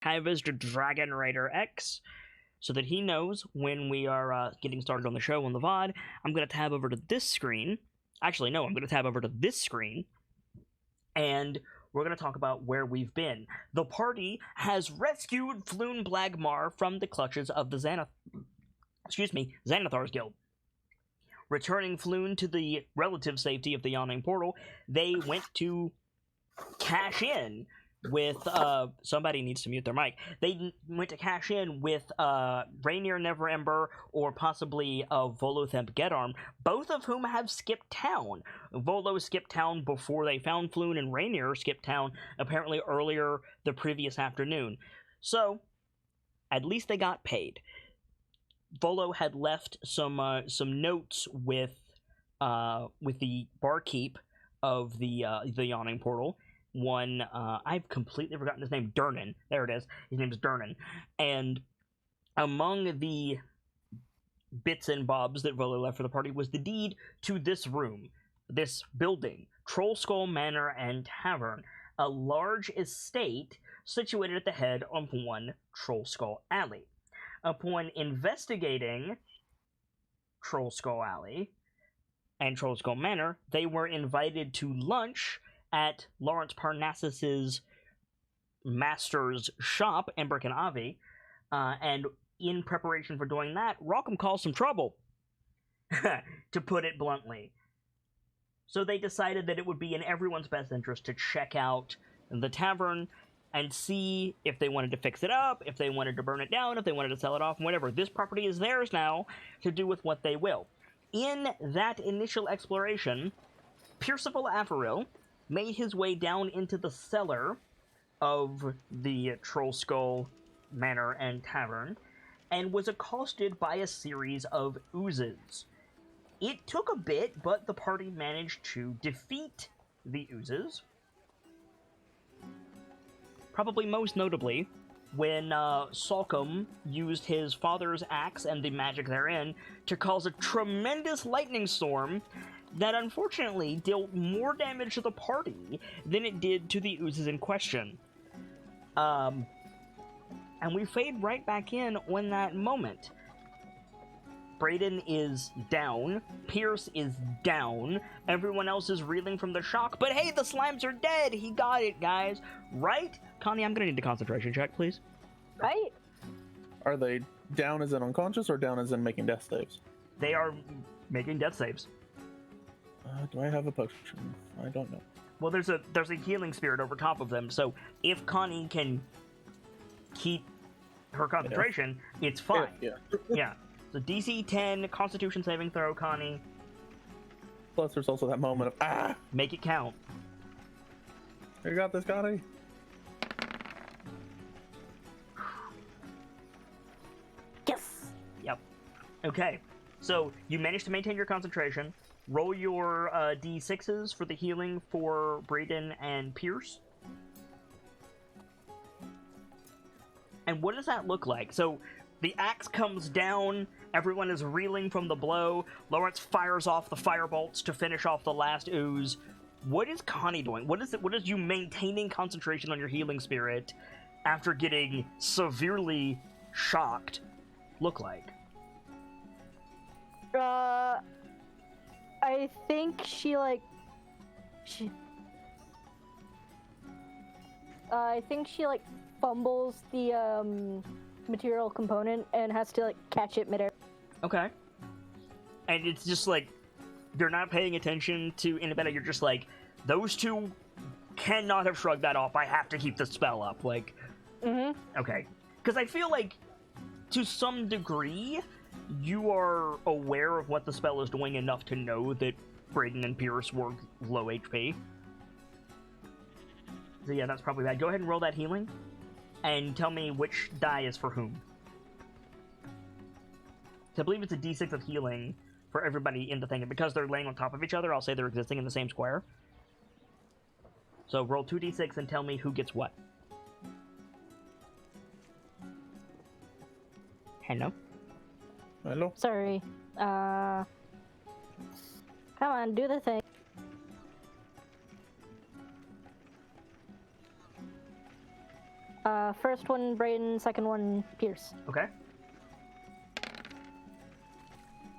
high-visited Dragon Raider X, so that he knows when we are getting started on the show on the VOD. I'm going to tab over to this screen. Actually, no, I'm going to tab over to this screen, and we're going to talk about where we've been. The party has rescued Floon Blagmar from the clutches of the Xanathar's Guild. Returning Floon to the relative safety of the Yawning Portal, they went to cash in with, somebody needs to mute their mic. They went to cash in with, Rainier Neverember, or possibly, Volothemp Gedarm, both of whom have skipped town. Volo skipped town before they found Floon, and Rainier skipped town apparently earlier the previous afternoon. So, at least they got paid. Volo had left some notes with the barkeep of the Yawning Portal. One, I've completely forgotten his name, Durnan. There it is. His name is Durnan. And among the bits and bobs that Volo left for the party was the deed to this room, this building, Troll Skull Manor and Tavern, a large estate situated at the head of one Troll Skull Alley. Upon investigating Troll Skull Alley and Troll Skull Manor, they were invited to lunch at Lawrence Parnassus's master's shop, Embrick and Avi, and in preparation for doing that, Rockham caused some trouble, to put it bluntly. So they decided that it would be in everyone's best interest to check out the tavern and see if they wanted to fix it up, if they wanted to burn it down, if they wanted to sell it off, whatever. This property is theirs now to do with what they will. In that initial exploration, Percival Averil made his way down into the cellar of the Troll Skull Manor and Tavern and was accosted by a series of oozes. It took a bit, but the party managed to defeat the oozes. Probably most notably, when Salcom used his father's axe and the magic therein to cause a tremendous lightning storm that unfortunately dealt more damage to the party than it did to the oozes in question. And we fade right back in on that moment. Brayden is down, Pierce is down, everyone else is reeling from the shock, but hey, the slimes are dead! He got it, guys! Right? Connie, I'm gonna need a concentration check, please. Right? Are they down as in unconscious or down as in making death saves? They are making death saves. Do I have a potion? I don't know. Well, there's a healing spirit over top of them, so if Connie can keep her concentration, it's fine. Yeah. So DC 10, Constitution saving throw, Connie. Plus, there's also that moment of, Make it count. You got this, Connie? Yes! Yep. Okay. So, you managed to maintain your concentration. Roll your D6s for the healing for Brayden and Pierce. And what does that look like? So, the axe comes down, everyone is reeling from the blow, Lawrence fires off the firebolts to finish off the last ooze. What is Connie doing? What is you maintaining concentration on your healing spirit after getting severely shocked look like? I think she fumbles the material component and has to catch it midair. Okay. And it's just you're not paying attention to anybody, you're just those two cannot have shrugged that off, I have to keep the spell up, Okay. Because I feel to some degree, you are aware of what the spell is doing enough to know that Brayden and Pierce were low HP. So yeah, that's probably bad. Go ahead and roll that healing, and tell me which die is for whom. So I believe it's a d6 of healing for everybody in the thing, and because they're laying on top of each other, I'll say they're existing in the same square. So roll 2d6 and tell me who gets what. Hello? Hello? Sorry. Come on, do the thing. First one, Brayden. Second one, Pierce. Okay.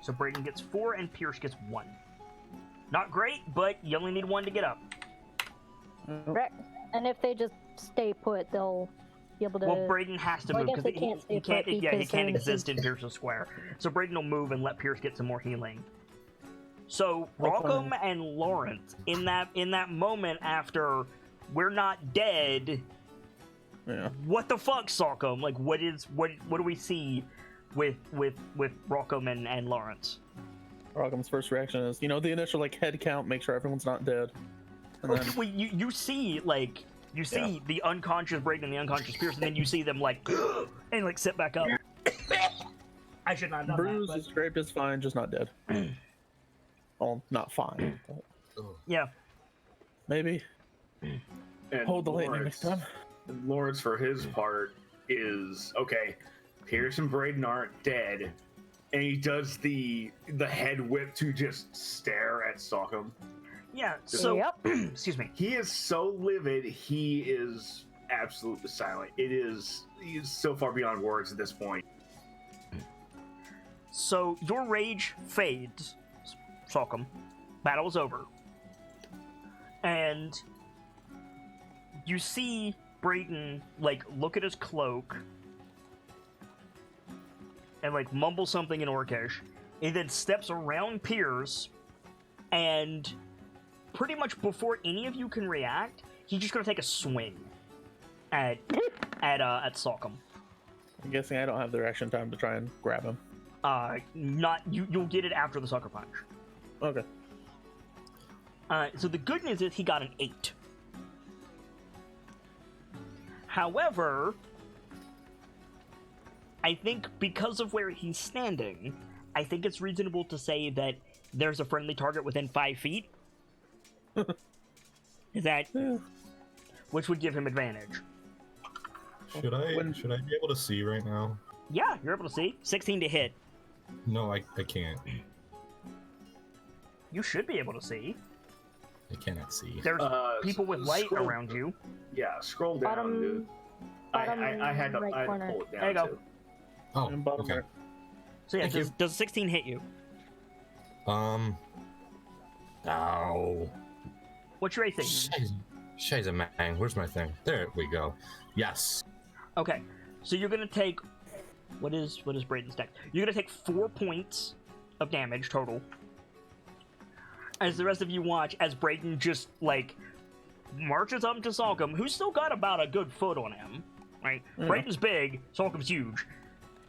So Brayden gets 4 and Pierce gets 1. Not great, but you only need 1 to get up. Correct. And if they just stay put, they'll be able to. Well, Brayden has to Well, I move guess they can't stay he can't. put Yeah, he because can't they're- exist in Pierce's square. So Brayden will move and let Pierce get some more healing. So Okay. Rockham and Lawrence, in that moment after we're not dead, Yeah. what the fuck, Sockham? Like, what do we see with Rockham and Lawrence? Rogham's first reaction is, the initial head count, make sure everyone's not dead. And then, Well, you see Yeah. the unconscious Brayden and the unconscious Pierce, and then you see them and sit back up. I should not have done bruised, that. is scraped, is fine, just not dead. Well, not fine. But Yeah. maybe. And Hold the lightning next time. Lawrence, for his part, is okay. Pierce and Brayden aren't dead, and he does the head whip to just stare at Sockham. Yeah. So Yep. excuse me. He is so livid. He is absolutely silent. He is so far beyond words at this point. So your rage fades, Sockham. Battle's over. And you see Brayden, look at his cloak and, mumble something in Orcish. He then steps around Pierce, and pretty much before any of you can react, he's just gonna take a swing at Sockham. I'm guessing I don't have the reaction time to try and grab him. You'll get it after the sucker punch. Okay. So the good news is he got an 8. However, I think because of where he's standing, I think it's reasonable to say that there's a friendly target within 5 feet. Is that... Yeah. Which would give him advantage. Should I be able to see right now? Yeah, you're able to see. 16 to hit. No, I can't. You should be able to see. I cannot see. There's people with light scroll- around you. Yeah, scroll down. Bottom- dude. bottom I had to, right I had to corner. pull it down There you go. too. Oh, And bottom okay. right. So yeah, Thank does 16 hit you? Ow. What's your AC? Shiza man, where's my thing? There we go. Yes. Okay, so you're gonna take... What is Brayden's deck? You're gonna take 4 points of damage total. As the rest of you watch as Brayden just, marches up to Sockham, who's still got about a good foot on him, right? Yeah. Brayden's big, Sockham's huge.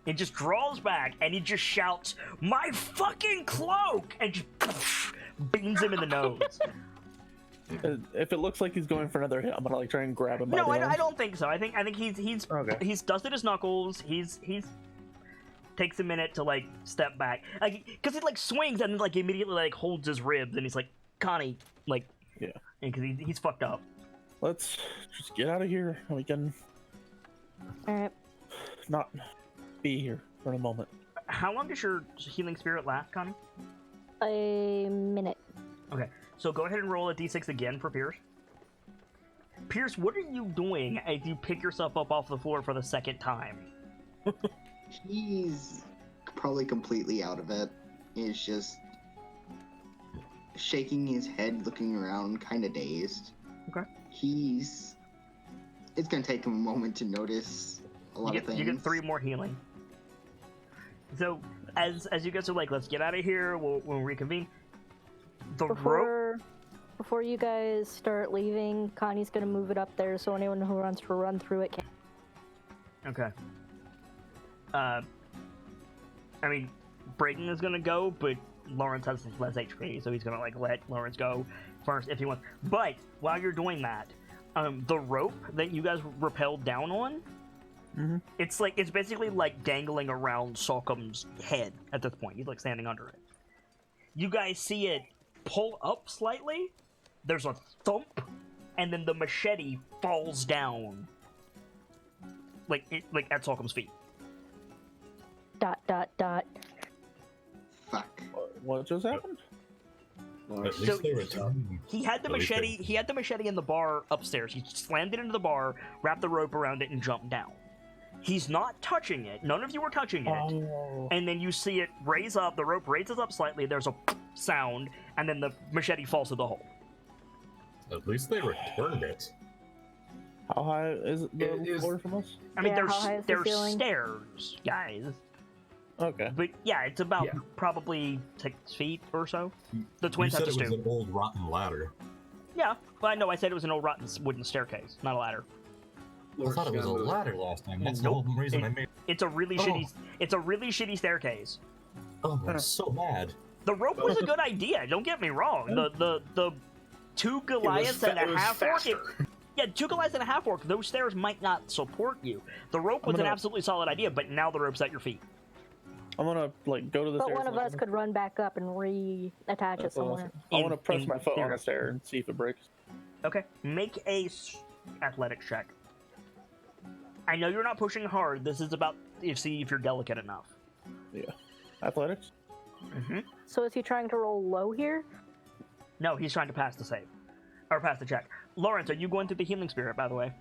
And just draws back, and he just shouts, "My fucking cloak!" And just beams him in the nose. If it looks like he's going for another hit, I'm gonna try and grab him by No, the I arms. don't think so. I think he's Okay. he's dusted his knuckles. He's takes a minute to step back, because he swings and then immediately holds his ribs, and he's like, Connie, Yeah. because he's fucked up. Let's just get out of here. We can Alright. not be here for a moment. How long does your healing spirit last, Connie? A minute. Okay, so go ahead and roll a d6 again for Pierce. Pierce, what are you doing as you pick yourself up off the floor for the second time? He's probably completely out of it. He's just shaking his head, looking around, kind of dazed. Okay. It's gonna take him a moment to notice a lot of things. You get 3 more healing. So, as you guys are let's get out of here, we'll reconvene. The rope... Before you guys start leaving, Connie's gonna move it up there so anyone who wants to run through it can. Okay. I mean, Brayden is gonna go, but Lawrence has less HP, so he's gonna let Lawrence go first if he wants. But while you're doing that, the rope that you guys rappelled down on, Mhm. it's basically dangling around Sockham's head at this point. He's standing under it. You guys see it pull up slightly. There's a thump, and then the machete falls down, at Sockham's feet. ... Fuck. What just happened? At So- least they returned. He had the At least machete. they- He had the machete in the bar upstairs. He slammed it into the bar, wrapped the rope around it, and jumped down. He's not touching it. None of you are touching it. Oh. And then you see it raise up. The rope raises up slightly. There's a sound, and then the machete falls to the hole. At least they returned it. How high is the It is- floor from us? I mean, Yeah, how high is the there's ceiling? stairs, guys. Okay. But yeah, it's about Yeah. probably 6 feet or so. The You twins said have it to was stoop. an old rotten ladder. Yeah, but no, I said it was an old rotten wooden staircase, not a ladder. I thought it was a ladder last time. That's the whole reason I made. It's a really shitty. It's a really shitty staircase. Oh, I'm so mad. The rope was a good idea. Don't get me wrong. The two Goliaths and a half orc. Yeah, 2 Goliaths and a half orc. Those stairs might not support you. The rope was an gonna- absolutely solid idea, but now the rope's at your feet. I'm gonna like go to the But stairs. one of us could run back up and reattach it somewhere. I want to press in my foot on theory. the stair and see if it breaks. Okay, make a athletics check. I know you're not pushing hard. This is about see if you're delicate enough. Yeah. Athletics? Mm-hmm. So is he trying to roll low here? No, he's trying to pass the save. Or pass the check. Lawrence, are you going through the healing spirit, by the way?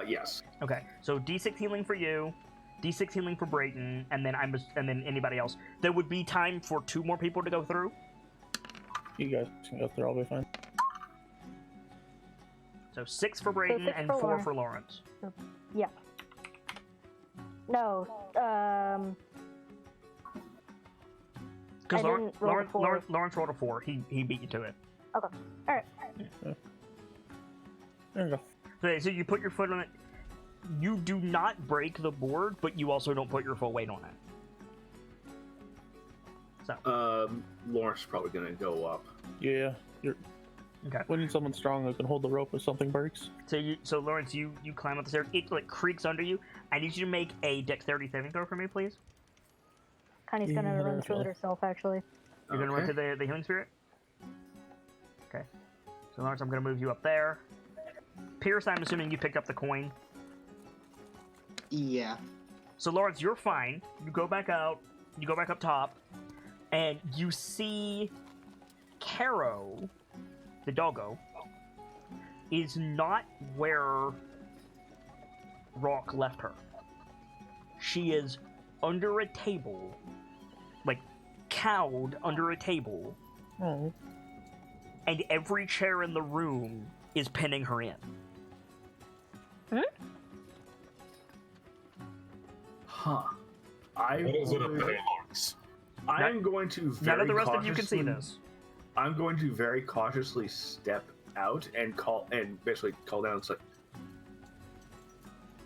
Yes. Okay, so D6 healing for you, D6 healing for Brayton, and then and then anybody else. There would be time for 2 more people to go through. You guys can go through, I'll be fine. So 6 for Brayton 6 and for 4 Lawrence. for Lawrence. Yeah. No. Because I didn't roll a 4. Lawrence rolled a 4. He beat you to it. Okay. All right. There you go. So you put your foot on it. You do not break the board, but you also don't put your full weight on it. So Lawrence is probably gonna go up. Yeah. You're okay. we need someone strong who can hold the rope if something breaks. So Lawrence, you climb up the stairs. It like creaks under you. I need you to make a dexterity saving throw for me, please. Connie's gonna Yeah, run through it herself, actually. You're gonna run to the healing spirit. Okay. So Lawrence, I'm gonna move you up there. Pierce, I'm assuming you picked up the coin. Yeah. So Lawrence, you're fine. You go back out. You go back up top, and you see Caro, the doggo, is not where Rock left her. She is under a table, like cowed under a table, Oh. and every chair in the room is pinning her in. Huh. I What is it up would- there, Lawrence? I am going to very None of the rest of you can see cautiously- this. I'm going to very cautiously step out and basically call down. It's like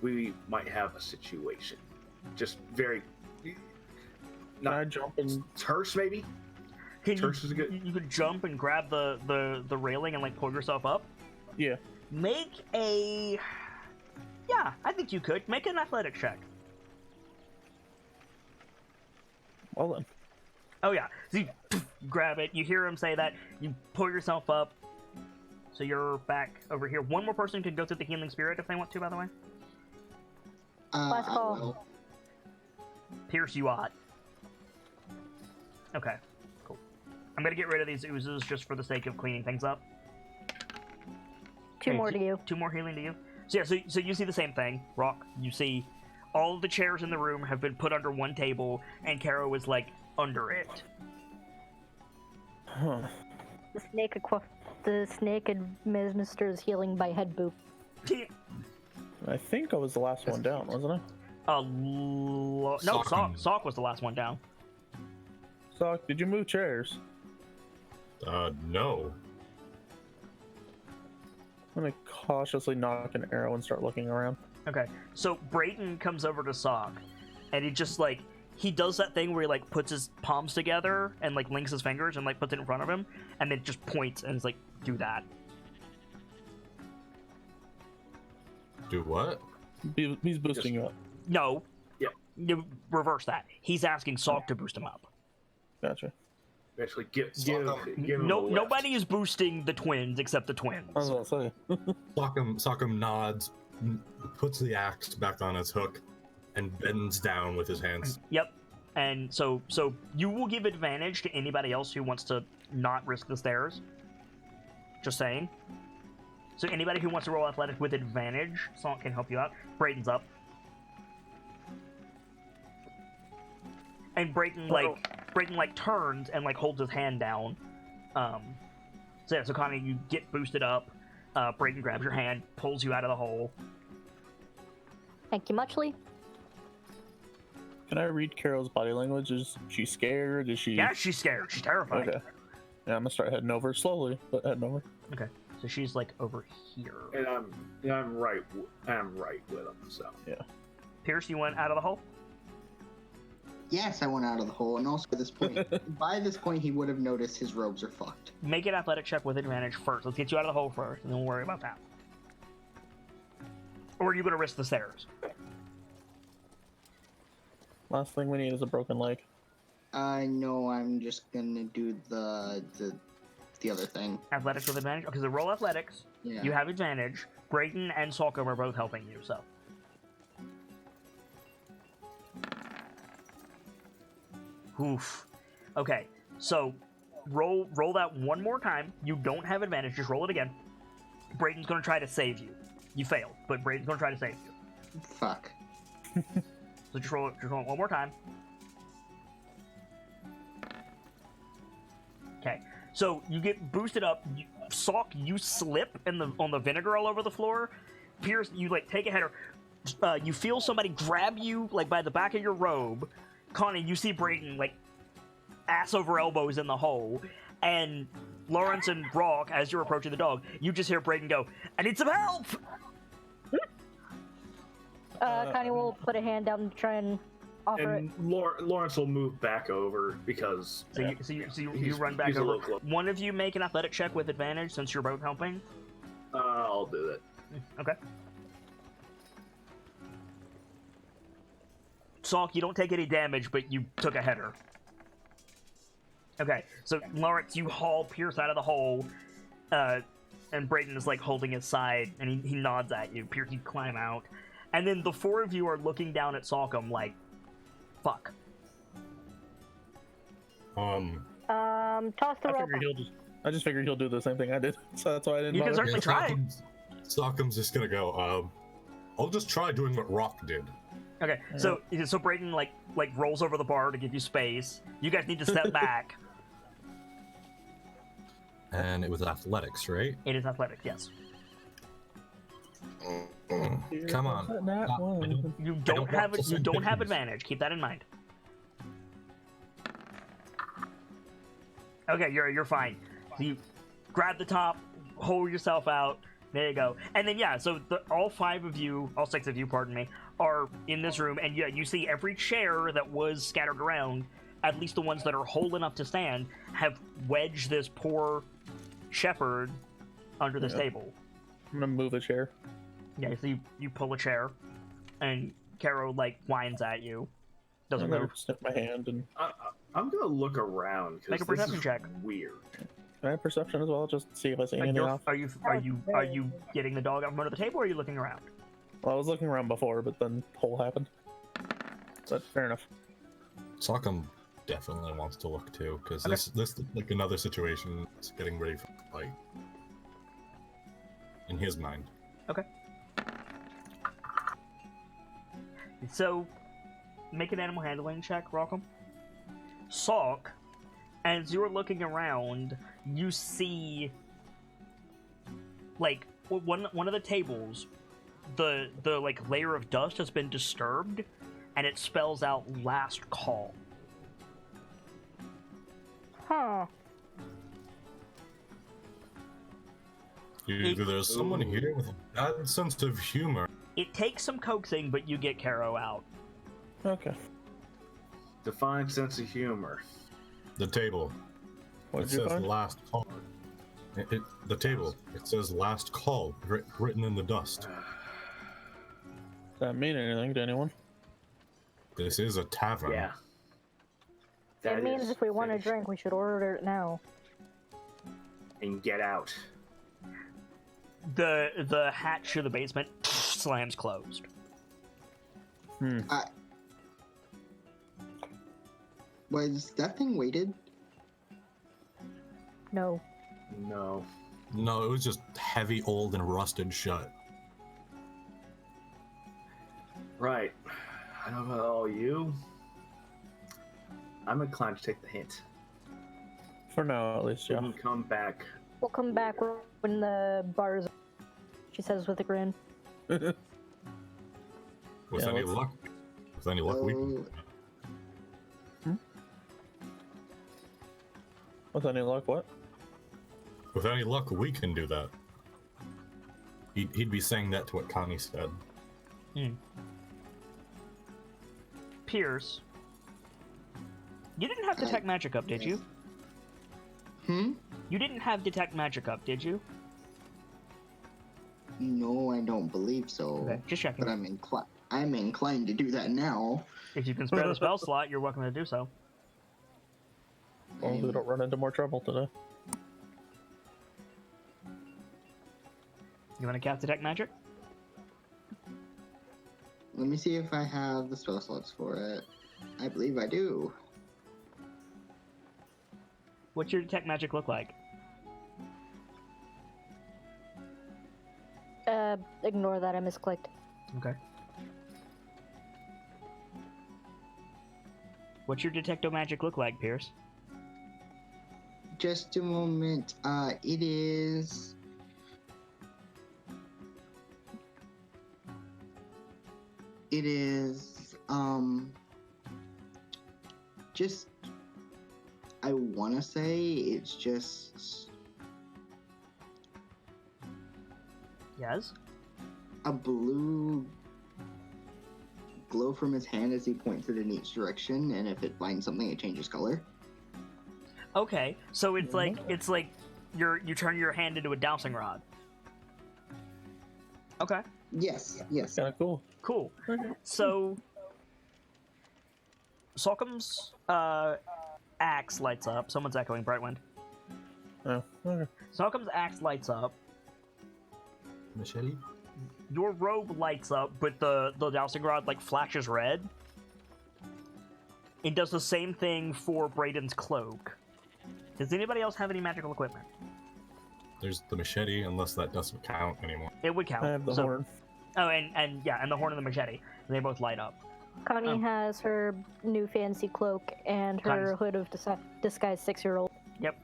we might have a situation. Just very Can not I jump and terse, maybe. Can Terse is good. you could jump and grab the railing and like pull yourself up. yeah. Make a yeah, I think you could make an athletic check. Well then. Oh yeah, so you grab it. You hear him say that. You pull yourself up. So you're back over here. One more person can go through the healing spirit if they want to. By the way, Last I call. will. Pierce, you ought. Okay, cool. I'm gonna get rid of these oozes just for the sake of cleaning things up. 2 Okay, more to you. 2 more healing to you. So yeah, so you see the same thing, Rock. You see all the chairs in the room have been put under one table, and Caro is like under it. Huh. The snake administers healing by head boop. I think I was the last one down, wasn't I? No, Sock. Sock was the last one down. Sock, did you move chairs? No. I'm gonna cautiously knock an arrow and start looking around. Okay, so Brayton comes over to Sock, and he just like he does that thing where he like puts his palms together and like links his fingers and like puts it in front of him, and then just points and is like, "Do that." Do what? He's boosting you up. No. Yep. You reverse that. He's asking Sock to boost him up. Gotcha. Basically, give Sock him a No, lift. nobody is boosting the twins except the twins. I was gonna say. Sock'em nods, puts the axe back on its hook, and bends down with his hands. Yep. And so you will give advantage to anybody else who wants to not risk the stairs. Just saying. So anybody who wants to roll athletics with advantage, Salt can help you out. Brayden's up. And Brayden like turns and like holds his hand down. So yeah, so Connie, you get boosted up. Brayden grabs your hand, pulls you out of the hole. Thank you muchly. Can I read Carol's body language? Is she scared? Is she? Yeah, she's scared. She's terrified. Okay. Yeah, I'm gonna start heading over slowly, but heading over. Okay. So she's like over here. And I'm right with him. So yeah. Pierce, you went out of the hole. Yes, I went out of the hole, and also at this point, by this point, he would have noticed his robes are fucked. Make an athletic check with advantage first. Let's get you out of the hole first, and then we'll worry about that. Or are you gonna risk the stairs? Last thing we need is a broken leg. No, I'm just gonna do the other thing. Athletics with advantage? Okay, so roll athletics. Yeah. You have advantage. Brayden and Salcombe are both helping you, so. Oof. Okay, so roll that one more time. You don't have advantage, just roll it again. Brayden's gonna try to save you. You failed, but Brayden's gonna try to save you. Fuck. So just roll it one more time. Okay, so you get boosted up. Salk, you slip on the vinegar all over the floor. Pierce, you like take a header. You feel somebody grab you like by the back of your robe. Connie, you see Brayden like ass over elbows in the hole, and Lawrence and Rock, as you're approaching the dog, you just hear Brayden go, "I need some help!" Connie will put a hand down to try and offer it. And Lawrence will move back over because So you run back he's a over. little close. One of you make an athletic check with advantage since you're both helping. I'll do it. Okay. Salk, you don't take any damage, but you took a header. Okay, so Lawrence, you haul Pierce out of the hole, and Brayden is like holding his side, and he nods at you. Pierce, you climb out, and then the four of you are looking down at Salcombe like, "Fuck." Toss the rope. I just figured he'll do the same thing I did, so that's why I didn't. You can bother. certainly try. Salcomb's just gonna go. I'll just try doing what Rock did. Okay, so Brayden like rolls over the bar to give you space. You guys need to step back. And it was athletics, right? It is athletics, yes. Come on. That one. You don't don't have want to you don't have things. advantage. Keep that in mind. Okay, you're fine. So you grab the top, hold yourself out. There you go. And then yeah, so all six of you, pardon me, are in this room, and yeah, you see every chair that was scattered around, at least the ones that are whole enough to stand, have wedged this poor shepherd under this table. I'm gonna move a chair. Yeah, so you pull a chair, and Caro like whines at you. Doesn't I'm gonna move. snip my hand and. I'm gonna look around Make a because this perception is check. weird. Can I have perception as well, just to see if I see Like, anything off? are you getting the dog out from under the table, or are you looking around? Well, I was looking around before, but then hole happened. But fair enough. Salcombe definitely wants to look too, because Okay. this like another situation is getting ready for a fight. In his mind. Okay. So, make an animal handling check, Rockham. Salk, as you're looking around, you see, like, one of the tables, the like layer of dust has been disturbed, and it spells out "last call." Huh. Either there's someone here with a bad sense of humor. It takes some coaxing, but you get Caro out. Okay. Define sense of humor. The table. What It did you says find? last call. The table. It says last call written in the dust. Does that mean anything to anyone? This is a tavern. Yeah. It That means is if we want a finished. drink, we should order it now. And get out. The hatch to the basement slams closed. Was that thing weighted? No. No. No, it was just heavy, old, and rusted shut. Right. I don't know about all you. I'm inclined to take the hint. For now, at least, We yeah. can come back. We'll come back when the bar's. She says with a grin. With Yeah, any let's- luck, with any luck, we can. With any luck, what? With any luck, we can do that. He'd be saying that to what Connie said. Pierce, you didn't have detect magic up, did you? You didn't have detect magic up, did you? No, I don't believe so. Okay, just checking. But I'm inclined to do that now. If you can spare the spell slot, you're welcome to do so. Well, we don't run into more trouble today. You want to cast detect magic? Let me see if I have the spell slots for it. I believe I do. What's your detect magic look like? Ignore that, I misclicked. Okay. What's your detecto magic look like, Pierce? Just a moment. It is. It is. Just. I want to say it's just Yes. a blue glow from his hand as he points it in each direction, and if it finds something, it changes color. Okay, so it's like you turn your hand into a dowsing rod. Okay, Yes, yes. Kind of cool. cool. So Salcom's axe lights up. Someone's echoing Brightwind. Oh, okay. Salcom's axe lights up. Machete? Your robe lights up, but the dowsing rod like flashes red. It does the same thing for Brayden's cloak. Does anybody else have any magical equipment? There's the machete, unless that doesn't count anymore. It would count. I have the So- horn. Oh, and the horn and the machete. They both light up. Connie Oh. has her new fancy cloak and her Connie's- hood of disguised 6-year-old. Yep.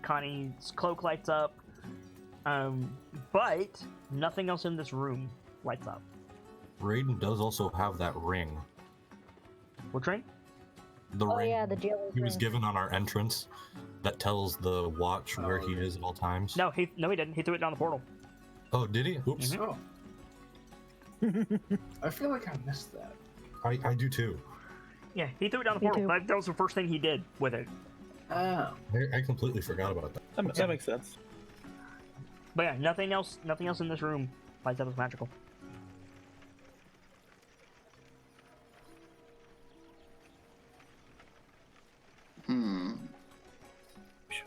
Connie's cloak lights up. But nothing else in this room lights up. Raiden does also have that ring. Which ring? The Oh ring yeah, the jailer's he was ring. given on our entrance that tells the watch where he is at all times. No, he didn't. He threw it down the portal. Oh, did he? Oops. Mhm. Oh. I feel like I missed that. I do too. Yeah, he threw it down the Me portal. too. That was the first thing he did with it. Oh. I completely forgot about that. That makes sense. But yeah, nothing else in this room lights up as magical.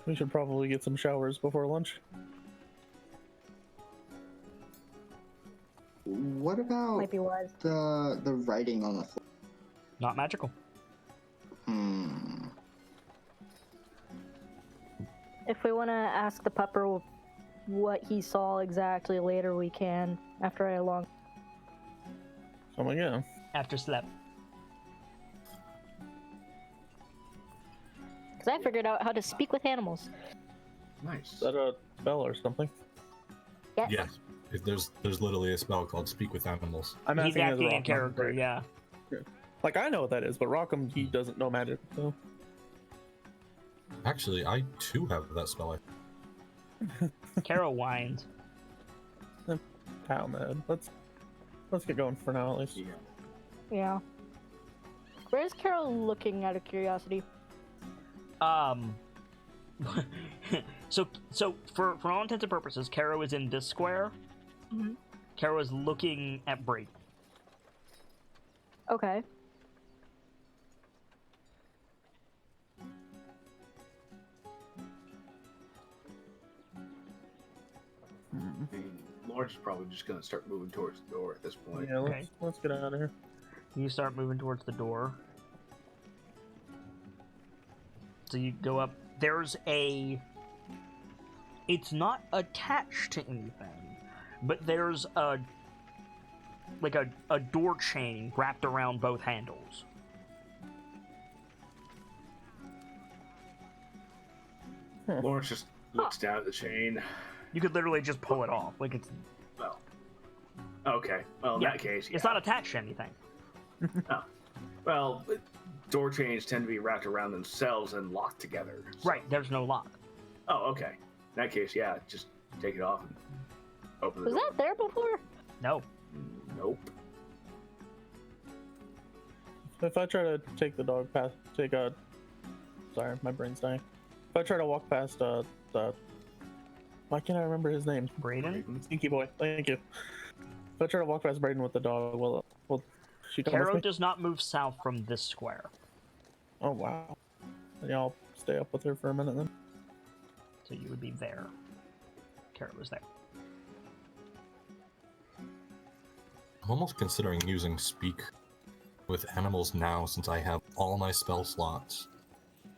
We should probably get some showers before lunch. What about Might be wise. the writing on the floor? Not magical. If we want to ask the pupper what he saw exactly later, we can. After I long. Oh yeah. After slept. Because I figured out how to speak with animals. Nice. Is that a spell or something? Yes. Yes. There's literally a spell called Speak with Animals. I'm He's asking as acting in Rockham, character, right? yeah. Like I know what that is, but Rockham he doesn't know magic. So Actually, I too have that spell. Carol whines. pound that. Let's get going for now at least. Yeah. Yeah. Where's Carol looking out of curiosity? So for all intents and purposes, Caro is in this square. Mhm. Caro is looking at Brady. Okay. I mean, Lawrence is probably just gonna start moving towards the door at this point. Yeah, Okay. let's get out of here. You start moving towards the door. So you go up. There's a... It's not attached to anything, but there's a door chain wrapped around both handles. Lawrence just looks down at the chain. You could literally just pull it off. Like it's... Well, okay. Well, in Yeah, that case, It's yeah. not attached to anything. Oh. Well, door chains tend to be wrapped around themselves and locked together. so- Right, there's no lock. Oh, okay. In that case, yeah, just take it off and open the Was door. that there before? No. Nope. If I try to take the dog past, sorry, my brain's dying. If I try to walk past, why can't I remember his name? Braden? Stinky boy. Thank you. If I try to walk past Braden with the dog, will she come with Caro me? does not move south from this square. Oh wow. Yeah, I'll stay up with her for a minute then. So you would be there. Caro was there. I'm almost considering using speak with animals now since I have all my spell slots.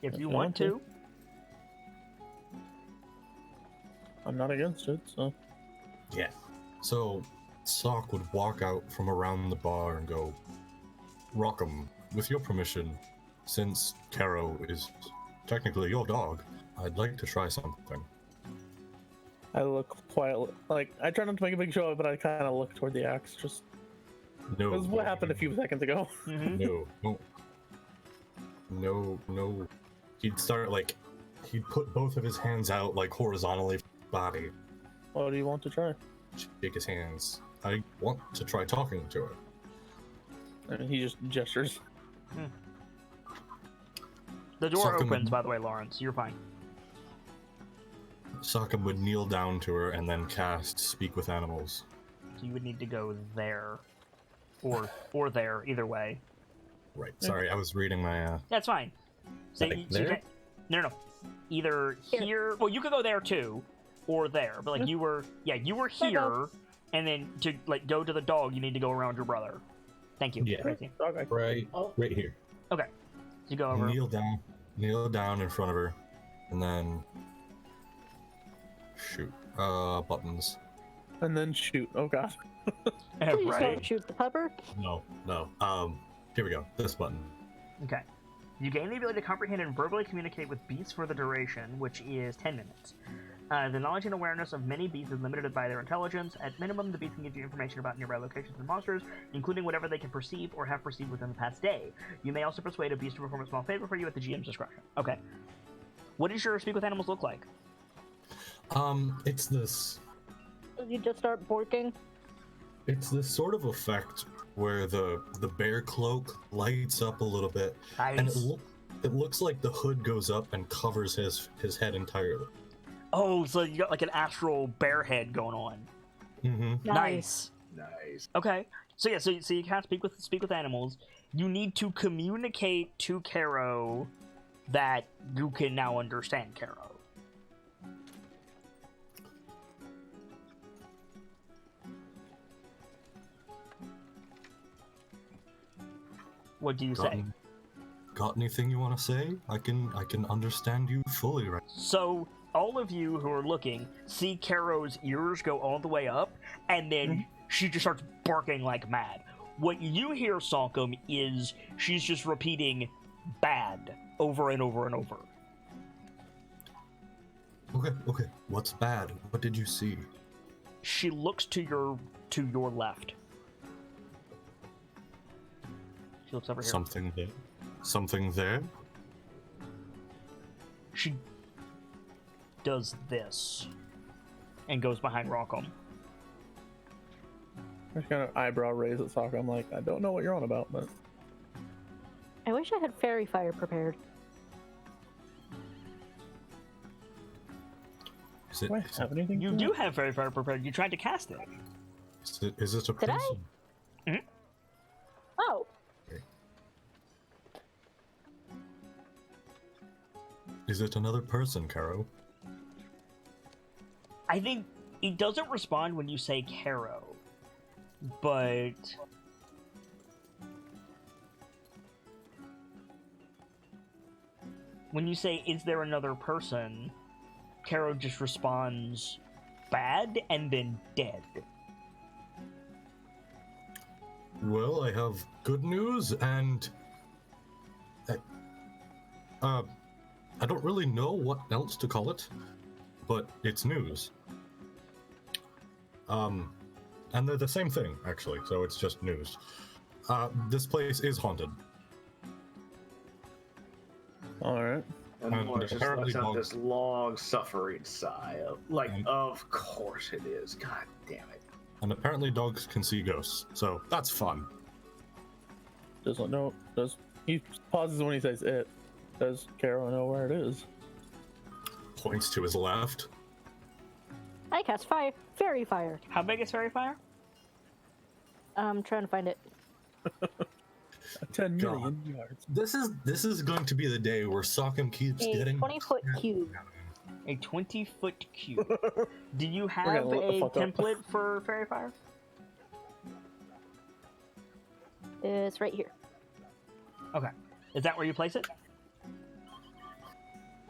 If you you want want to. to. I'm not against it, so. Yeah. So, Sock would walk out from around the bar and go, Rockham, with your permission, since Caro is technically your dog, I'd like to try something. I look quietly, like, I try not to make a big show of it, but I kind of look toward the axe, just. No. This is what happened a few seconds ago. Mm-hmm. No. He'd start, he'd put both of his hands out, horizontally from his body. What do you want to try? Shake his hands. I want to try talking to it. And he just gestures. The door Suck him opens, in. by the way, Lawrence. You're fine. Sokka would kneel down to her and then cast Speak with Animals. So you would need to go there. Or there, either way. Right. Sorry, I was reading my, That's fine. So Like you there? can't- no. Either Here. here. Well, you could go there too, or there. But you were here, and then to go to the dog, you need to go around your brother. Thank you. Yeah. Tracy. Okay. right here. Okay. So you go over. Kneel down in front of her, and then shoot. Buttons. And then shoot. Oh god. Please right. don't shoot the pupper. No. Here we go. This button. Okay. You gain the ability to comprehend and verbally communicate with beasts for the duration, which is 10 minutes. The knowledge and awareness of many beasts is limited by their intelligence. At minimum, the beast can give you information about nearby locations and monsters, including whatever they can perceive or have perceived within the past day. You may also persuade a beast to perform a small favor for you at the GM's discretion. Okay. What does your Speak with Animals look like? It's this You just start borking. sort of effect where the bear cloak lights up a little bit, and it looks like the hood goes up and covers his head entirely. Oh, so you got like an astral bear head going on. Mm-hmm. Nice. Nice. Okay. So yeah, so you can't speak with animals. You need to communicate to Caro that you can now understand Caro. What do you say? Got anything you want to say? I can understand you fully right. So all of you who are looking see Caro's ears go all the way up, and then she just starts barking like mad. What you hear, Salcom, is she's just repeating "bad" over and over and over. Okay. What's bad? What did you see? She looks to your left. She looks over here. Something there. Something there? She does this and goes behind Rockham. I kind of eyebrow raise at Sokka. I'm like, I don't know what you're on about, but I wish I had fairy fire prepared. Is it? do I have anything? You for do that? have Fairy Fire prepared. You tried to cast it. Is it a Did I? person? Oh, Is it another person, Caro? I think it doesn't respond when you say Caro, but when you say, is there another person, Caro just responds, bad, and then dead. Well, I have good news, and I don't really know what else to call it, but it's news. And they're the same thing, actually, so it's just news. This place is haunted. Alright. And And Lawrence just apparently lets out dogs- this long suffering sigh. Of course it is. God damn it. And apparently dogs can see ghosts, so that's fun. He pauses when he says it. Does Carol know where it is? Points to his left. I cast fairy fire. How big is fairy fire? I'm trying to find it. 10 million yards. This is going to be the day where Sockham keeps A getting 20-foot cube. A 20-foot cube. Do you have gonna look the a fuck up. template for fairy fire? It's right here. Okay. Is that where you place it?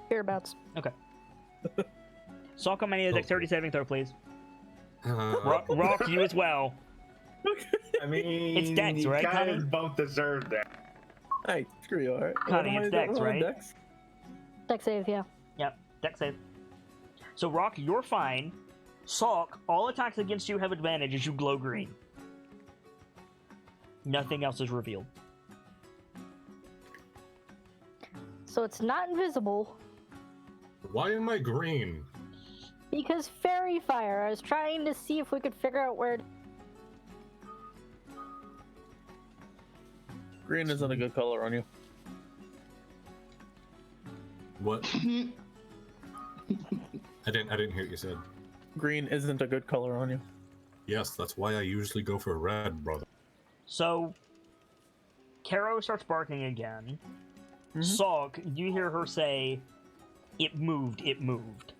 Hereabouts. Okay. Salcom, I need a dexterity saving throw, please. Uh, Rock, you as well. I mean, It's Dex, right, You Connie? guys both deserve that. Hey, screw you, alright? Connie, it's Dex, right? Dex? Dex save, yeah. Yep, dex save. So, Rock, you're fine. Salk, all attacks against you have advantage as you glow green. Nothing else is revealed. So it's not invisible why am I green? because fairy fire. I was trying to see if we could figure out where. Green isn't a good color on you. What? I didn't hear what you said. Green isn't a good color on you. Yes, that's why I usually go for red, brother. So, Caro starts barking again. Mhm. Salk, you hear her say, "It moved, it moved."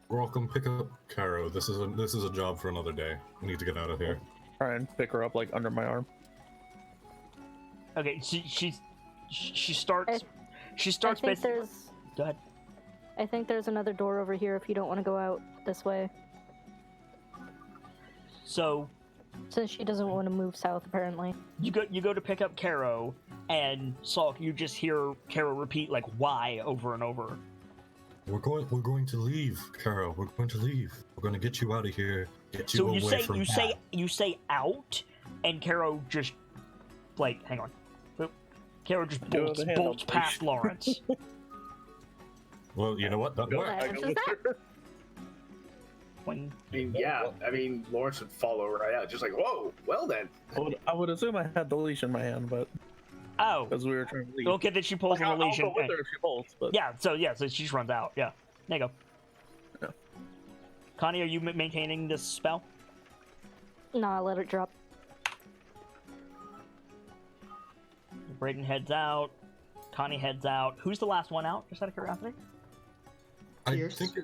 Welcome, pick up Caro. This is a job for another day. We need to get out of here. Try and pick her up like under my arm. Okay, she starts. I- She I starts think basically. there's. Go ahead. I think there's another door over here if you don't want to go out this way, So since she doesn't want to move south apparently. you go to pick up Caro, and Salk, you just hear Caro repeat like "why" over and over. We're going to leave, Caro. We're going to leave. We're going to get you out of here. Get you So away from that. you say out, and Caro just like hang on. Boop. Caro just Do bolts the hand bolts up, past please. Lawrence. Well, you know what? That Go, worked. I go Just with that? her. When I mean, yeah. I mean, Lawrence would follow right out, just like, whoa. Well then. I would assume I had the leash in my hand, but oh, because we were trying to leave. okay, then she pulls Like, on the leash. I'll and- go with her if she bolts, but Yeah, so she just runs out. Yeah, there you go. Yeah. Connie, are you maintaining this spell? Nah, let it drop. Brayden heads out. Connie heads out. Who's the last one out? Just out of curiosity. I Pierce. think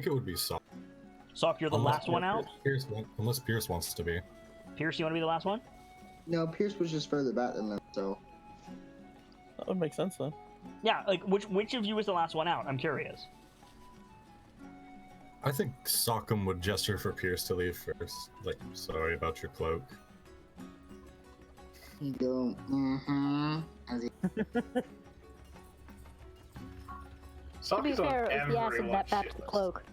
it would be Sock. Salk, you're the last one out. Unless Pierce wants to be. Pierce, you want to be the last one? No, Pierce was just further back than them, so that would make sense then. Yeah, like which of you is the last one out? I'm curious. I think Sockham would gesture for Pierce to leave first. Like, sorry about your cloak. he go, as he To be Soccer's on fair, if the acid everyone's that back shit to the list. cloak.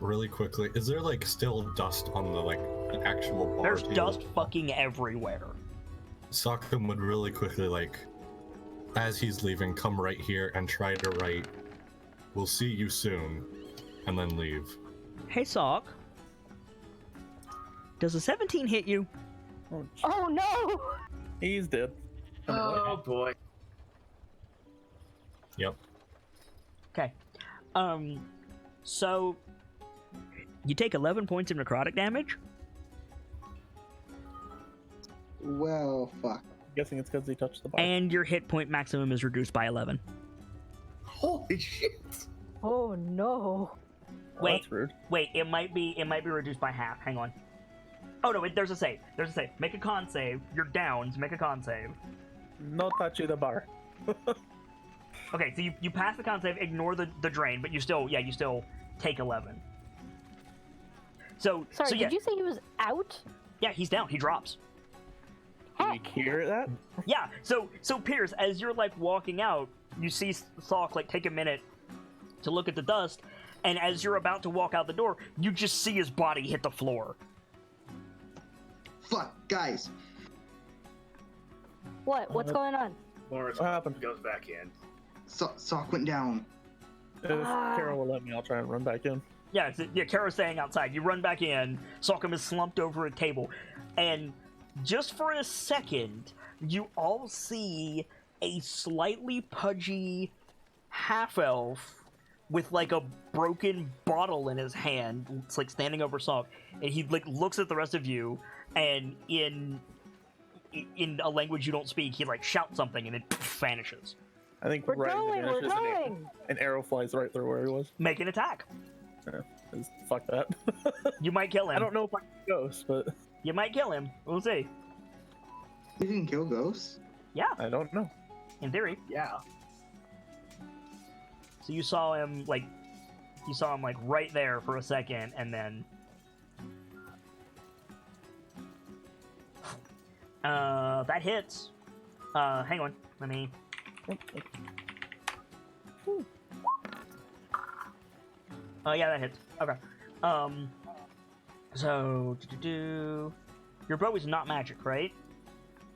Really quickly, is there like still dust on the like actual bar There's table? dust fucking everywhere. Sockham would really quickly, like, as he's leaving, come right here and try to write, "We'll see you soon," and then leave. Hey, Salk. Does a 17 hit you? Oh no! He's dead. Oh boy. Yep. Okay. So you take 11 points of necrotic damage. well, fuck. I'm guessing it's because he touched the bar. And your hit point maximum is reduced by 11. Holy shit. Oh no! Well, Wait. that's rude. Wait, it might be reduced by half. Hang on. Oh no, there's a save. There's a save. Make a con save. You're down, so make a con save. No touchy the bar. Okay, so you pass the con save, ignore the drain, but you still take 11. So Sorry, so yeah, did you say he was out? yeah, he's down. He drops. Did we hear that? Yeah. So Pierce, as you're like walking out, you see Salk like take a minute to look at the dust, and as you're about to walk out the door, you just see his body hit the floor. Fuck, guys. What? What's going on? Lawrence What happened? goes back in. Sock went down. If Carol will let me, I'll try and run back in. Yeah, Kara's staying outside. You run back in. Salkum is slumped over a table, and just for a second, you all see a slightly pudgy half-elf with like a broken bottle in his hand. It's like standing over Salk, and he like looks at the rest of you, and in a language you don't speak, he like shouts something, and it vanishes. I think We're right going. as it We're vanishes, going. an arrow flies right through where he was. Make an attack. Fuck that. You might kill him. I don't know if I can ghost, but You might kill him. We'll see. You can kill ghosts? Yeah, I don't know. in theory. Yeah. So you saw him like right there for a second, and then that hits. Hang on, let me. Oh yeah, that hits. Okay. So your bow is not magic, right?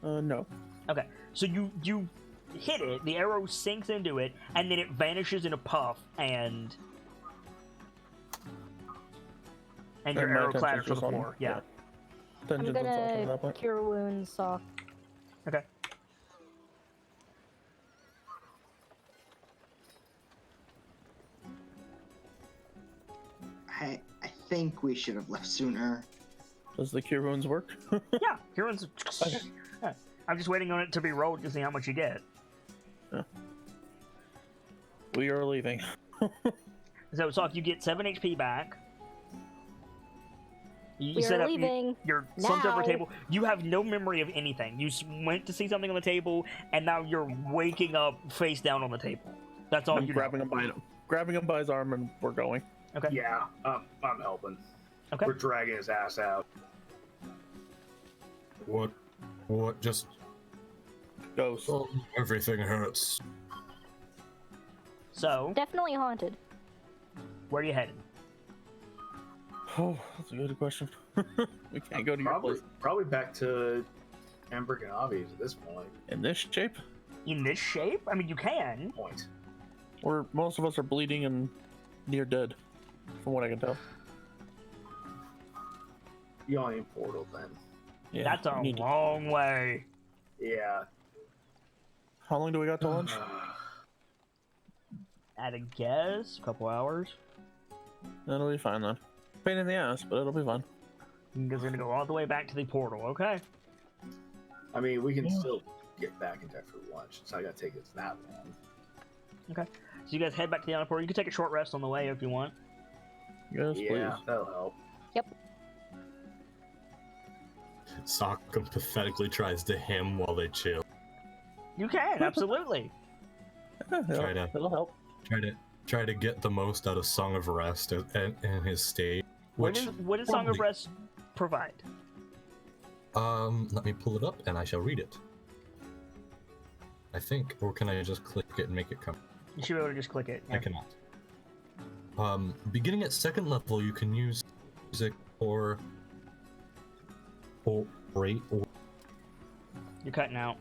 No. Okay. So you hit it, the arrow sinks into it, and then it vanishes in a puff, and your And my arrow attention's clatters to the just on- floor. Yeah. I'm Attention's on Salk at that gonna point. cure wounds, Sock. Okay. I think we should have left sooner. Does the cure wounds work? Yeah. Kieran's. Yeah. I'm just waiting on it to be rolled to see how much you get. We are leaving. So, Salk, you get 7 HP back. You We set are up. leaving. You're slumped over a now. table. You have no memory of anything. You went to see something on the table, and now you're waking up face down on the table. That's all I'm you grabbing him by his arm, and we're going. know. Okay. Yeah, I'm helping. Okay. We're dragging his ass out. What? Just Ghost. everything hurts. So, Definitely haunted. where are you headed? Oh, that's a good question. We can't go to your Probably, place probably back to Hamburg and Avi's at this point. in this shape. In this shape? I mean, you can. Point. Where most of us are bleeding and near dead, from what I can tell. Yawning portal then. Yeah, That's a we need to- long way. Yeah. How long do we got to lunch? At a guess, a couple hours. That'll be fine then. Pain in the ass, but it'll be fine. You guys are gonna go all the way back to the portal, okay? I mean, we can Yeah. still get back in time for lunch. It's not gonna take us that long. Okay. So you guys head back to the island portal. You can take a short rest on the way if you want. Yes, Yeah, please. that'll help. Sokkum pathetically tries to hymn while they chill. You can, absolutely. Try to- It'll help. Try to get the most out of Song of Rest in his state. What Which does Song of probably- Rest provide? let me pull it up and I shall read it. I think, or can I just click it and make it come? You should be able to just click it. I cannot. Beginning at 2nd level, you can use music or rate or. You're cutting out.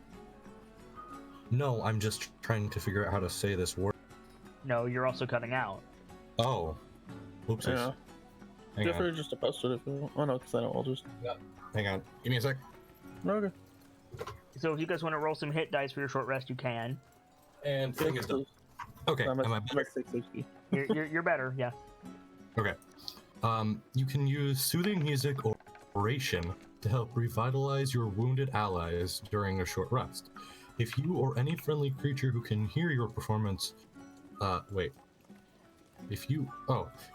No, I'm just trying to figure out how to say this word. No, you're also cutting out. Oh, oopsies. Yeah. Hang Feel free on. just to post it if you want. Oh no, because I don't. I'll just. Hang on. Give me a sec. Okay. So if you guys want to roll some hit dice for your short rest, you can. And thing is done. Okay, I'm am I at better? 6 HP. You're better, yeah. Okay. You can use soothing music or oration to help revitalize your wounded allies during a short rest. If you or any friendly creature who can hear your performance, wait. If you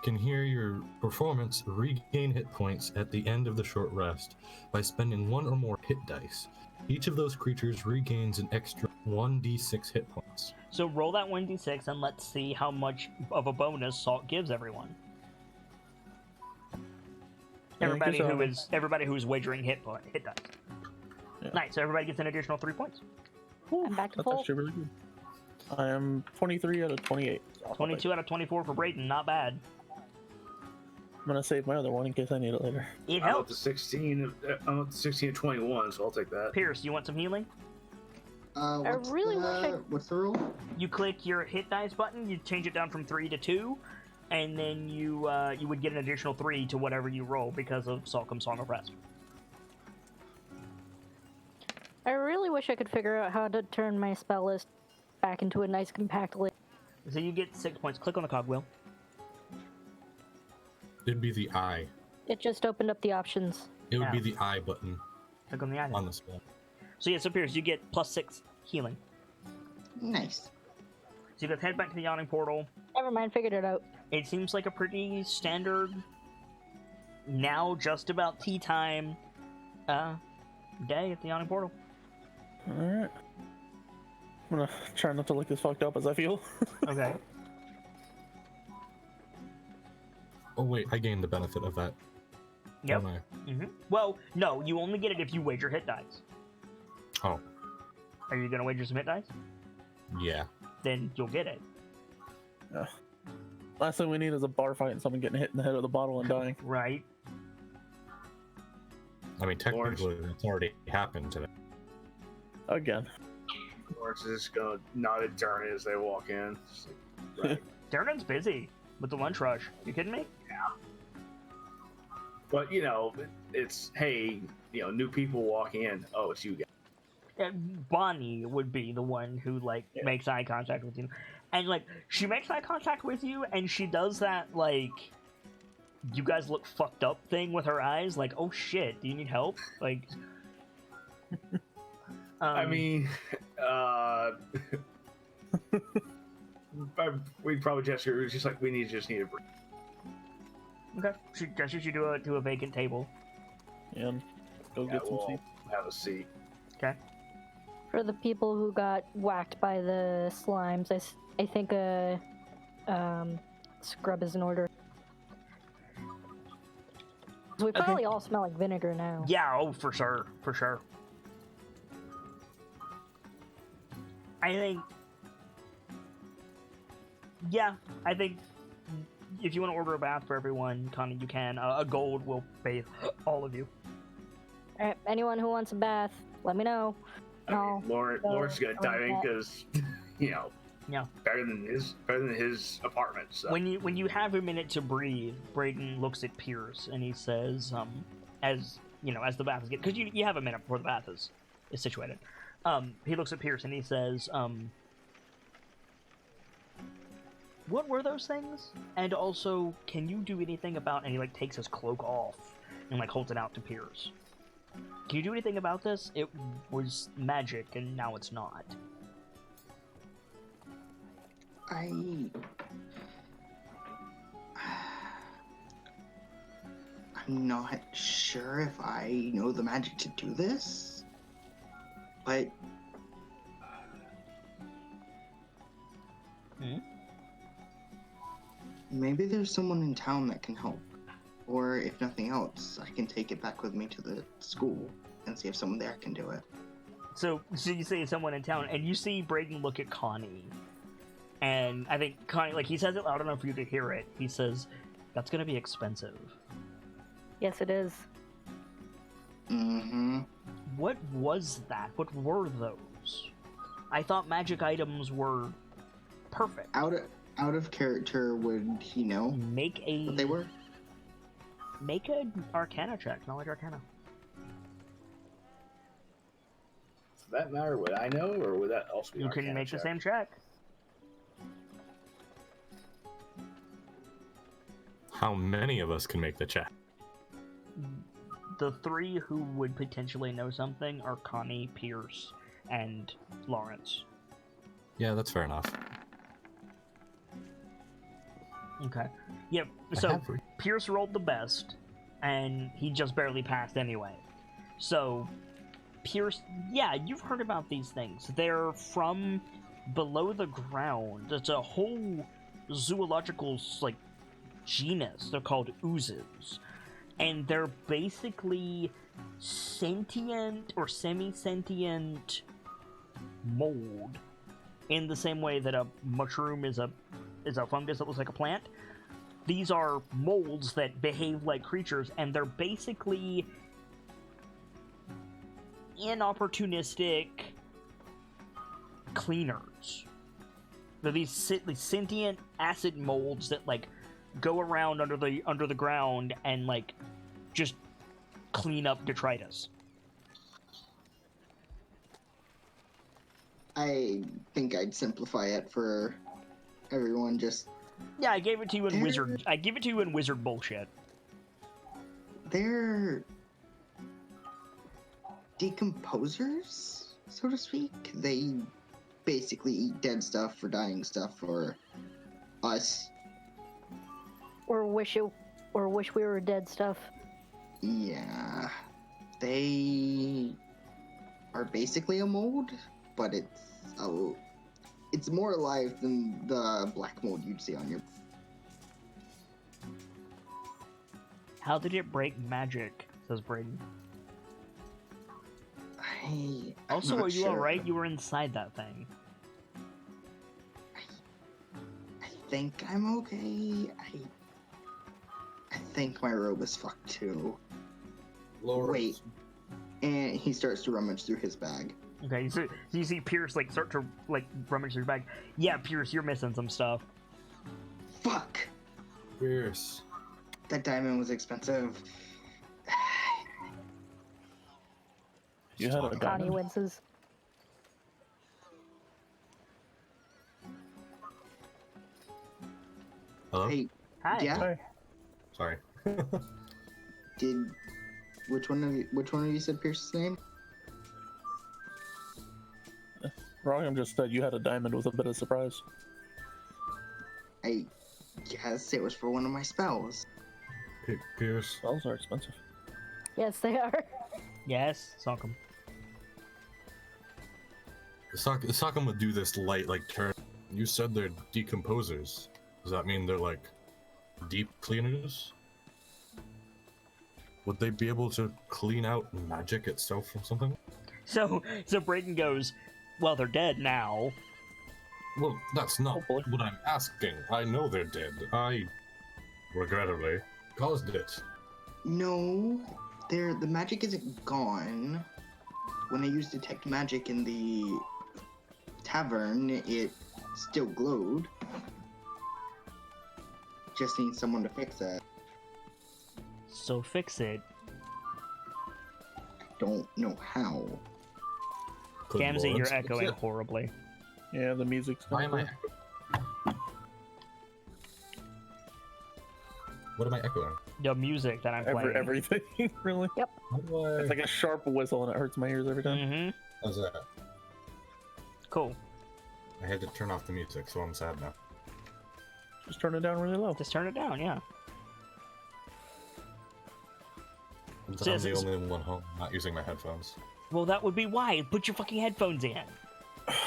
can hear your performance regain hit points at the end of the short rest by spending 1 or more hit dice. Each of those creatures regains an extra 1d6 hit points. So roll that 1d6 and let's see how much of a bonus Salt gives everyone. Everybody who's wagering hit dice. Yeah. Nice. So everybody gets an additional 3 points. I'm back to That's full. actually really good. I am 23 out of 28. So 22 out of 24 for Brayden. Not bad. I'm gonna save my other one in case I need it later. It I'm up to helps. 16. I'm up to 16 and 21, so I'll take that. Pierce, you want some healing? What's really wish I- what's the rule? You click your hit dice button. You change it down from 3 to 2, and then you would get an additional 3 to whatever you roll because of Salcom's Song of Rest. I really wish I could figure out how to turn my spell list back into a nice compact list. So you get 6 points. Click on the cogwheel. It'd be the I. It just opened up the options. It would be Yeah. the I button Click on the item. on the spell. So yeah, so Pierce, you get +6 healing. Nice. So you guys head back to the Yawning Portal. Never mind, figured it out. It seems like a pretty standard, now just about tea time, day at the Yawning Portal. Alright. I'm gonna try not to look as fucked up as I feel. Okay. Oh wait, I gained the benefit of that. Yep. Don't I? Well, no, you only get it if you wager hit dice. Oh, Are you gonna wager some hit dice? yeah. Then you'll get it. Last thing we need is a bar fight and someone getting hit in the head with a bottle and dying. Right. I mean, technically, it's already happened today. Again. Lawrence is just gonna nod at Darn as they walk in. Just like, right. Darren's busy with the lunch rush. You kidding me? But it's hey, new people walking in. Oh, it's you guys. Bonnie would be the one who makes eye contact with you, and she makes eye contact with you, and she does that you guys look fucked up thing with her eyes, oh shit, do you need help? I mean, we'd probably gesture. It was just like we just need a break. okay. She gestures you to a vacant table. And go Yeah, get some we'll seats. have a seat. Okay. For the people who got whacked by the slimes, I think a scrub is in order. So we probably all smell like vinegar now. Yeah, oh, for sure. I think if you want to order a bath for everyone, Connie, you can. A gold will bathe all of you. Alright, anyone who wants a bath, let me know. No. Lawrence gonna dive in because Yeah. better than his apartment. So. When you have a minute to breathe, Brayden looks at Pierce and he says, as the bath is getting, because you have a minute before the bath is situated. He looks at Pierce and he says, what were those things? And also, can you do anything about? And he takes his cloak off and holds it out to Pierce. Can you do anything about this? It was magic and now it's not. I'm not sure if I know the magic to do this, but maybe there's someone in town that can help. Or if nothing else, I can take it back with me to the school and see if someone there can do it. So you say someone in town, and you see Brayden look at Connie. And I think Connie, he says it loud enough for you to hear it. He says, that's gonna be expensive. Yes, it is. Mm-hmm. What was that? What were those? I thought magic items were perfect. Out of character, would he know Make what they were? Make an Arcana check, knowledge Arcana. For that matter, would I know, or would that also be? You can Arcana make check? the same check. How many of us can make the check? The three who would potentially know something are Connie, Pierce, and Lawrence. Yeah, that's fair enough. Okay. Yep. I So have re- Pierce rolled the best, and he just barely passed anyway. So Pierce, yeah, you've heard about these things. They're from below the ground. It's a whole zoological like genus. They're called oozes, and they're basically sentient or semi-sentient mold, in the same way that a mushroom is a fungus that looks like a plant. These are molds that behave like creatures, and they're basically inopportunistic cleaners. They're these sentient acid molds that like go around under the ground and like just clean up detritus. I think I'd simplify it for everyone. Just Yeah, I gave it to you in They're- wizard. I give it to you in wizard bullshit. they're decomposers, so to speak. They basically eat dead stuff or dying stuff for us. Or wish we were dead stuff. Yeah, they are basically a mold, but it's more alive than the black mold you'd see on your. How did it break magic? Says Braden. I'm Also, not are you sure. alright? You were inside that thing. I think I'm okay. I think my robe is fucked too. Lord. Wait. And he starts to rummage through his bag. Okay, so you see Pierce like start to like rummage through his bag. Yeah, Pierce, you're missing some stuff. Fuck! Pierce. That diamond was expensive. You had a Connie diamond? winces. Hello? Hey, Hi. yeah? Hey, Sorry. Which one of you said Pierce's name? Rockham just said you had a diamond with a bit of surprise. I guess it was for one of my spells. Pierce. Spells are expensive. Yes, they are. Yes, Sockum. Sokkum would do this light like turn. You said they're decomposers. Does that mean they're like deep cleaners? Would they be able to clean out magic itself from something? So Braden goes, well, they're dead now. Well, that's not Hopefully. what I'm asking. I know they're dead. I, regrettably, caused it. No, the magic isn't gone. When I used detect magic in the tavern, it still glowed. Just needs someone to fix it. So fix it. Don't know how. Could Gamzee, Lawrence you're fix echoing it? horribly. Yeah, the music's Why am I coming echoing? What am I echoing? The music that I'm through. playing. Everything, really. How do I... It's like a sharp whistle and it hurts my ears every time. Mm-hmm. How's that? Cool. I had to turn off the music, so I'm sad now. Just turn it down really low. Just turn it down, yeah. I'm So the it's- only one home not using my headphones. Well, that would be why. Put your fucking headphones in.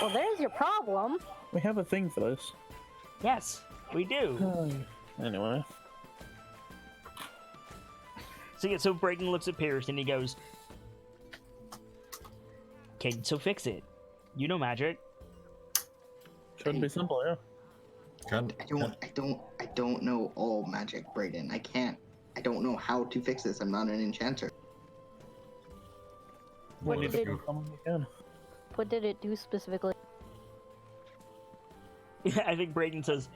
Well, there's your problem. We have a thing for this. Yes, we do. Anyway, So yeah, so Braden looks at Pierce and he goes, "Okay, so fix it. You know magic." shouldn't be simple, yeah. I don't know all magic, Brayden. I don't know how to fix this. I'm not an enchanter. We What need did to it- do something we can. What did it do specifically? Yeah, I think Braden says,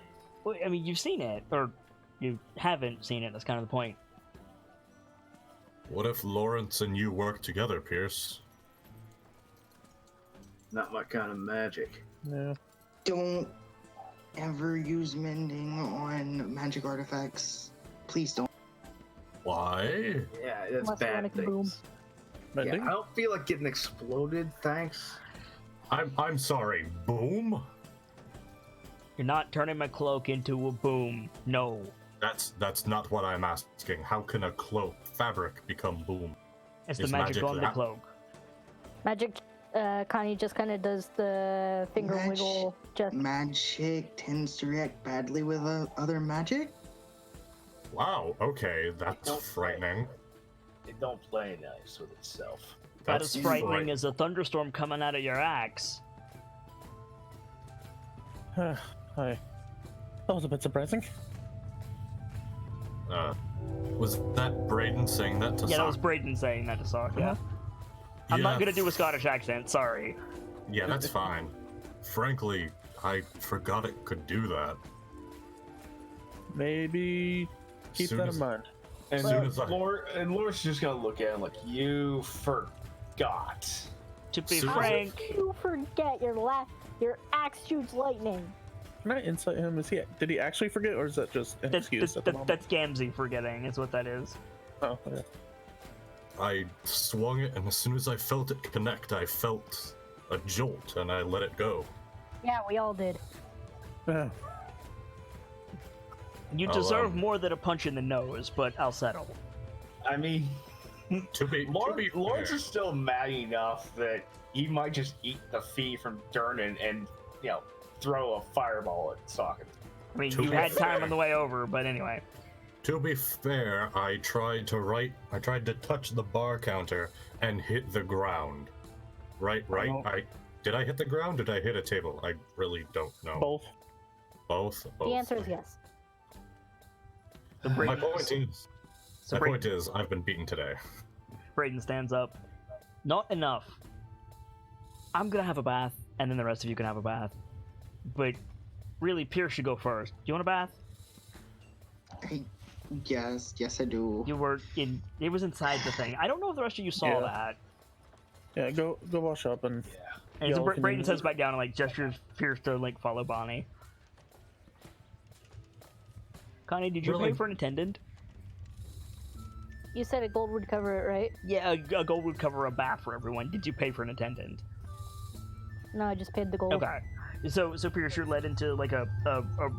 well, I mean, you've seen it, or you haven't seen it. That's kind of the point. What if Lawrence and you work together, Pierce? Not my kind of magic. Yeah. Don't ever use mending on magic artifacts. Please don't. Why? Yeah, that's Unless you bad wanna things. boom. But Yeah, I don't feel like getting exploded, thanks. I'm sorry. Boom? You're not turning my cloak into a boom. No. That's not what I'm asking. How can a cloak fabric become boom? It's the Is magic magic on the that? cloak. Magic, Connie just kind of does the finger wiggle. Just Magic tends to react badly with other magic. Wow, okay, that's Don't frightening. It don't play nice with itself. That is That's frightening as a thunderstorm coming out of your axe. Hi. That was a bit surprising. Was that Braden saying that to Yeah, that Sock? was Braden saying that to Sock, yeah. I'm not gonna do a Scottish accent, sorry. Yeah, that's fine. Frankly, I forgot it could do that. Maybe keep Soon that as- in mind. And Soon as I- Laura's just gonna look at him like, you forgot. To be Soon as- frank, you forget your axe shoots lightning. Can I insight him? Did he actually forget, or is that just an excuse at the moment? that's Gamzee forgetting, is what that is. Oh, okay. I swung it, and as soon as I felt it connect, I felt a jolt, and I let it go. Yeah, we all did. Yeah. You I'll, deserve more than a punch in the nose, but I'll settle. I mean, To be Lawrence fair, is still mad enough that he might just eat the fee from Durnan and, throw a fireball at Socket. I mean, To you be had time fair. on the way over, but anyway. to be fair, I tried to touch the bar counter and hit the ground. Right. Oh. Did I hit the ground? Did I hit a table? I really don't know. Both. Both. The answer is yes. So My Braden, point is, I've been beaten today. Braden stands up. Not enough. I'm gonna have a bath, and then the rest of you can have a bath. But really, Pierce should go first. Do you want a bath? Yes, I do. You were in. It was inside the thing. I don't know if the rest of you saw Yeah. that. Yeah, go wash up and. And Yeah, so we can Braden do sits that. back down and gestures Pierce to follow Bonnie. Connie, did you Really? pay for an attendant? You said a gold would cover it, right? Yeah, a gold would cover a bath for everyone. Did you pay for an attendant? No, I just paid the gold. Okay. So Pierce, you're led into a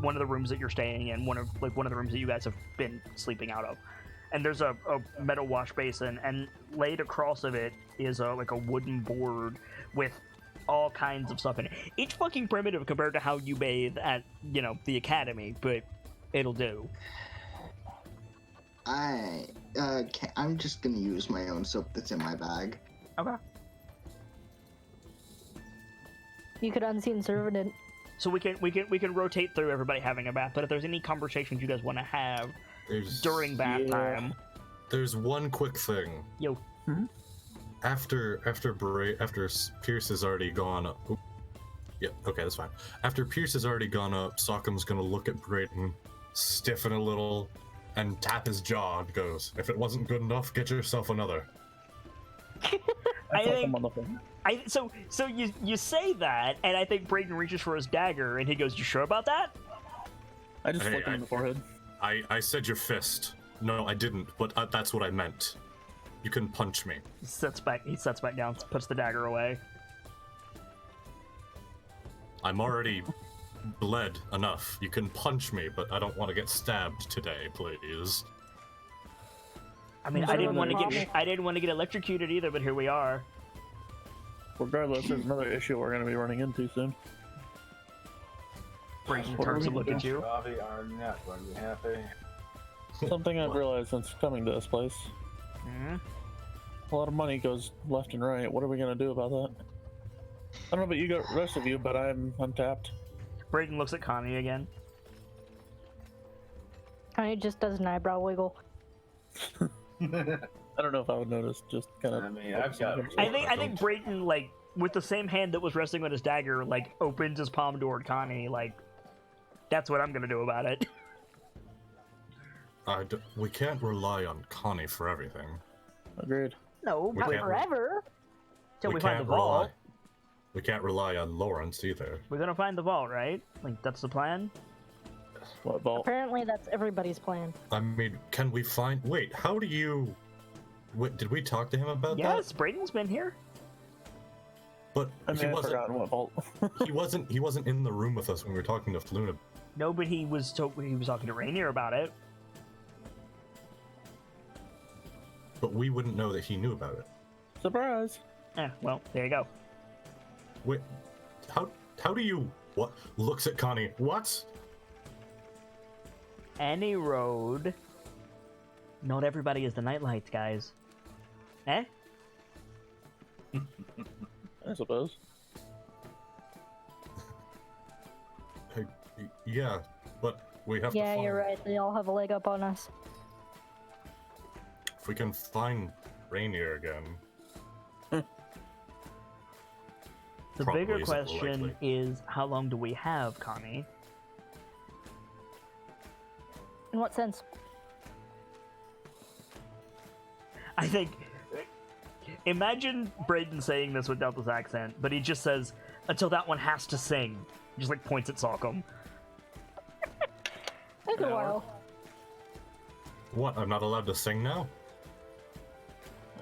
one of the rooms that you're staying in, one of the rooms that you guys have been sleeping out of, and there's a metal wash basin, and laid across of it is a wooden board with all kinds of stuff in it. It's fucking primitive compared to how you bathe at the academy, but it'll do. I'm just gonna use my own soap that's in my bag. Okay. You could unseen servant. So we can rotate through everybody having a bath, but if there's any conversations you guys want to have There's during bath Yeah. time, There's one quick thing. yo, After Pierce has already gone up. Oop. Yeah, okay, that's fine. After Pierce has already gone up, Sockham's gonna look at Braden, stiffen a little, and tap his jaw and goes, "If it wasn't good enough, get yourself another." I saw think- him on the phone. So you say that, and I think Braden reaches for his dagger, and he goes, "You sure about that?" I just Hey, flicked him in the forehead. I said your fist. No, I didn't, but that's what I meant. You can punch me. He sets back down, puts the dagger away. I'm already bled enough. You can punch me, but I don't want to get stabbed today, please. I mean, I didn't want to get electrocuted either, but here we are. Regardless, there's another issue we're gonna be running into soon. Braden What are turns we to look gonna at you. Robbie are not going to be happy. Something I've realized since coming to this place. Mhm. A lot of money goes left and right. What are we gonna do about that? I don't know about you, rest of you, but I'm tapped. Braden looks at Connie again. Connie just does an eyebrow wiggle. I don't know if I would notice. Just kind of. I mean, I've got- I think Braden, with the same hand that was resting on his dagger, opens his palm toward Connie. That's what I'm gonna do about it. We can't rely on Connie for everything. Agreed. No, We but can't- Forever. till we find the vault. We can't rely on Lawrence either. We're gonna find the vault, right? That's the plan. What vault? Apparently, that's everybody's plan. I mean, can we find? Wait, how do you? Wait, did we talk to him about Yes, Braden's been here. But I he may have wasn't. forgotten what vault. He wasn't in the room with us when we were talking to Floon. No, but he was talking to Rainier about it. But we wouldn't know that he knew about it. Surprise! Well, there you go. Wait, how do you what? Looks at Connie. What? Any road. Not everybody is the KnightLites, guys. Eh? I suppose. Hey, yeah, but we have to Yeah, find, you're right. They all have a leg up on us. If we can find Rainier again. The Probably bigger isn't question likely. is, how long do we have, Connie? In what sense? I think... Imagine Braden saying this with Delta's accent, but he just says, until that one has to sing. He just, like, points at Salcom. It's a while. What? I'm not allowed to sing now?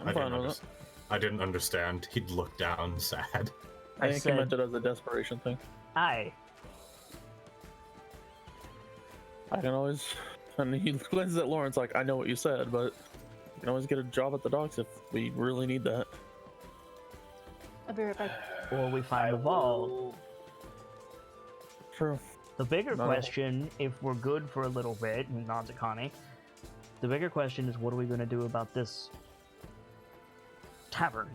I'm fine with it. I didn't understand. He'd look down, sad. I I think said- he meant it as a desperation thing. Aye. I can always. And he glances at Lawrence like, I know what you said, but you can always get a job at the docks if we really need that. I'll be right back. Or we find the vault. will- True. The bigger No. question, if we're good for a little bit, and nods at Connie, the bigger question is, what are we going to do about this tavern?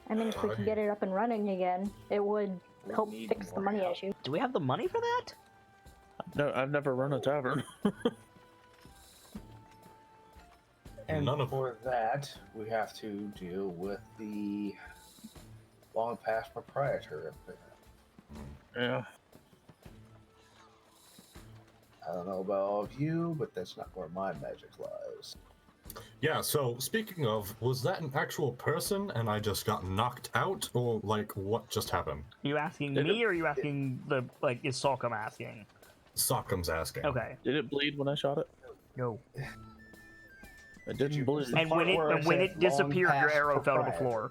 I mean, if we can get it up and running again, it would help need fix the more money help. issue. Do we have the money for that? No, I've never run a tavern. And None of- for that, we have to deal with the long past proprietor up there. Yeah. I don't know about all of you, but that's not where my magic lies. Yeah, so speaking of, was that an actual person and I just got knocked out? Or, like, what just happened? Are you asking Did me, or are you asking the, like, is Salcom asking? Sockham's asking. Okay. Did it bleed when I shot it? No. It didn't you- bleed. The And part where when it it said disappeared, long your past arrow fell to the proprietor.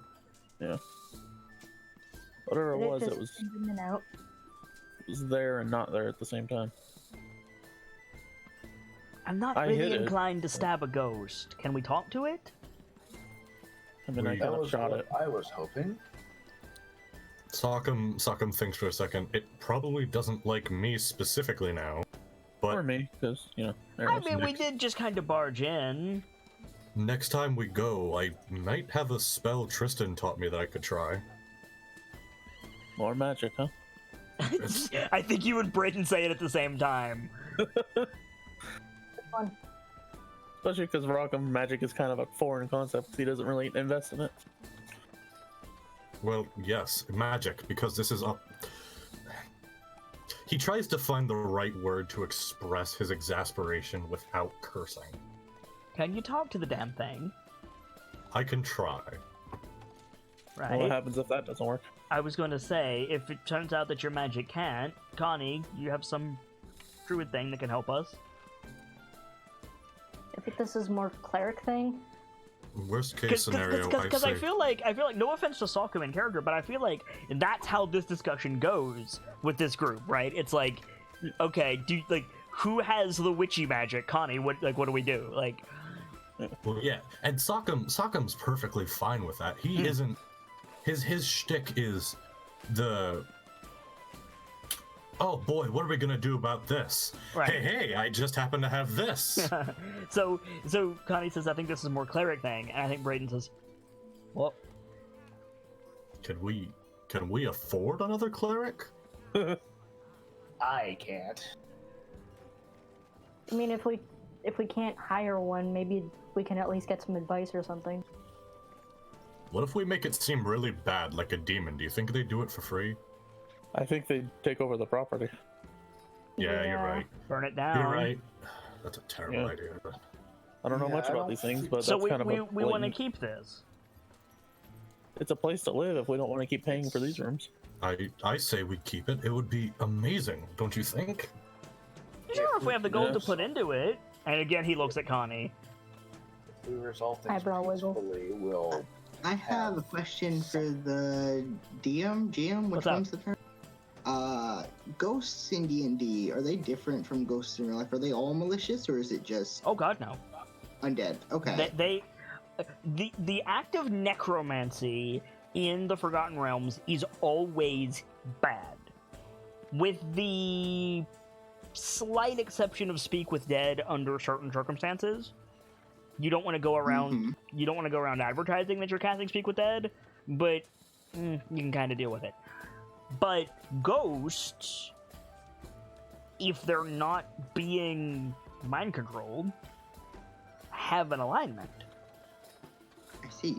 floor. Whatever it Did was, just it was, in and out? there and not there at the same time. I'm not I really hit it. inclined to stab a ghost. Can we talk to it? I mean, I We- kind That of was shot what it. I was hoping. Sockham thinks for a second. It probably doesn't like me specifically now, Or but me, because, you know, I arrows. mean, we next- did just kind of barge in. next time we go, I might have a spell Tristan taught me that I could try. More magic, huh? I think you and Brayden say it at the same time. Fun. Especially because Rockham magic is kind of a foreign concept. 'Cause he doesn't really invest in it. Well, yes, magic, because this is up. He tries to find the right word to express his exasperation without cursing. Can you talk to the damn thing? I can try. Well, Right? what happens if that doesn't work? I was going to say, if it turns out that your magic can't, Connie, you have some druid thing that can help us. I think this is more cleric thing. Worst case scenario, I Because say. I feel like, no offense to Salcom in character, but I feel like that's how this discussion goes with this group, right? It's like, okay, who has the witchy magic? Connie, what do we do? Like, Well, yeah, and Sockham's perfectly fine with that. He isn't. His shtick is the. Oh boy, what are we gonna do about this? Right. Hey, I just happen to have this. so Connie says, I think this is more cleric thing, and I think Brayden says, well, Can we afford another cleric? I can't. I mean, if we can't hire one, maybe we can at least get some advice or something. What if we make it seem really bad, like a demon? Do you think they do it for free? I think they take over the property. Yeah, you're Yeah. right. burn it down. You're right. That's a terrible Yeah. idea. But I don't know Yeah, much I about don't these things, but So that's kind of we a want to blatant- keep this. It's a place to live if we don't want to keep paying for these rooms. I say we keep it. It would be amazing, don't you think? Sure, if we have the gold to Yes. put into it. And again, he looks at Connie. If we resolve things Eyebrow wiggle. peacefully, we'll I have a question for the GM, which What's up? one's the turn? Ghosts in D&D, are they different from ghosts in real life? Are they all malicious, or is it just Oh god, no. undead? Okay. The act of necromancy in the Forgotten Realms is always bad, with the slight exception of Speak with Dead under certain circumstances. You don't want to go around. Mhm. You don't want to go around advertising that you're casting Speak with Dead, but you can kind of deal with it. But ghosts, if they're not being mind controlled, have an alignment. I see.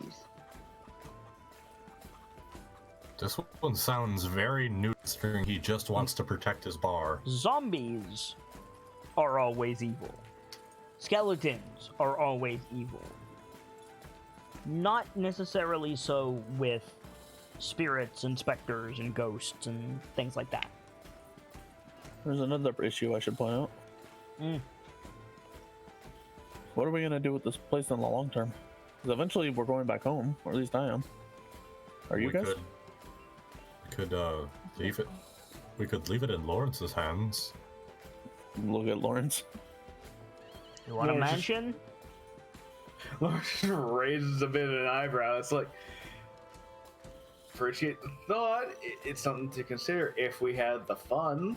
This one sounds very new, considering he just wants to protect his bar. Zombies are always evil. Skeletons are always evil. Not necessarily so with spirits and specters and ghosts and things like that. There's another issue I should point out. Mm. What are we gonna do with this place in the long term? Because eventually we're going back home, or at least I am. Are you We guys? could leave it. We could leave it in Lawrence's hands. Look at Lawrence. You want a No, just- mansion? Lawrence raises a bit of an eyebrow. It's like, appreciate the thought. It's something to consider if we had the fun.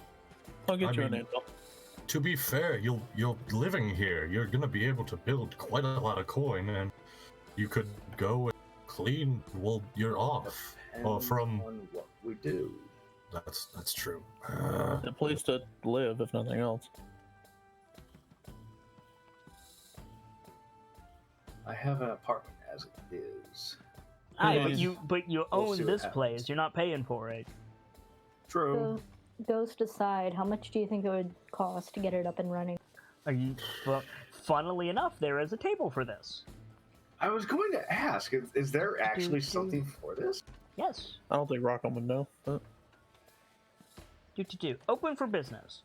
I'll get I you an mean- angel. To be fair, you're living here. You're gonna be able to build quite a lot of coin, and you could go and clean. Well, you're off. Depends from on what we do. that's true. A place to live, if nothing else. I have an apartment as it is. Aye, Yeah. but you We'll own see what this happens. place. You're not paying for it. True. So, Ghost aside, how much do you think it would cost to get it up and running? Are you? Well, funnily enough, there is a table for this. I was going to ask, is there actually something for this? Yes. I don't think Rockham would know, but Open for business.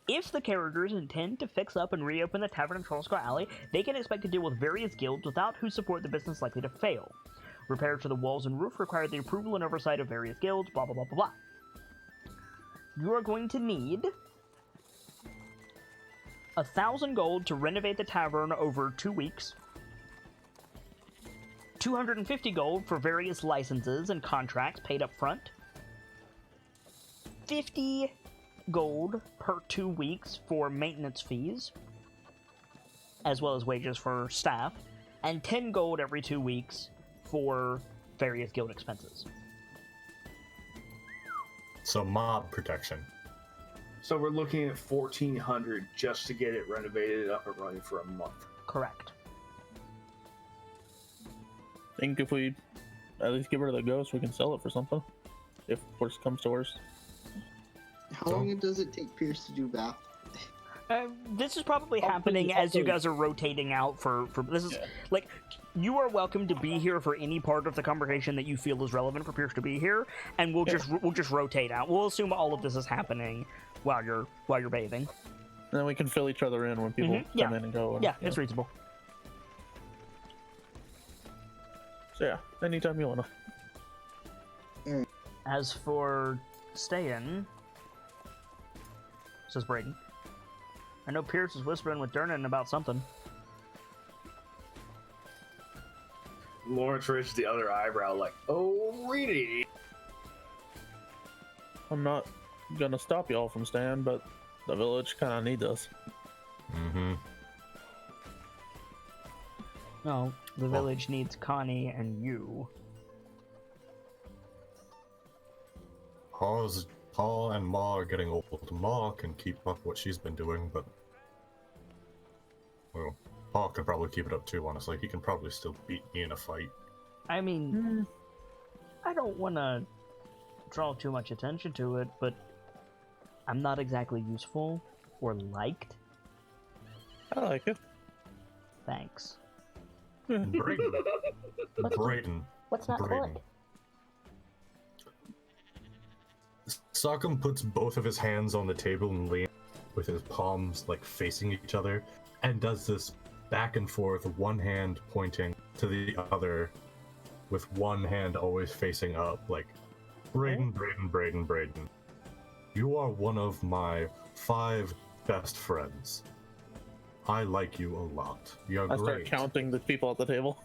If the characters intend to fix up and reopen the tavern in Trollskull Alley, they can expect to deal with various guilds without whose support the business likely to fail. Repairs to the walls and roof require the approval and oversight of various guilds, blah blah blah blah blah. You are going to need 1,000 gold to renovate the tavern over 2 weeks, 250 gold for various licenses and contracts paid up front, 50 gold per 2 weeks for maintenance fees, as well as wages for staff, and 10 gold every 2 weeks for various guild expenses. So mob protection. So we're looking at 1,400 just to get it renovated up and running for a month. Correct. I think if we at least get rid of the ghost, we can sell it for something. If worse comes to worse. How long does it take Pierce to do bath? This is probably Oh, happening please, as you please. guys are rotating out for this is like, you are welcome to be here for any part of the conversation that you feel is relevant for Pierce to be here, and we'll just rotate out. We'll assume all of this is happening while you're bathing. And then we can fill each other in when people Mhm, yeah. come in and go. And, Yeah, it's reasonable. So yeah, anytime you wanna. As for staying, says Braden, I know Pierce is whispering with Durnan about something. Lawrence raises the other eyebrow, like, oh, really? I'm not gonna stop y'all from staying, but the village kind of needs us. Mm-hmm. No, the village needs Connie and you. Paul and Ma are getting old. Ma can keep up what she's been doing, but well, Paul can probably keep it up too. Honestly, he can probably still beat me in a fight. I mean, I don't want to draw too much attention to it, but I'm not exactly useful or liked. I like it. Thanks. Brayden, Brayden, What's not Brayden. like? Sockham puts both of his hands on the table and leans with his palms like facing each other, and does this back and forth, one hand pointing to the other, with one hand always facing up, like, Braden, Braden, Braden, Braden. You are one of my 5 best friends. I like you a lot. You're I start great. counting the people at the table.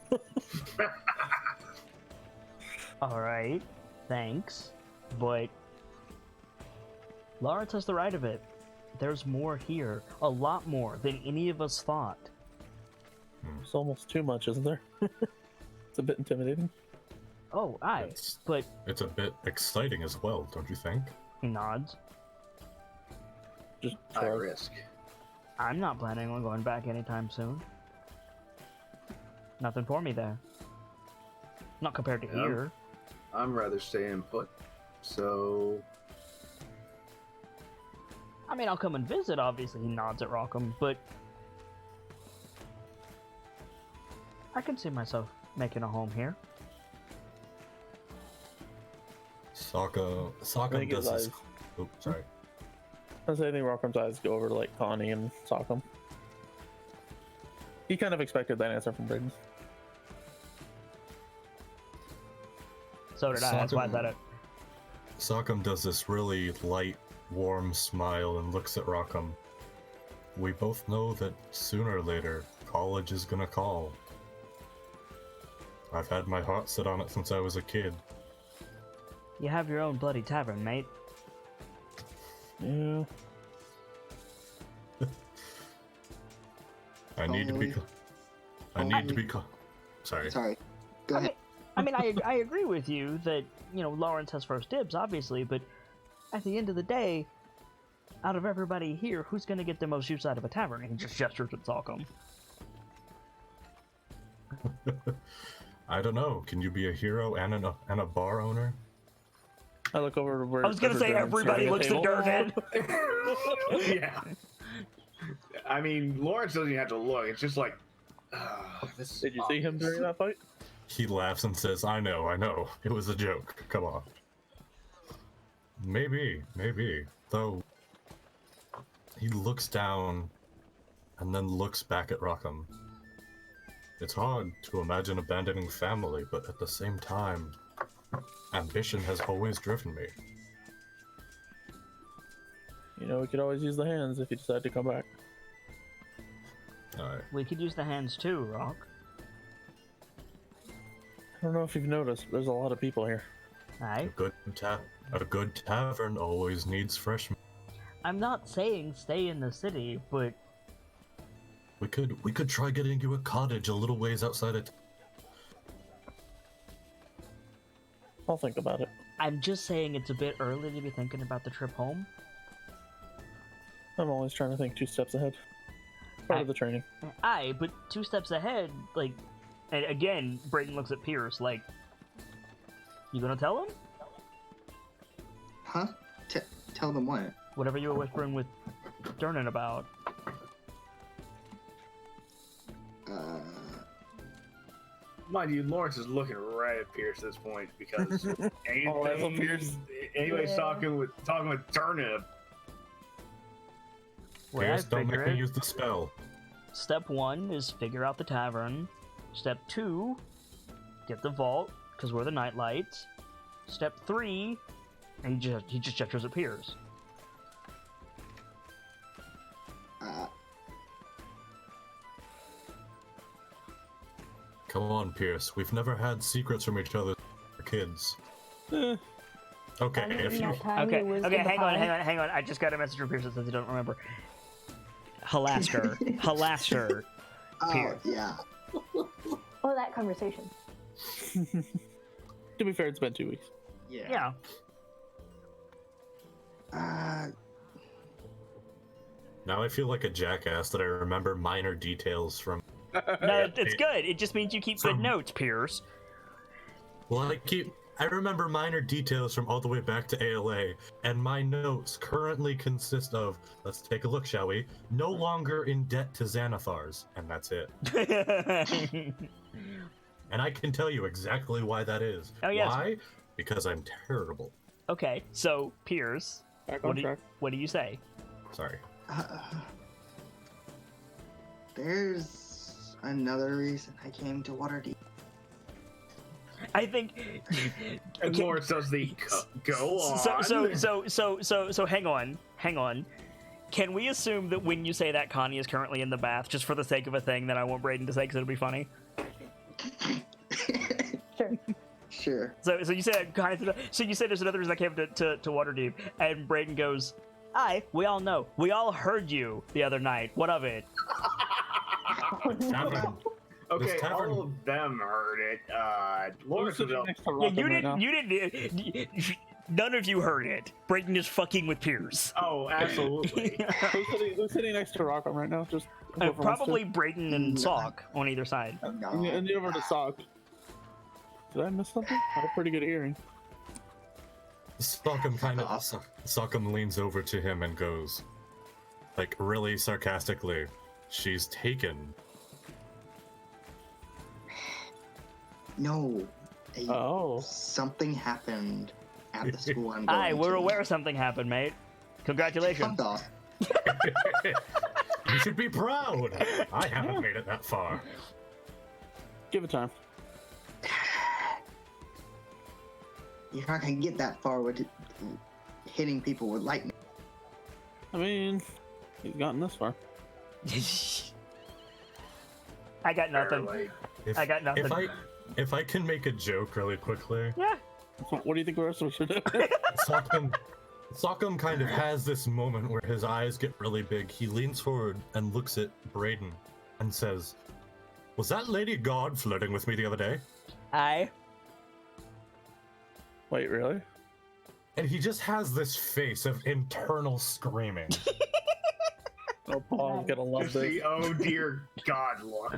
All right, thanks, but Lawrence has the right of it. There's more here, a lot more than any of us thought. It's almost too much, isn't there? It's a bit intimidating. Oh, aye, It's, but it's a bit exciting as well, don't you think? he nods. Just High shrug. risk. I'm not planning on going back anytime soon. Nothing for me there. Not compared to Yeah. here. I'm rather staying put. So I mean, I'll come and visit, obviously. He nods at Rockham, but I can see myself making a home here. Sokka think his does his... eyes- Oh, sorry. I think Rockham's eyes go over to like Connie and Sockham. He kind of expected that answer from Braden. So did I. That's why I said it. Sokka does this really light, warm smile and looks at Rockham. We both know that sooner or later, college is gonna call. I've had my heart set on it since I was a kid. You have your own bloody tavern, mate. Yeah. I need to be... Sorry. Sorry. Go ahead. I mean, I agree with you that, you know, Lawrence has first dibs, obviously, but at the end of the day, out of everybody here, who's going to get the most use out of a tavern? He just gestures at Salcom. I don't know. Can you be a hero and a bar owner? I look over to where I was going to say Durden's everybody serving a looks at table. Durden. yeah. I mean, Lawrence doesn't even have to look. It's just like, this is Did you see him obvious. during that fight? He laughs and says, I know. It was a joke. Come on. Maybe. Though, he looks down and then looks back at Rockham. It's hard to imagine abandoning family, but at the same time, ambition has always driven me. You know, we could always use the hands if you decide to come back. Alright. We could use the hands too, Rock. I don't know if you've noticed, but there's a lot of people here. Aye. A good tavern always needs fresh. I'm not saying stay in the city, but We could try getting you a cottage a little ways outside it. I'll think about it. I'm just saying it's a bit early to be thinking about the trip home. I'm always trying to think 2 steps ahead. Part of the training. Aye, but 2 steps ahead, like, and again, Brayden looks at Pierce like, you gonna tell him? Huh? Tell them what? Whatever you were whispering with Durnan about. Mind you, Lawrence is looking right at Pierce at this point because Oh, that's a anything, Pierce. anybody's Yeah. talking with Turnip. Way I Pierce, don't figure make me it, use the spell. Step 1 is figure out the tavern. Step 2, get the vault, because we're the KnightLites. Step 3, and he just gestures at Pierce. Come on, Pierce. We've never had secrets from each other as kids. Eh, Okay, I if mean, you... that time Okay, he was okay, in the hang on, pie. hang on. I just got a message from Pierce that says you don't remember. Halaster. Halaster. Oh, Pierce. yeah. Oh, that conversation. to be fair, it's been 2 weeks. Yeah. Now I feel like a jackass that I remember minor details from... No, it's good. It just means you keep good From- notes, Pierce. Well, I remember minor details from all the way back to ALA, and my notes currently consist of, let's take a look, shall we? No longer in debt to Xanathars, and that's it. And I can tell you exactly why that is. Oh, yes. Why? Because I'm terrible. Okay, so Pierce, Back what on do, track. what do you say? Sorry. There's another reason I came to Waterdeep. I think. And Okay, Lawrence does the go on. So hang on. Can we assume that when you say that Connie is currently in the bath, just for the sake of a thing that I want Brayden to say because it'll be funny? Sure. Sure. So you said Connie. So you said there's another reason I came to Waterdeep, and Brayden goes, "Aye, we all know. We all heard you the other night. What of it?" Tavern. Okay, This tavern- all of them heard it. Who's Lawrence was sitting up. next to Yeah, Rockham you right didn't. now? You didn't. None of you heard it. Brayden is fucking with Pierce. Oh, absolutely. Who's sitting next to Rockham right now? Just whoever wants to. Probably Brayden and Sock on either side. No. And you over to Sock. Did I miss something? I had a pretty good hearing. Sockham leans over to him and goes, like really sarcastically, "She's taken." No. Oh. Something happened at the school I'm going Aye, we're to. aware something happened, mate. Congratulations. Fuck off. You should be proud. I haven't made it that far. Give it time. You're not gonna get that far with hitting people with lightning. I mean, he's gotten this far. I got nothing. Barely. I got nothing. If I can make a joke really quickly, Yeah. What do you think the rest of us should do? Sockham kind of has this moment where his eyes get really big. He leans forward and looks at Brayden and says, "Was that Lady God flirting with me the other day?" Aye. Wait, really? And he just has this face of internal screaming. Oh, Paul is gonna love Just this. the oh dear God look.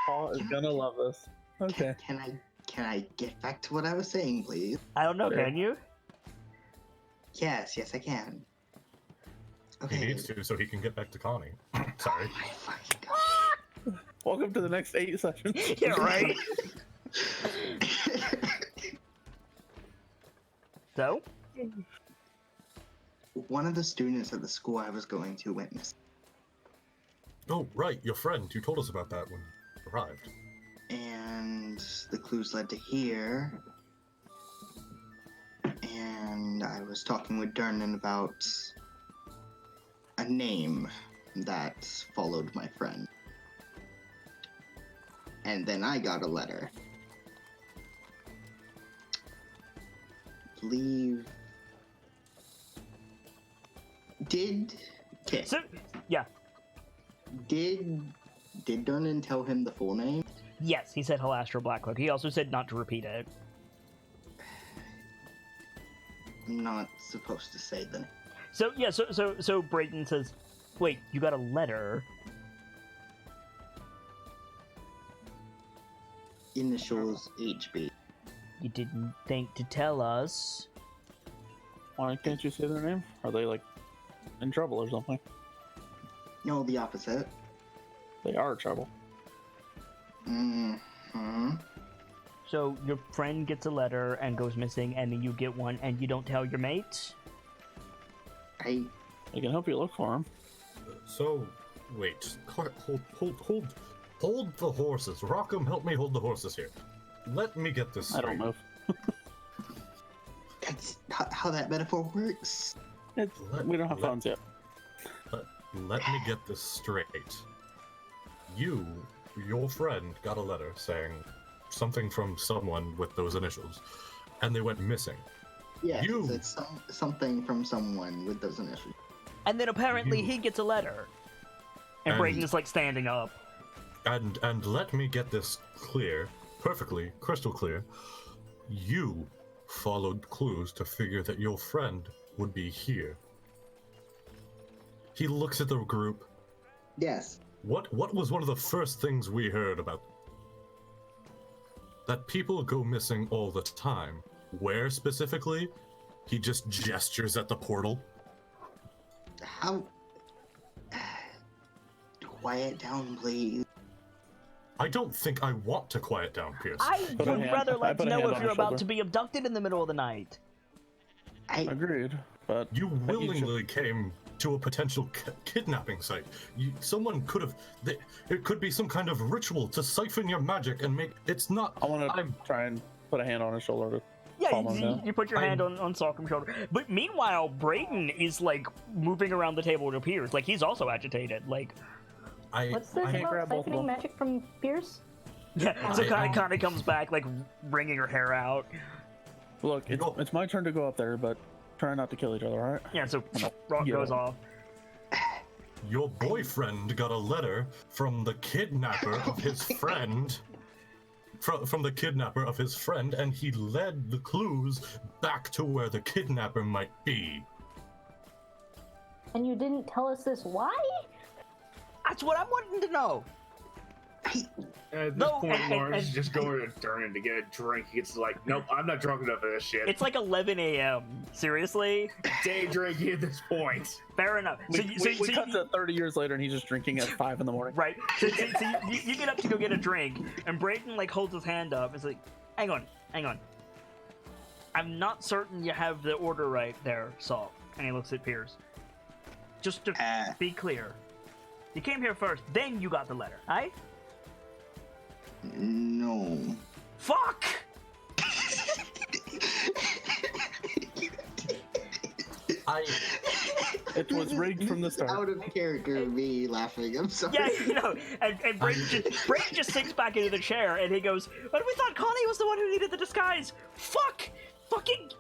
Paul is gonna love this. Okay. Can I get back to what I was saying, please? I don't know, Sure. can you? Yes, I can. He Okay. needs to so he can get back to Connie. Sorry. My fucking God. Welcome to the next 8 sessions. Yeah, right? So? One of the students at the school I was going to went missing, Oh, right, your friend. You told us about that when you arrived. and the clues led to here. And I was talking with Dernan about a name that followed my friend. And then I got a letter. Believe. Okay. So, yeah. Did Dernan tell him the full name? Yes, he said Halastra Blackcloak. He also said not to repeat it. I'm not supposed to say the name. So, yeah, so Brayden says, wait, you got a letter? Initials HB. You didn't think to tell us? Why can't you say their name? Are they like in trouble or something? No, the opposite. They are in trouble. Mm-hmm. So your friend gets a letter and goes missing, and then you get one and you don't tell your mates? I I can help you look for him. So, wait. Hold the horses. Rockham, help me hold the horses here. Let me get this I straight. don't move. that's how that metaphor works. We don't have phones yet. Let me get this straight. Your friend, got a letter saying something from someone with those initials, and they went missing. Yes, You- it's something from someone with those initials. And then apparently You- he gets a letter. And And- Brayden is like standing up. And let me get this clear, perfectly, crystal clear. You followed clues to figure that your friend would be here. He looks at the group. Yes. What was one of the first things we heard about? That people go missing all the time. Where specifically? He just gestures at the portal. How? Quiet down, please. I don't think I want to quiet down, Pierce. I Put a would hand- rather I like to put a know hand if on you're his about shoulder. to be abducted in the middle of the night. I Agreed, but You But you willingly came to a potential kidnapping site. Someone could have. It could be some kind of ritual to siphon your magic and make. It's not. I want to try and put a hand on his shoulder to Yeah, calm him down. you put your hand on Salkham's shoulder. But meanwhile, Brayden is like moving around the table to Pierce. Like he's also agitated. Like What's this can't about grab both of siphoning them. magic from Pierce? yeah, so Connie comes back like wringing her hair out. Look, it's my turn to go up there, but try not to kill each other, all right? Yeah, so Rock Yeah. goes off. Your boyfriend got a letter from the kidnapper of his friend. From the kidnapper of his friend, and he led the clues back to where the kidnapper might be. And you didn't tell us this. Why? That's what I'm wanting to know. At this No, point, and- Lawrence and- is just going to Durnan to get a drink. He gets like, nope, I'm not drunk enough for this shit. It's like 11 a.m. Seriously? Day drinking at this point. Fair enough. We cut to 30 years later, and he's just drinking at 5 in the morning. Right. So you get up to go get a drink, and Brayden like holds his hand up. It's like, hang on. I'm not certain you have the order right there, Saul. And he looks at Pierce. Just to be clear, you came here first, then you got the letter, aye? No. Fuck! It was rigged from the This is start. out of character, me laughing. I'm sorry. Yeah, you know, and Brayden just sinks back into the chair, and he goes, "But we thought Connie was the one who needed the disguise. Fuck! Fucking."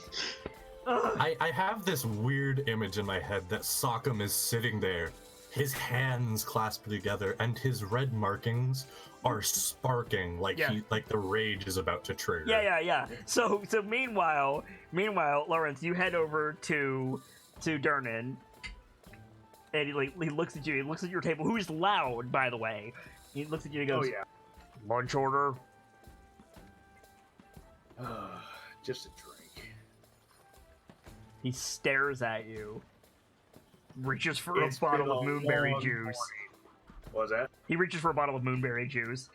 Ugh. I have this weird image in my head that Sockham is sitting there, his hands clasped together, and his red markings are sparking like Yeah. like the rage is about to trigger. Yeah. So meanwhile, Lawrence, you head over to Durnan, and he looks at you. He looks at your table, who is loud, by the way. He looks at you and goes, Oh yeah. "Lunch order." Just a drink. He stares at you. Reaches for It's a bottle been of a moonberry long juice. morning. What was that? He reaches for a bottle of moonberry juice.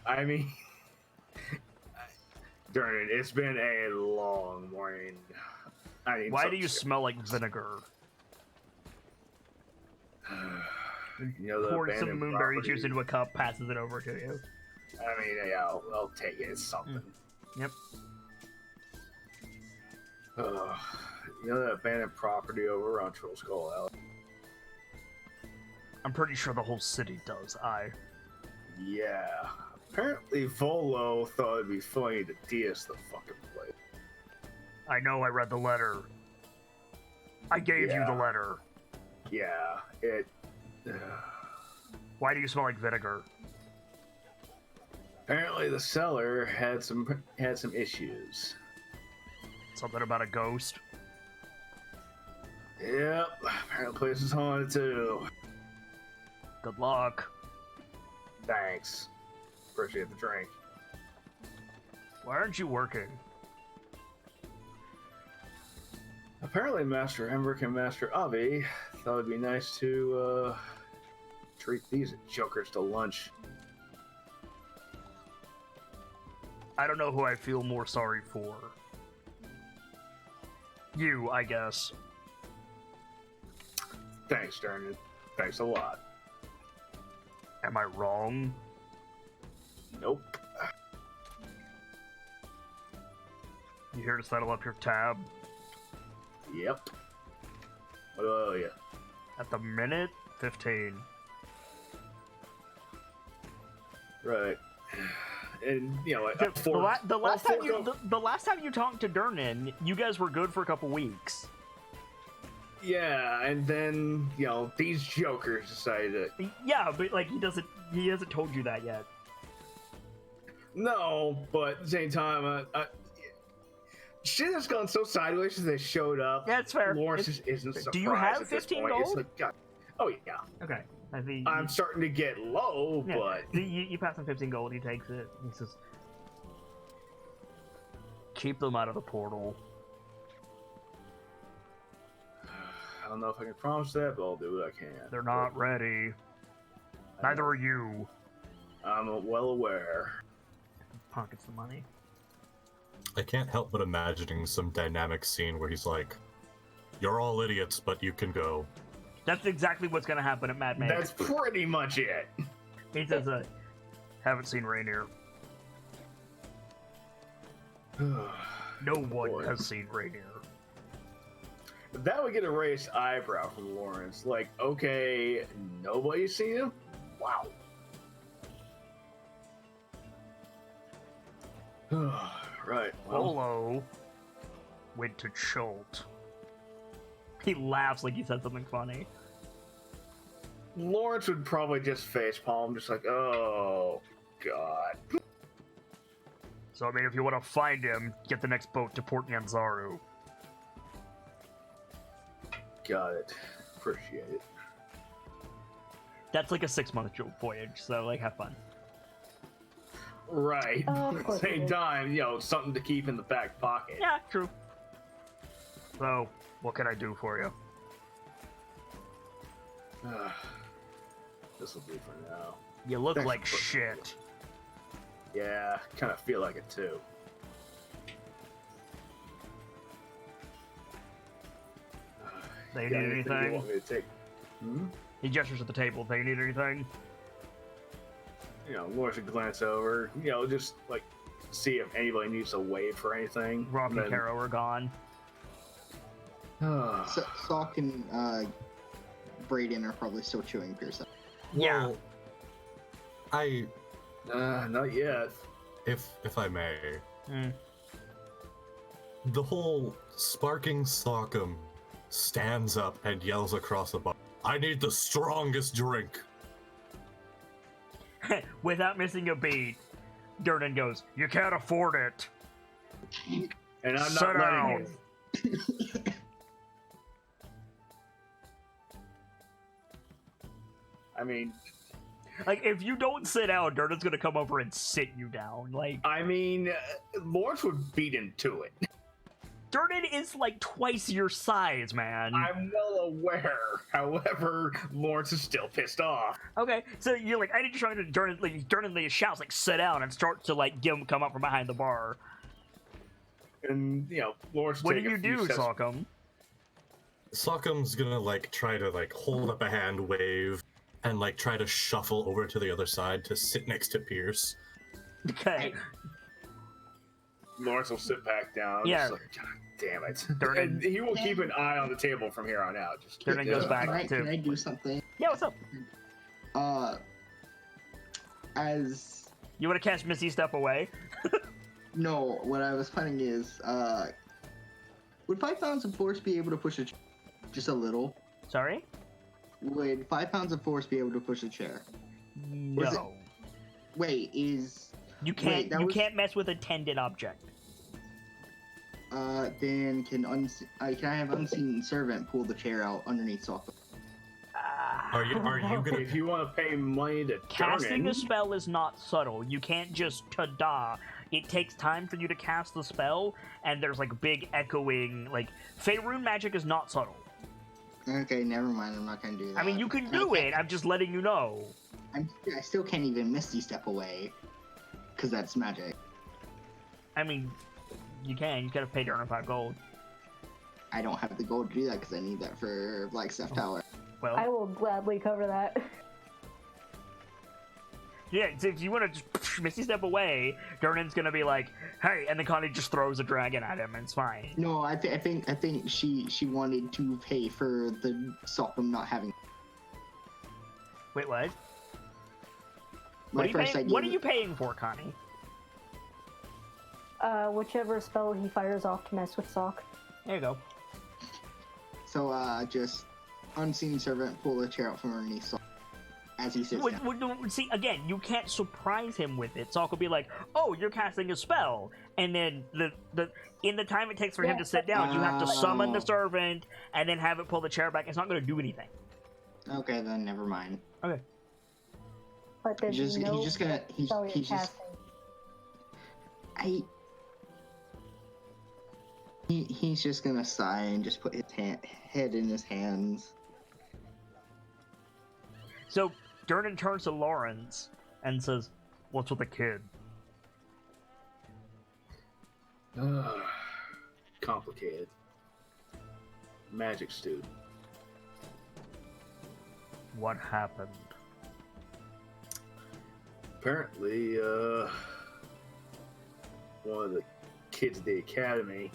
I mean, Durnan, it's been a long morning. I need Why do something you to- smell like vinegar? You know, the Pours some abandoned moonberry property. juice into a cup, passes it over to you. I mean, yeah, I'll take it. It's something. Yep. You know that abandoned property over on Troll Skull Alley? I'm pretty sure the whole city does. Yeah. Apparently, Volo thought it'd be funny to DS the fucking place. I know. I read the letter. I gave you the Yeah. letter. Yeah, it. Why do you smell like vinegar? Apparently, the seller had some issues. Something about a ghost? Yep. Apparently, the place is haunted too. Good luck. Thanks. Appreciate the drink. Why aren't you working? Apparently, Master Emric and Master Avi thought it'd be nice to treat these jokers to lunch. I don't know who I feel more sorry for. You, I guess. Thanks, Durnan. Thanks a lot. Am I wrong? Nope. You here to settle up your tab? Yep. What do I owe you? At the minute, 15. Right. And you know, The last time you talked to Durnan, you guys were good for a couple weeks. yeah, and then you know these jokers decided to. Yeah, but like he hasn't told you that yet. No, but at the same time, shit has gone so sideways since they showed up. Yeah, it's fair. Lawrence just isn't surprised. Do you have at this 15 point. It's gold? like, God. Oh yeah. Okay. I think I'm starting to get low, yeah, but you pass him 15 gold. He takes it. He says, "Keep them out of the portal." I don't know if I can promise that, but I'll do what I can. They're not ready. Neither are you. I'm well aware. Pockets the money. I can't help but imagining some dynamic scene where he's like, You're all idiots, but you can go. That's exactly what's gonna happen at Mad Max. That's pretty much it. He says, haven't seen Rainier. No one Boy. has seen Rainier. That would get a raised eyebrow from Lawrence. Like, okay, nobody's seen him? Wow. Right. Well, Polo went to Chult. He laughs like he said something funny. Lawrence would probably just facepalm, just like, oh, God. So, I mean, if you want to find him, get the next boat to Port Nyanzaru. Got it. Appreciate it. That's like a 6-month voyage, so, like, have fun. Right. Of At the course same it is. time, something to keep in the back pocket. Yeah, true. So, what can I do for you? This will do for now. You look Thanks like for- shit. Yeah, kind of feel like it too. They Got need anything you anything? want me to take? Hmm? He gestures at the table. They need anything? Lawrence would glance over, just like see if anybody needs a wave for anything. Rock and then- Caro are gone. Sock and Brayden are probably still chewing Pierce. Yeah. Well, I, not yet. if I may, Hmm. the whole sparking Sockum stands up and yells across the bar, I need the strongest drink. Without missing a beat, Durnan goes, "You can't afford it. And I'm Sit not letting down." you. I mean, Like, if you don't sit down, Durnan's gonna come over and sit you down. Like, Lawrence would beat him to it. Durnan is like twice your size, man. I'm well aware. However, Lawrence is still pissed off. Okay, so you're like, I need to try to Durnan. Like, Durnan shouts like, "Sit down!" and starts to like come up from behind the bar. And, Lawrence What do take a you few do, steps- Sockum? Sockum's gonna try to hold up a hand, wave, and try to shuffle over to the other side to sit next to Pierce. Okay, Lawrence will sit back down. Yeah. Just like, God damn it. Durnan- And he will keep an eye on the table from here on out. Just Durnan goes back Can to. I do something? Yeah, what's up? As You want to cast Misty Step away? no, what I was planning is, would 5 pounds of force be able to push just a little? Sorry? Would 5 pounds of force be able to push a chair? Was it- No. Wait, You can't. Wait, that you was- can't mess with a tended object. then can I have unseen servant pull the chair out underneath Sock? Are you gonna? If you want to pay money to Casting Durnan, a spell is not subtle. You can't just ta-da. It takes time for you to cast the spell, and there's big echoing. Faerun magic is not subtle. Okay, never mind. I'm not gonna do that. I mean, you can do it. I'm just letting you know. I still can't even Misty Step away, because that's magic. I mean, you can. You gotta pay Durnan 5 gold. I don't have the gold to do that because I need that for Blackstaff Tower. Well, I will gladly cover that. yeah. So if you want to just Misty Step away, Durnan's gonna be like, "Hey," and then Connie just throws a dragon at him, and it's fine. No, I think she wanted to pay for the Sockum not having. Wait, what? My What are you first paying? idea. What are you paying for, Connie? Whichever spell he fires off to mess with Sock. There you go. So just unseen servant pull the chair out from underneath Sock as he sits down. See, again, you can't surprise him with it. Sock will be like, "Oh, you're casting a spell," and then in the time it takes for him to sit down, you have to summon the Oh. servant and then have it pull the chair back. It's not going to do anything. Okay, then never mind. Okay. But there's He's just- no he's just gonna- he's- spell you're he's just- casting. He's just gonna sigh and just put his head in his hands. So Durnan turns to Lawrence and says, "What's with the kid?" complicated. magic stew. What happened? Apparently, one of the kids at the academy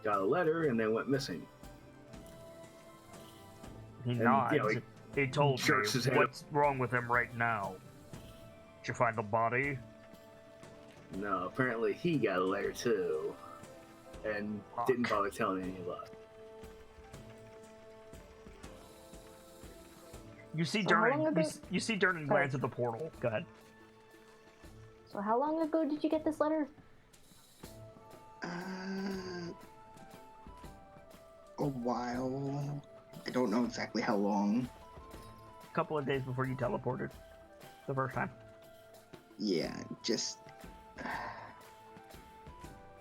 got a letter and then went missing. He And, nods. you know, he told me, jerks his head what's wrong with him right now? Did you find the body? No, apparently he got a letter too, and Fuck. didn't bother telling any of us. You see So how long Durnan. ago- You see Durnan glance at the portal. Go ahead. So how long ago did you get this letter? A while. I don't know exactly how long. A couple of days before you teleported, the first time. Yeah, just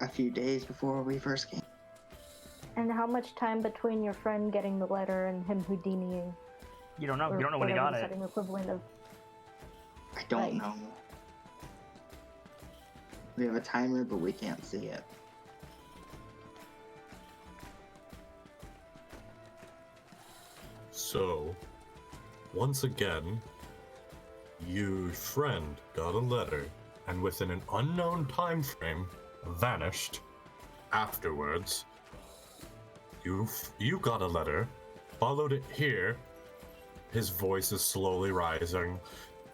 a few days before we first came. And how much time between your friend getting the letter and him Houdiniing? You don't know. Or You don't know when he whatever got the it. setting equivalent of. I don't Right. know. We have a timer, but we can't see it. So, once again, your friend got a letter, and within an unknown time frame, vanished. Afterwards, you got a letter, followed it here. His voice is slowly rising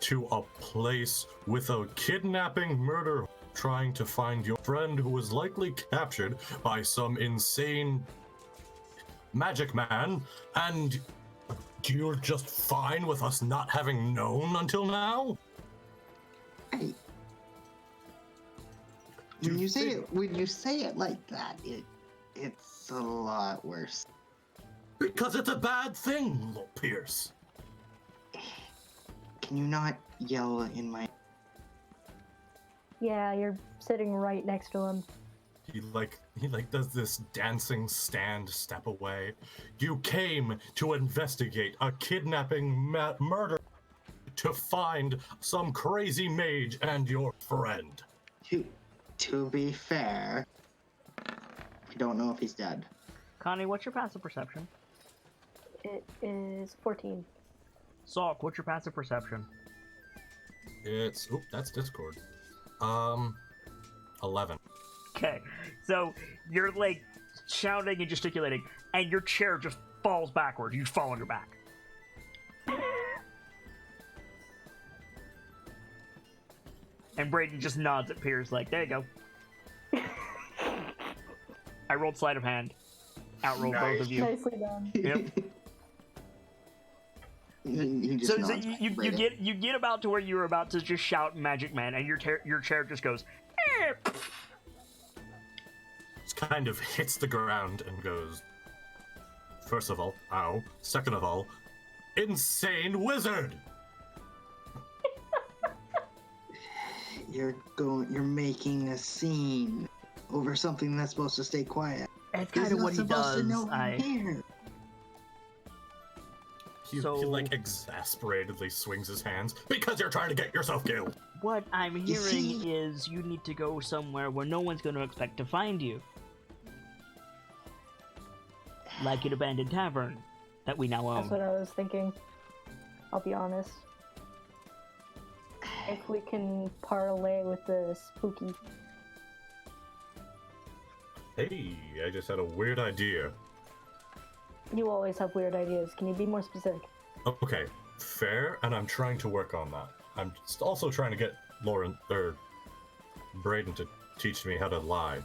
to a place with a kidnapping murder, trying to find your friend who was likely captured by some insane magic man, and you're just fine with us not having known until now? Hey, Do when you you say think- it, when you say it like that, it's a lot worse. Because it's a bad thing, little Pierce. Can you not yell in my? Yeah, you're sitting right next to him. He does this dancing step away. You came to investigate a kidnapping murder to find some crazy mage and your friend. To be fair, I don't know if he's dead. Connie, what's your passive perception? It is 14. Salk, what's your passive perception? It's that's Discord. 11. Okay, so you're like shouting and gesticulating, and your chair just falls backwards. You fall on your back. And Brayden just nods at Piers like, there you go. I rolled sleight of hand. Outrolled both of you. Nicely done. Yep. He just So nods you back, right? you get about to where you were about to just shout Magic Man, and your chair just goes. "Eh." Just kind of hits the ground and goes, first of all, ow. Second of all, insane wizard! You're making a scene over something that's supposed to stay quiet. That's He's kind of not what he supposed to does. know I'm here. He like exasperatedly swings his hands because you're trying to get yourself killed. What I'm You hearing see- is you need to go somewhere where no one's going to expect to find you. Like an abandoned tavern that we now That's what own. I was thinking. I'll be honest. If we can parlay with the spooky. Hey, I just had a weird idea. You always have weird ideas. Can you be more specific? Okay, fair, and I'm trying to work on that. I'm also trying to get Lauren or Brayden to teach me how to lie.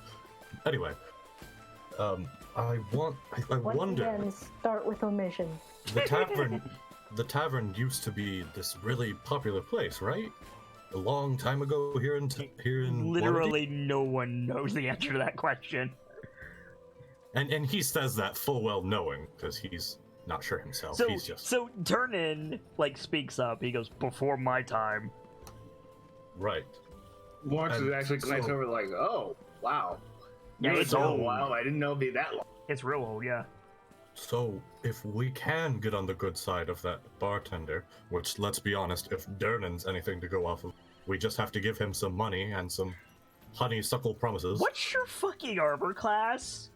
Anyway, I Once wonder. again, start with omission. The tavern used to be this really popular place, right? A long time ago here in Waterdeep? Literally no one knows the answer to that question. And he says that full well knowing because he's not sure himself. So He's just so Turnin like speaks up. He goes, "Before my time." right. Lawrence And is actually glanced so- over like, oh, wow. Yeah, It's it's been a old. while. I didn't know it'd be that long. It's real old, yeah. So if we can get on the good side of that bartender, which let's be honest, if Durnan's anything to go off of, we just have to give him some money and some honeysuckle promises. What's your fucking armor class?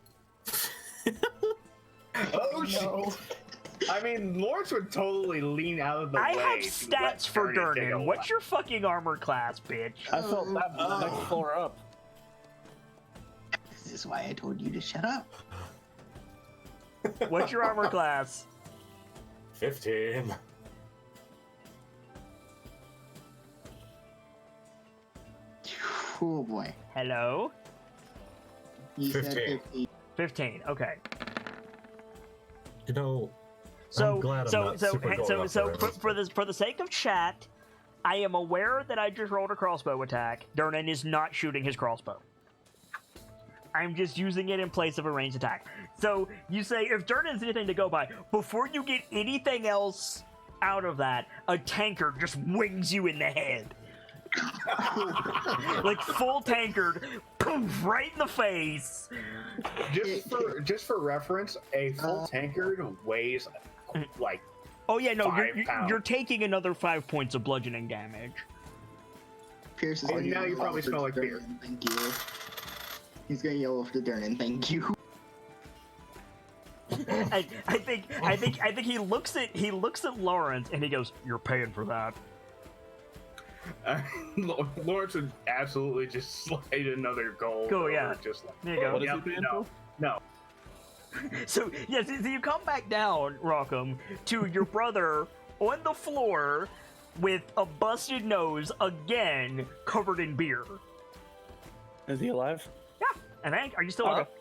Oh shit! I mean, Lawrence would totally lean out of the I way. have to stats let for Durnan take a Durnan. What's your fucking armor class, bitch? I felt that next floor up. This is why I told you to shut up. What's your armor class? 15. Oh boy. Hello? You said 15. 15. 15. Okay. You know, So, I'm glad so, I'm not so, super hey, going so, off so, the rails, for the sake of chat, I am aware that I just rolled a crossbow attack. Durnan is not shooting his crossbow. I'm just using it in place of a ranged attack. So you say if Durnan's anything to go by, before you get anything else out of that, a tankard just wings you in the head. Like full tankard, poof, right in the face. Just for reference, a full tankard weighs like Oh yeah, no, 5 you're pounds. taking another 5 points of bludgeoning damage. Pierce is Oh, gonna now you yell probably after smell like Durnan, beer. Thank you. He's gonna yell after Durnan, thank you. I think he looks at Lawrence and he goes, "You're paying for that." Lawrence would absolutely just slide another gold. Cool, over, yeah. Just like, There you go. What is Yep, he paying no, for? no. So yes, so you come back down, Rockham, to your brother on the floor with a busted nose again, covered in beer. Is he alive? I think. Are you still Okay. up?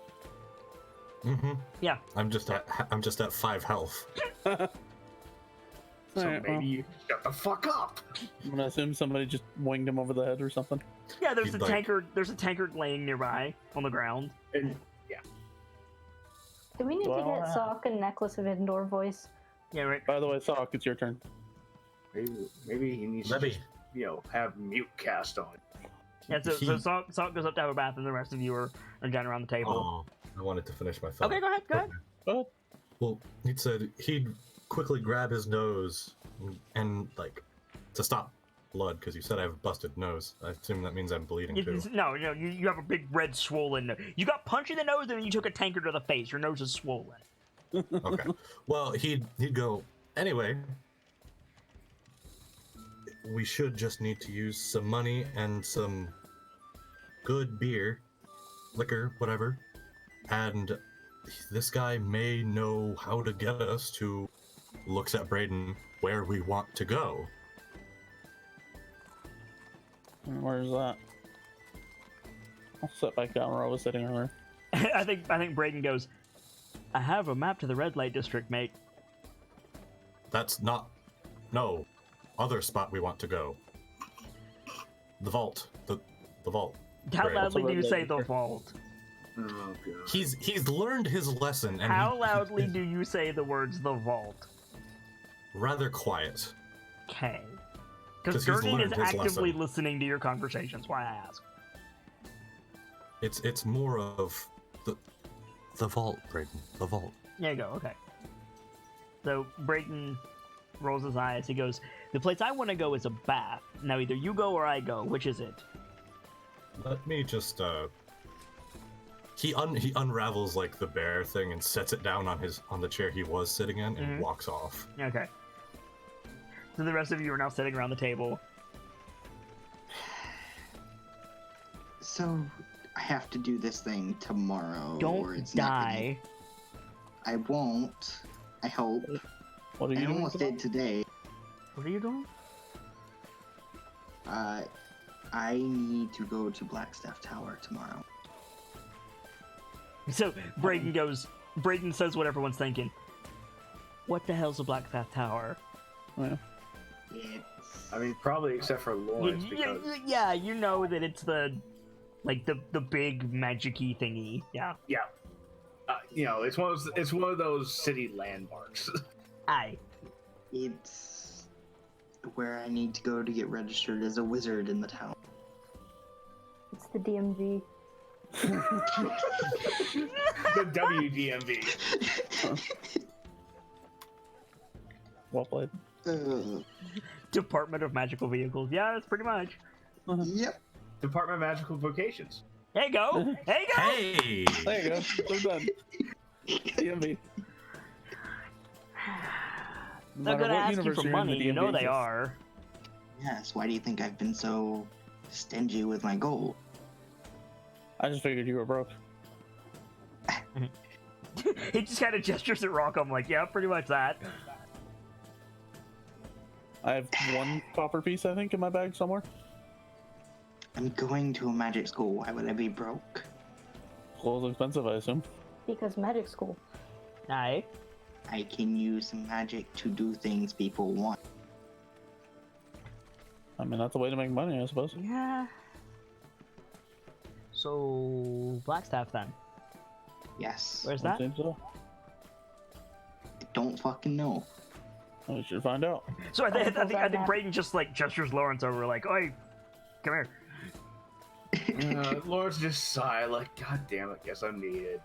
Mm-hmm. Yeah. I'm just at 5 health. So Alright, well, maybe you shut the fuck up. I'm gonna assume somebody just winged him over the head or something. Yeah. There's He'd a like- tankard. There's a tankard laying nearby on the ground. And Do we need to Well, get Sock a necklace of indoor voice? Yeah. Right. By the way, Sock, it's your turn. maybe he needs Maybe. to just, have mute cast on. Yeah. So Salk goes up to have a bath, and the rest of you are down around the table. Oh, I wanted to finish my thought. Okay. Go ahead. Go ahead. Oh, Well, he said he'd quickly grab his nose and like to stop blood because you said I have a busted nose. I assume that means I'm bleeding too. No, you have a big red swollen. You got punched in the nose, and then you took a tankard to the face. Your nose is swollen. Okay. Well, he'd go anyway. We should just need to use some money and some good beer, liquor, whatever. And this guy may know how to get us to, looks at Braden, where we want to go. where's that? I'll sit back down where I was sitting earlier. I think Braden goes, "I have a map to the red light district, mate." That's not, no, other spot we want to go. The vault, the vault. How Right. loudly do you Red say light the district. vault? Oh god. He's learned his lesson, and How he- loudly do you say the words "the vault"? rather quiet. Okay. 'Cause Because he's Gurney is learned his actively lesson. listening to your conversations. Why I ask? It's more of the vault, Braden. The vault. There you go. Okay. So Braden rolls his eyes. He goes, "The place I want to go is a bath. Now either you go or I go. Which is it?" Let me just he unravels like the bear thing and sets it down on the chair he was sitting in and Mhm. walks off. Okay. So the rest of you are now sitting around the table. So I have to do this thing tomorrow. or Don't it's not gonna- die. I won't. I hope. What are you I doing? almost did today. What are you doing? I need to go to Blackstaff Tower tomorrow. So Braden goes. Braden says what everyone's thinking. What the hell's a Blackpath Tower? Yeah. It's I mean, probably except for Lawrence because Yeah, you know that it's the big magic-y thingy. Yeah. it's one of those city landmarks. Aye. it's where I need to go to get registered as a wizard in the town. It's the DMV. The WDMV. Well played. Department of Magical Vehicles. Yeah, that's pretty much. Yep. Department of Magical Vocations. There you go. There you go. Hey! There you go. I'm done. DMV. No They're matter gonna what ask you universe for you're in, money. the You know DMV they exists. are. Yes, why do you think I've been so stingy with my gold? I just figured you were broke. He just kind of gestures at Rockham like, yeah, pretty much that. I have one copper piece, I think, in my bag somewhere. I'm going to a magic school. Why would I be broke? School's expensive, I assume. Because magic school. Aye. I can use some magic to do things people want. I mean, that's a way to make money, I suppose. Yeah. So, Blackstaff then. Yes. Where's I that? think so. I don't fucking know. We should find out. So I think that. Brayden just like gestures Lawrence over like, "Oi, come here." Lawrence just sigh like, God damn it, guess I'm needed.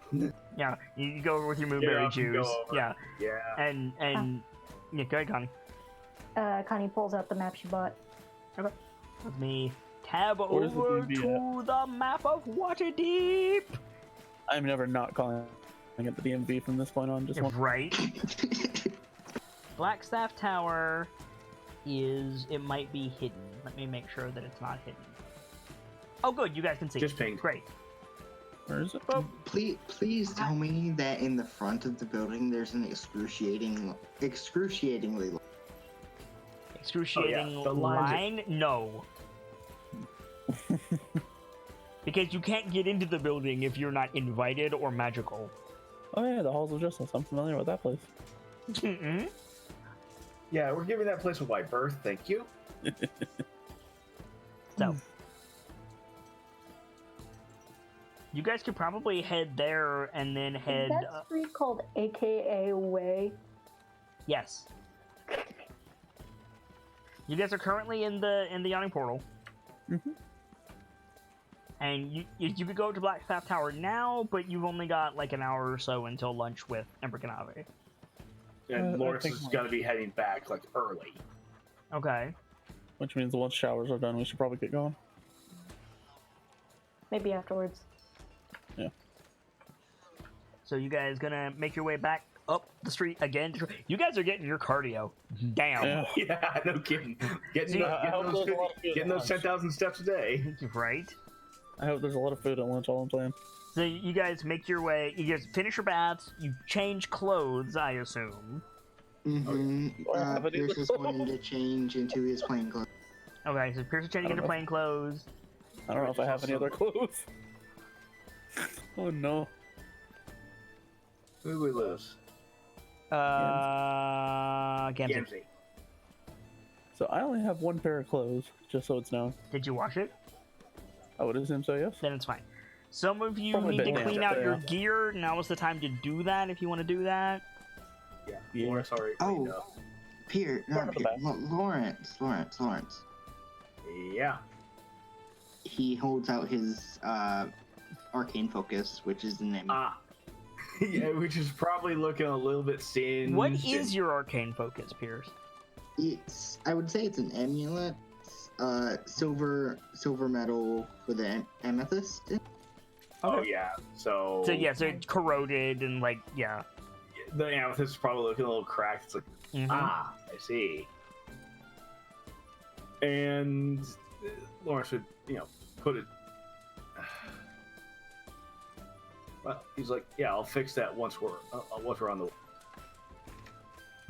Yeah, you go over with your Yeah, moonberry I can go juice. over. Yeah, Yeah. and yeah, go ahead, Connie. Connie pulls out the map she bought. Let me tab Where's the over DB to the map of Waterdeep. I'm never not calling it the DMV from this point on. Just one. Right. Blackstaff Tower it might be hidden. Let me make sure that it's not hidden. Oh, good, you guys can see. Just pinged. Great. Where is it? Please tell me that in the front of the building there's an excruciatingly Excruciating the lines are- line? No. Because you can't get into the building if you're not invited or magical. Oh yeah, the Halls of Justice. I'm familiar with that place. Mm-mm. Yeah, we're giving that place a wide berth, thank you. So, you guys could probably head there and then head. Is that street called AKA Way? Yes. You guys are currently in the yawning portal, Mhm. and you could go to Blackstaff Tower now, but you've only got like an hour or so until lunch with Ember Canave. And I Lawrence think is we're- gonna be heading back like early. Okay. Which means once showers are done, we should probably get going. Maybe afterwards. So you guys gonna make your way back up the street again? You guys are getting your cardio down. Yeah. Yeah, no kidding. Getting, See, I hope there's a lot of food getting at those lunch. 10,000 steps a day. Right. I hope there's a lot of food at lunch. All I'm playing. So you guys make your way. You guys finish your baths. You change clothes, I assume. Mm-hmm. I have any Pierce is clothes? going to change into his plain clothes. Okay, so Pierce is changing I don't into know. plain clothes. I don't know if I have any other clothes. Oh no. Who do we lose? Gamzee. Gamzee. So I only have one pair of clothes, just so it's known. Did you wash it? I would assume so, yes. Then it's fine. Some of you Probably need to been clean washed, out your yeah. gear. Now is the time to do that if you want to do that. Yeah, Yeah. Lawrence already cleaned up. Not Part of the Pierce, Lawrence. Yeah. He holds out his arcane focus, which is the name. Ah. Yeah, which is probably looking a little bit singed. What is your arcane focus, Pierce? I would say it's an amulet, silver metal with an amethyst. Oh, yeah. So So yeah, so it's corroded and like yeah. the amethyst is probably looking a little cracked. It's like, Mhm. I see. And Lawrence would, put it. Well, he's like, yeah, I'll fix that once we're on the.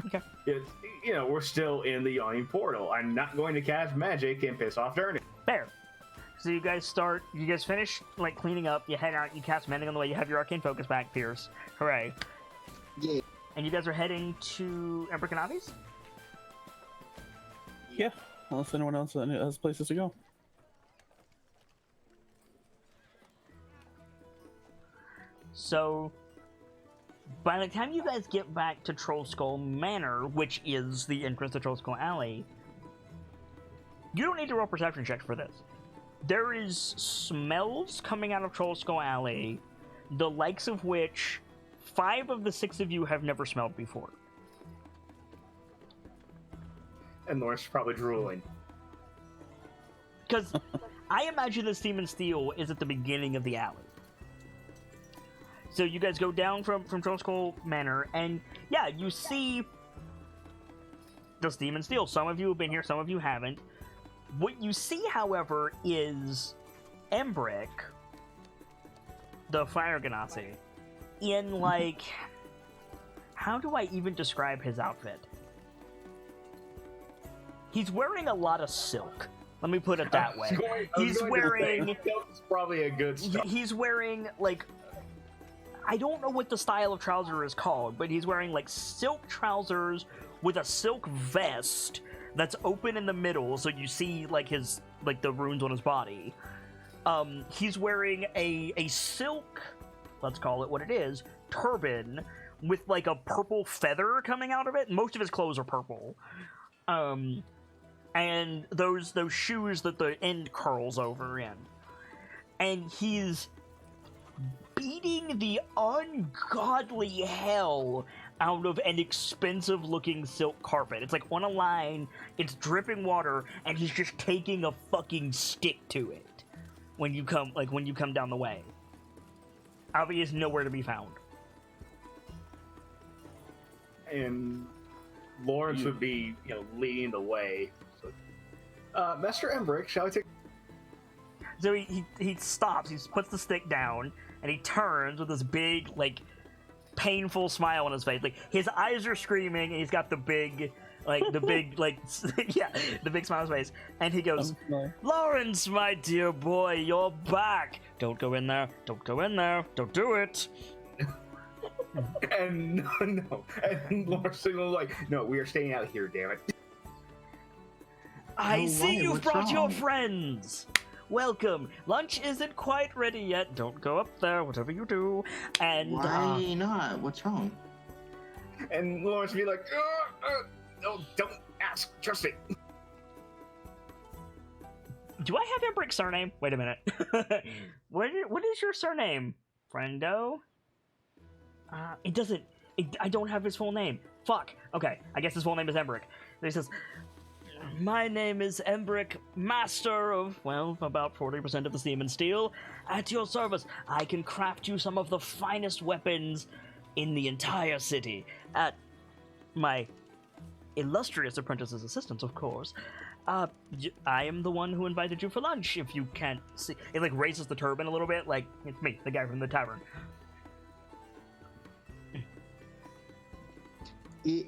Okay. It's, we're still in the yawning portal. I'm not going to cast magic and piss off Durnan. Fair. So you guys finish like cleaning up. You head out. You cast mending on the way. You have your arcane focus back, Pierce. Hooray! Yeah. And you guys are heading to Ember Canave's? Yeah. Unless anyone else has places to go. So, by the time you guys get back to Troll Skull Manor, which is the entrance to Troll Skull Alley, you don't need to roll perception checks for this. There is smells coming out of Troll Skull Alley, the likes of which 5 of the 6 of you have never smelled before. And Lawrence is probably drooling. Because I imagine the Steam and Steel is at the beginning of the alley. So you guys go down from Troll Skull Manor, and yeah, you see the Steam and Steel. Some of you have been here, some of you haven't. What you see, however, is Embrick, the Fire Ganassi, in, like... How do I even describe his outfit? He's wearing a lot of silk. Let me put it that way. He's wearing... Silk's probably a good start. He's wearing, like... I don't know what the style of trouser is called, but he's wearing, like, silk trousers with a silk vest that's open in the middle, so you see, like, his... like, the runes on his body. He's wearing a silk... let's call it what it is, turban with, like, a purple feather coming out of it. Most of his clothes are purple. And those shoes that the end curls over in. And he's beating the ungodly hell out of an expensive-looking silk carpet. It's, like, on a line, it's dripping water, and he's just taking a fucking stick to it when you come down the way. Albie is nowhere to be found. And Lawrence would be, leading the way. So, Master Embrick, shall I take... So he stops, he puts the stick down, and he turns with this big, like, painful smile on his face. Like, his eyes are screaming, and he's got the big, the big smile on his face. And he goes, Lawrence, my dear boy, you're back. Don't go in there. Don't go in there. Don't do it. And no. And Lawrence was like, no, we are staying out here, damn it. I No see way, you've what's brought your wrong? friends. Welcome. Lunch isn't quite ready yet. Don't go up there, whatever you do. And Why not? What's wrong? And Lawrence would be like, no, don't ask, trust me. do I have Embrick's surname? Wait a minute. What is your surname, friendo? It doesn't. I don't have his full name. Fuck. Okay, I guess his full name is Embrick. He says, my name is Embrick, master of, well, about 40% of the Steam and Steel. At your service, I can craft you some of the finest weapons in the entire city. At my illustrious apprentice's assistance, of course. I am the one who invited you for lunch, if you can't see. It, like, raises the turban a little bit, like, it's me, the guy from the tavern.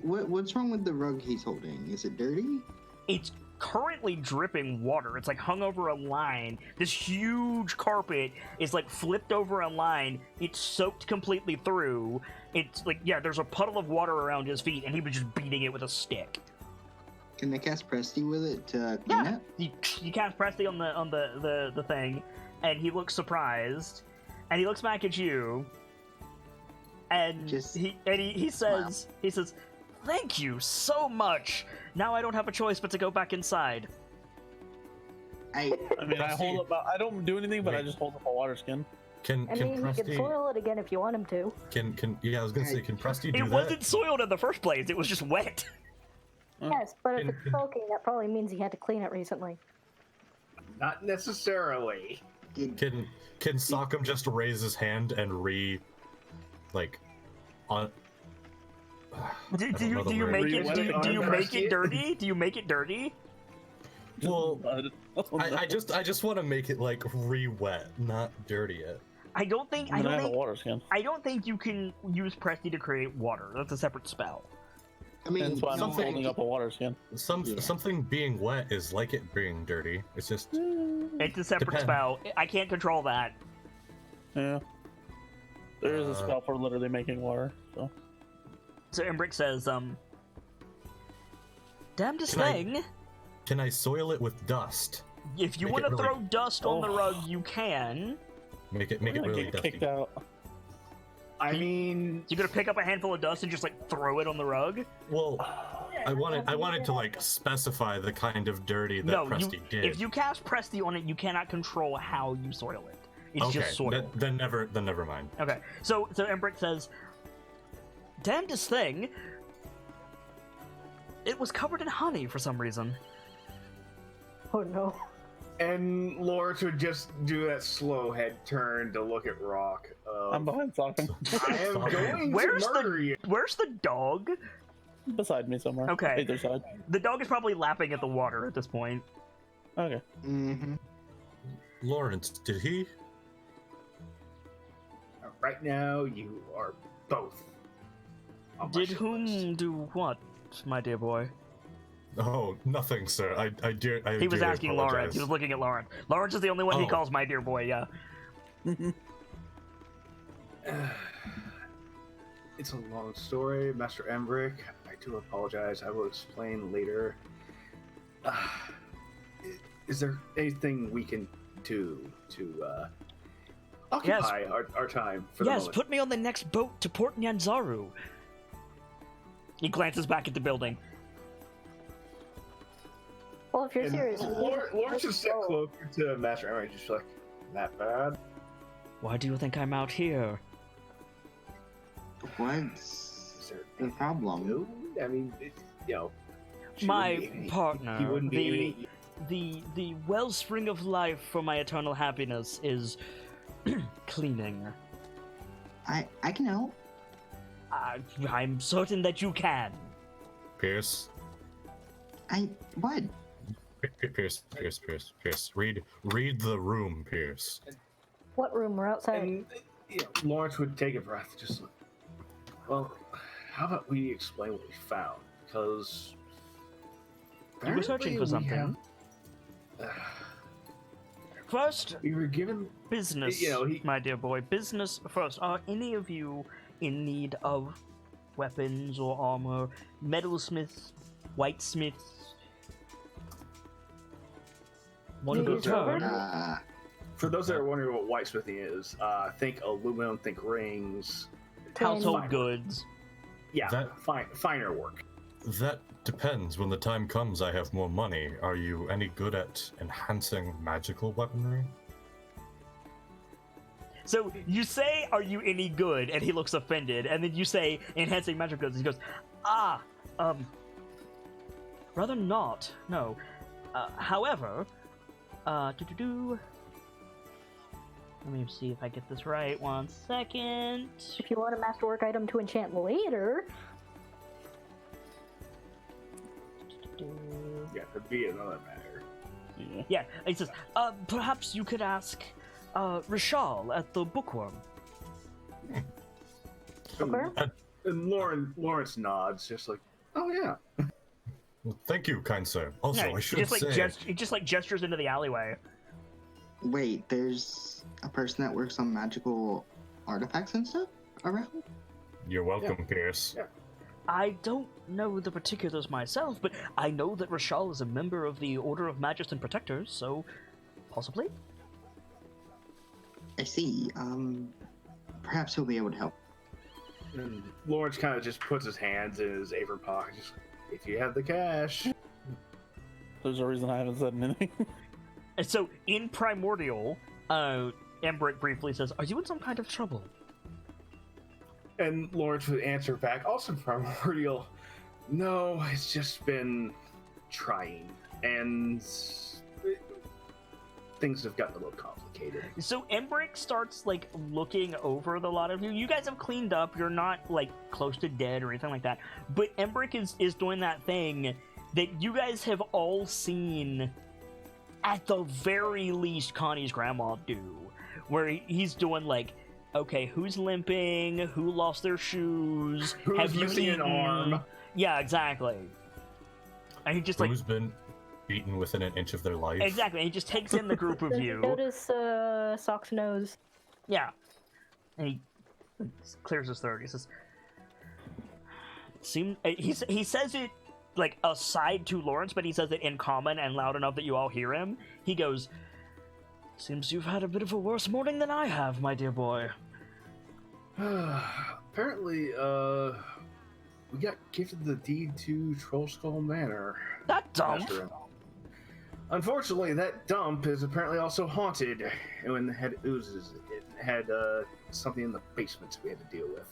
What's wrong with the rug he's holding? Is it dirty? It's currently dripping water. It's, like, hung over a line. This huge carpet is, like, flipped over a line. It's soaked completely through. It's, like, yeah, there's a puddle of water around his feet, and he was just beating it with a stick. Can I cast Presty with it to clean Yeah, it? you cast Presty on the thing, and he looks surprised, and he looks back at you, and he says, "Thank you so much. Now I don't have a choice but to go back inside." I mean, I hold up. I don't do anything, but I Wait. just hold up a water skin. Can I mean, you can Presty? soil it again if you want him to. Yeah, I was gonna say, can Presty do It that? wasn't soiled in the first place. It was just wet. Yes, but if Can- it's soaking, that probably means he had to clean it recently. Not necessarily. Did- Can Sockham just raise his hand and on? Do I don't know the you word. make it? Re-wet Do you on make Presty? it dirty? Do you make it dirty? Well, I I just want to make it like re-wet, not dirty it. I don't think have a water skin. I don't think you can use Presty to create water. That's a separate spell. I mean, That's why I'm something- holding up a water skin. Yeah. Something being wet is like it being dirty. It's just It's a separate Depends. spell. I can't control that. Yeah. There is a spell for literally making water. So So Embrick says, damnedest Can I- thing. Can I soil it with dust? If you make want it to really- throw dust on the Oh. rug, you can. Make it I'm gonna really get dusty. kicked out. I mean, You're gonna pick up a handful of dust and just like throw it on the rug. Well, I wanted to like specify the kind of dirty that No, Presty did. if you cast Presty on it, you cannot control how you soil it. It's okay, just soil. then never mind. Okay, so Embrick says, damnedest thing. It was covered in honey for some reason. Oh no. and Lawrence would just do that slow head turn to look at Rock. I'm behind Sockham. I am going Where's to murder you. Where's the dog? beside me somewhere. Okay. Either side. The dog is probably lapping at the water at this point. Okay. Mm-hmm. Lawrence, did he? Right now, you are both. on my Did shit whom list. do what, my dear boy? Oh, nothing, sir. I He was dearly asking Lawrence. apologize. He was looking at Lawrence. Lawrence is the only one he Oh. calls my dear boy, yeah. It's a long story, Master Embrick. I do apologize. I will explain later. Is there anything we can do to occupy our time for the Yes, moment? put me on the next boat to Port Nyanzaru. He glances back at the building. Well, if you're And serious, Lawrence just step closer to Master Embrick, just like, that bad? Why do you think I'm out here? What's Is there the problem? no? I mean, you know, she My wouldn't be- partner, He wouldn't be. the wellspring of life for my eternal happiness is cleaning. I can help. I'm certain that you can. Pierce, What? Pierce. Read the room, Pierce. what room? We're outside. And Lawrence would take a breath, just like, well, how about we explain what we found? Because You were searching for something. First, We were given. business, You know, he- my dear boy. Business first. Are any of you in need of weapons or armor? Metalsmiths, whitesmiths? Want to Do go you turn? cover? For those that are wondering what whitesmithing is, think aluminum, think rings. Household Fine. goods. Yeah, That- finer work. That depends. When the time comes, I have more money. Are you any good at enhancing magical weaponry? So you say, "Are you any good?" And he looks offended. And then you say, "Enhancing magic goods." He goes, rather not. No. However, let me see if I get this right. 1 second. If you want a masterwork item to enchant later, Yeah, could be another matter. Yeah, he says, perhaps you could ask, Rishal at the Bookworm. okay? And Lawrence nods, just like, oh yeah. Well, thank you, kind sir. Also, Yeah, I should say, he just like gestures into the alleyway. Wait, there's a person that works on magical artifacts and stuff around? you're welcome, Pierce. Yeah. I don't know the particulars myself, but I know that Rishal is a member of the Order of Magists and Protectors, so possibly? I see. Perhaps he'll be able to help. And Lawrence kind of just puts his hands in his apron pocket, just if you have the cash. There's a reason I haven't said anything. And so, in Primordial, Embrick briefly says, "Are you in some kind of trouble?" And Lawrence would answer back, also primordial. No, it's just been trying, and things have gotten a little complicated. So Embrick starts like looking over the lot of you. You guys have cleaned up. You're not like close to dead or anything like that. But Embrick is doing that thing that you guys have all seen, at the very least, Connie's grandma do, where he's doing like, okay, who's limping? Who lost their shoes? Who's have you missing an eaten? arm? Yeah, exactly. And he just like Who's been beaten within an inch of their life? exactly. He just takes in the group of you. Notice Sock's nose. Yeah. And he clears his throat. He says, he says it like aside to Lawrence, but he says it in common and loud enough that you all hear him. He goes, "Seems you've had a bit of a worse morning than I have, my dear boy." Apparently, we got gifted the deed to Troll Skull Manor. That dump. Master. Unfortunately, that dump is apparently also haunted, and when it had oozes, it had something in the basement we had to deal with.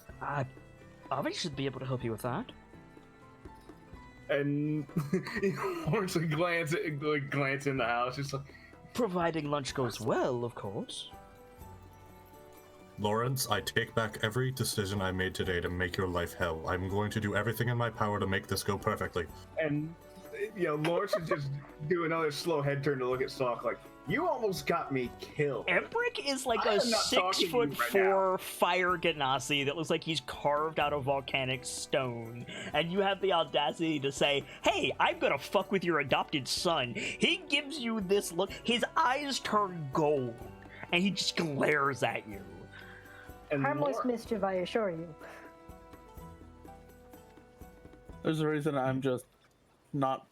Avi should be able to help you with that. And Lawrence would glance in the house, just like, Providing lunch goes well, of course. Lawrence, I take back every decision I made today to make your life hell. I'm going to do everything in my power to make this go perfectly. And Lawrence would just do another slow head turn to look at Sock like, you almost got me killed. Embrick is like I a am not talking to you right 6'4" fire ganassi that looks like he's carved out of volcanic stone. And you have the audacity to say, hey, I'm gonna fuck with your adopted son. He gives you this look. His eyes turn gold. And he just glares at you. And Harmless mischief, I assure you. There's a reason I'm just not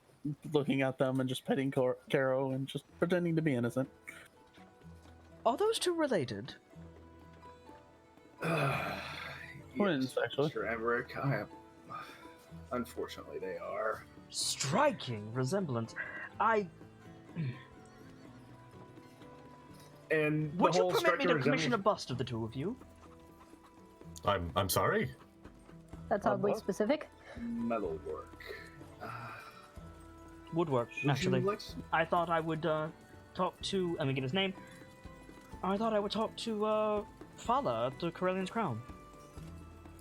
looking at them and just petting Caro and just pretending to be innocent. Are those two related? Twins, actually. Mr. Emmerich, unfortunately, they are. Striking resemblance. And the Would you whole permit me to spectrum commission a resembles- bust of the two of you? I'm sorry. That's oddly what? specific. metalwork. Woodwork, Would actually. you like some- I thought I would talk to. Let me get his name. I thought I would talk to Fala at the Corellian's Crown.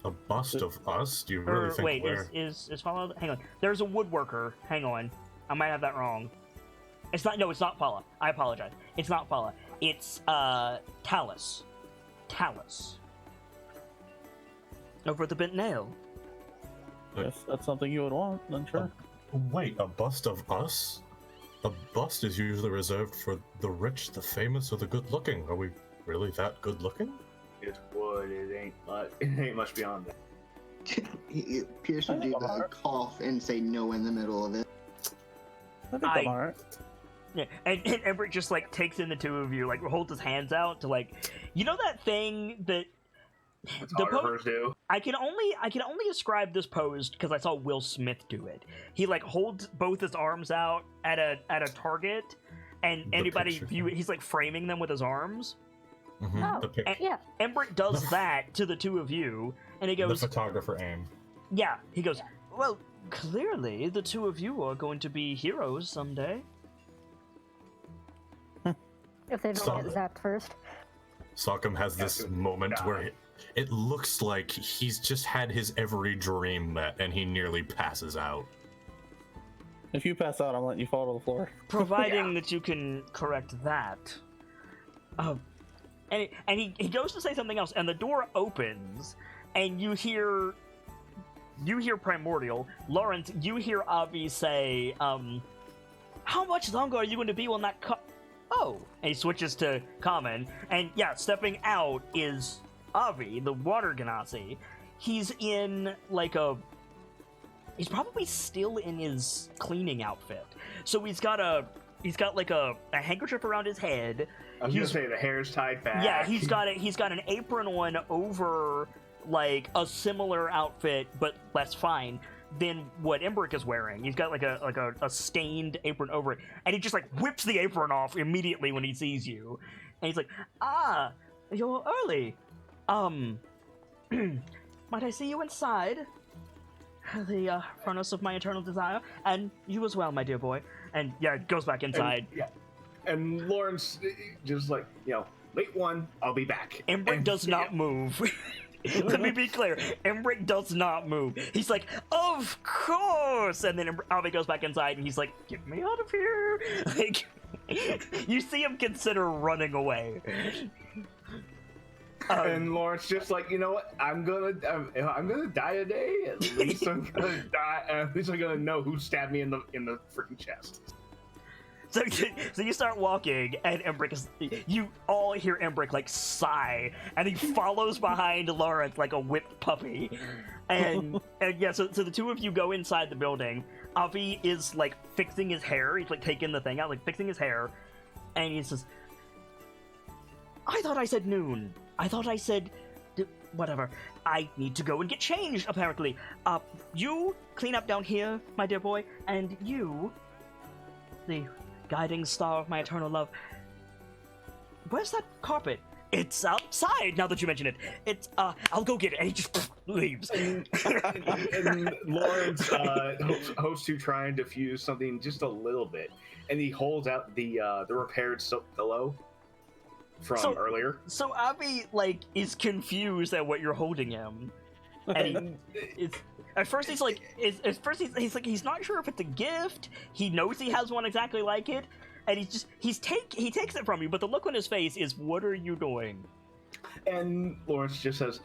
A bust of us? Do you really think Wait, we're... is Fala? Hang on. There's a woodworker. Hang on. I might have that wrong. It's not. No, it's not Fala. I apologize. It's not Fala. It's Talus. Talus. Over at the Bent Nail. If that's something you would want, then sure. Wait, a bust of us? A bust is usually reserved for the rich, the famous, or the good-looking. Are we really that good-looking? It would. It ain't much beyond that. Pierce would do the cough and say no in the middle of it. I think I'm alright. Yeah, and Everett just like takes in the two of you, like holds his hands out to like, you know that thing that the Photographers do. I can only ascribe this pose because I saw Will Smith do it. He like holds both his arms out at a target, and The anybody picture. view it. He's like framing them with his arms. Mm-hmm. Oh, The pic- Yeah. Embrick does that to the two of you, and he the goes, photographer aim. yeah. He goes, well, clearly the two of you are going to be heroes someday. If they don't Stop get it. zapped first. Sockham has this Yeah, moment God. where it looks like he's just had his every dream met and he nearly passes out. If you pass out, I'm letting you fall to the floor. Providing that you can correct that. And he goes to say something else, and the door opens, and you hear Primordial. Lawrence, you hear Avi say, how much longer are you going to be on that Oh! And he switches to Common, and yeah, stepping out is Avi, the water ganassi. He's in, like, he's probably still in his cleaning outfit. So he's got like a handkerchief around his head. I was gonna say the hair's tied back. Yeah, he's got an apron on over like a similar outfit, but less fine than what Embrick is wearing. He's got like a stained apron over it, and he just like whips the apron off immediately when he sees you, and he's like, "Ah, you're early. Might I see you inside? The furnace of my eternal desire, and you as well, my dear boy." And yeah, it goes back inside. And Lawrence just like, late one, I'll be back. Embrick And- does not move. Let me be clear. Embrick does not move. He's like, of course! And then Avi goes back inside and he's like, get me out of here! Like, you see him consider running away. And Lawrence just like, you know what? I'm gonna die today. At least I'm gonna die. At least I'm gonna know who stabbed me in the freaking chest. So you start walking, and Embrick is. You all hear Embrick like sigh, and he follows behind Lawrence like a whipped puppy. And yeah, so the two of you go inside the building. Avi is like fixing his hair. He's like taking the thing out, like fixing his hair, and he says, "I thought I said noon. I thought I said whatever. I need to go and get changed. Apparently, you clean up down here, my dear boy, and you, the guiding star of my eternal love. Where's that carpet? It's outside, now that you mention it. It's, I'll go get it." And he just leaves. And Lawrence hopes to try and diffuse something just a little bit. And he holds out the repaired silk pillow from earlier. So Avi, like, is confused at what you're holding him. And at first he's like, he's not sure if it's a gift. He knows he has one exactly like it, and he takes it from you. But the look on his face is, "What are you doing?" And Lawrence just says,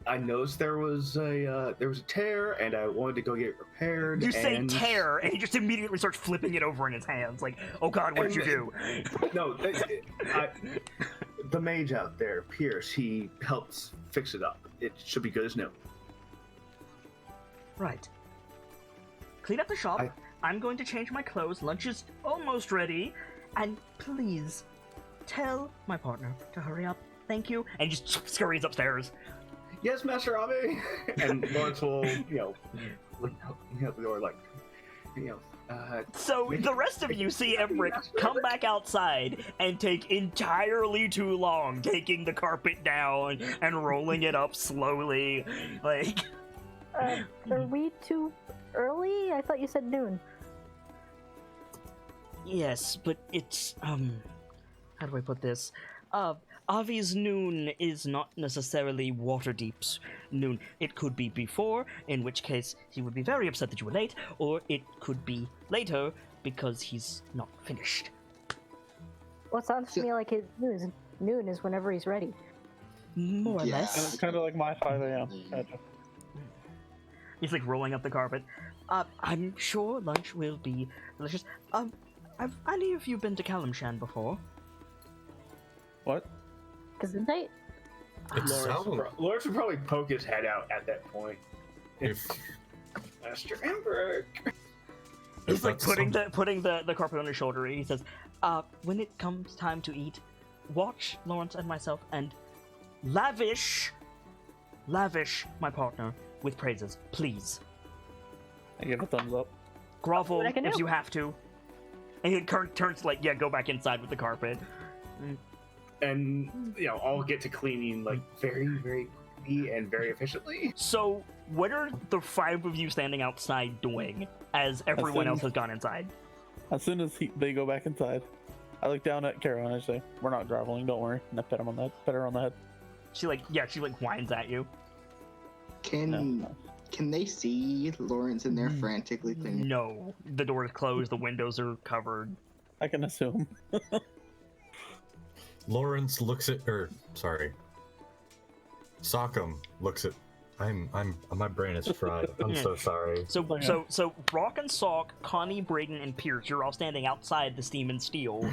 "I noticed there was a tear, and I wanted to go get it repaired." You say and... tear, and he just immediately starts flipping it over in his hands, like, "Oh God, what did you do?" No, the mage out there, Pierce, he helps fix it up. It should be good as new. Right. Clean up the shop. I'm going to change my clothes. Lunch is almost ready. And please, tell my partner to hurry up. Thank you. And he just scurries upstairs. Yes, Master Abe. And Lawrence will, look at the door like, So the rest of you see Emmerich come back outside and take entirely too long taking the carpet down and rolling it up slowly. Like... Are we too early? I thought you said noon. Yes, but it's, how do I put this? Avi's noon is not necessarily Waterdeep's noon. It could be before, in which case he would be very upset that you were late, or it could be later because he's not finished. Well, it sounds to me like his noon is whenever he's ready. More or Yeah. And it's less. kind of like my 5 a.m. He's like rolling up the carpet. I'm sure lunch will be delicious. Have any of you been to Kalimshan before? What? Gesundheit? It sounds Lawrence would probably poke his head out at that point. if Master Emmerich. He's like that's putting the carpet on his shoulder. He says, when it comes time to eat, watch Lawrence and myself and lavish my partner with praises, please. I give a thumbs up. Grovel What I can if do. you have to. And he turns like, yeah, go back inside with the carpet. And, all get to cleaning, like, very, very quickly and very efficiently. So, what are the 5 of you standing outside doing as everyone soon- else has gone inside? As soon as they go back inside, I look down at Kara and I say, "We're not groveling, don't worry." And I pet her on the head. She whines at you. Can they see Lawrence in there frantically cleaning? No, the door is closed. The windows are covered. I can assume. Lawrence looks at, Sockham looks at. My brain is fried. I'm so sorry. So Rock and Salk, Connie, Braden, and Pierce, you're all standing outside the Steam and Steel.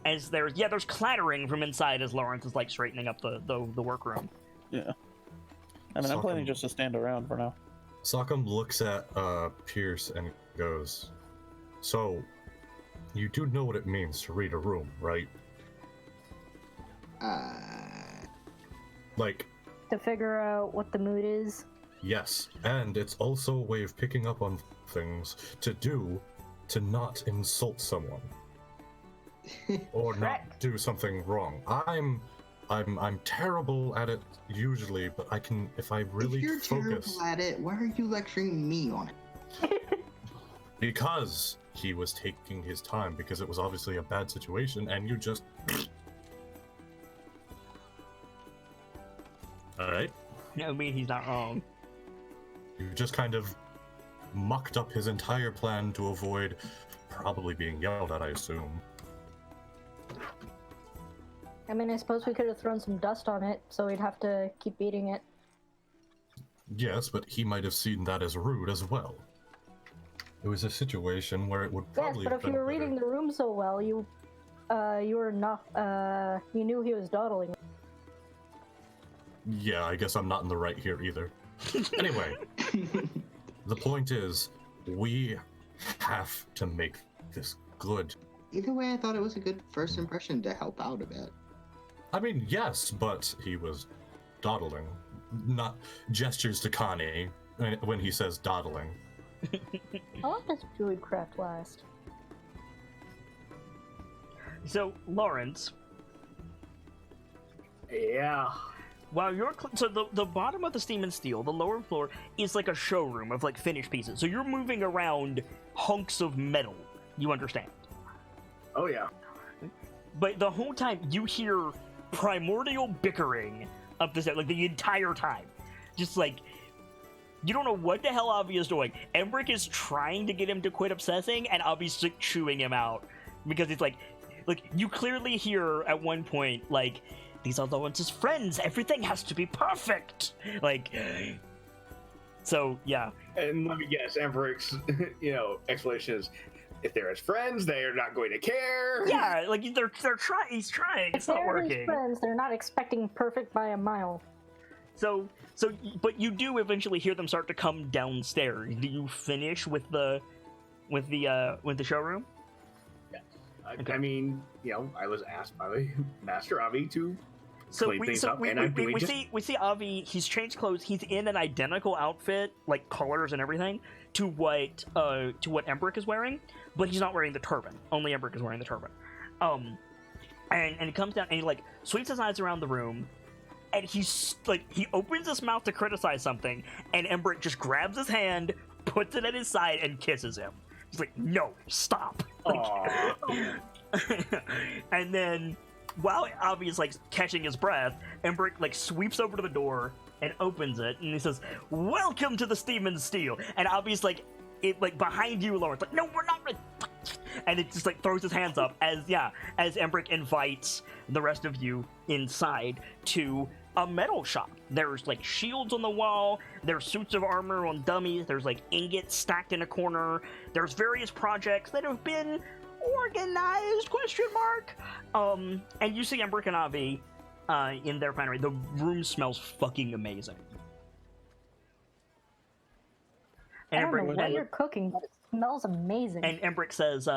As there's clattering from inside as Lawrence is like straightening up the workroom. Yeah. I mean, I'm planning just to stand around for now. Sockham looks at Pierce and goes, "So, you do know what it means to read a room, right? Like, To figure out what the mood is. yes, and it's also a way of picking up on things to not insult someone or not Correct. do something wrong. I'm terrible at it usually, but I can if I really if you're focus. terrible at it, why are you lecturing me on it? Because he was taking his time, because it was obviously a bad situation, and you just. Alright? I mean, he's not wrong. You just kind of mucked up his entire plan to avoid probably being yelled at, I assume. I mean, I suppose we could have thrown some dust on it, so we'd have to keep beating it. Yes, but he might have seen that as rude as well. It was a situation where it would Yes, probably but have if you been were better. reading the room so well, you were not, you knew he was dawdling. Yeah, I guess I'm not in the right here either. Anyway, the point is, we have to make this good. Either way, I thought it was a good first impression to help out a bit. I mean, yes, but he was dawdling. Not gestures to Connie when he says dawdling. How long does Druidcraft last? So, Lawrence, Yeah. while you're the bottom of the Steam and Steel, the lower floor is like a showroom of like finished pieces. So you're moving around hunks of metal. You understand? Oh, yeah. But the whole time you hear primordial bickering of this, like the entire time. Just like, you don't know what the hell Avi is doing. Embrick is trying to get him to quit obsessing, and Avi's like chewing him out because it's like you clearly hear at one point like, these are Lawrence's friends. Everything has to be perfect. Like, so yeah. And let me guess, Embrick's explanation is, if they're his friends, they are not going to care. Yeah, like they're trying. He's trying. It's not They're his working. friends. They're not expecting perfect by a mile. So, but you do eventually hear them start to come downstairs. Do you finish with the showroom? I mean, I was asked by Master Avi to So clean things up, and I'm doing just... we see Avi. He's changed clothes. He's in an identical outfit, like colors and everything, to what Embrick is wearing, but he's not wearing the turban. Only Embrick is wearing the turban. And he comes down and he like sweeps his eyes around the room, and he's like, he opens his mouth to criticize something, and Embrick just grabs his hand, puts it at his side, and kisses him. He's like, "No, stop!" Like, and then, while Avi is like catching his breath, Embrick like sweeps over to the door and opens it, and he says, "Welcome to the Steam and Steel." And Avi's like, behind you, Lawrence. Like, "No, we're not." And it just like throws his hands up as Embrick invites the rest of you inside to a metal shop. There's like shields on the wall, there's suits of armor on dummies, there's like ingots stacked in a corner, there's various projects that have been organized, ? And you see Embrick and Avi in their finery. The room smells fucking amazing. I don't know what you're cooking, but it smells amazing. And Embrick says,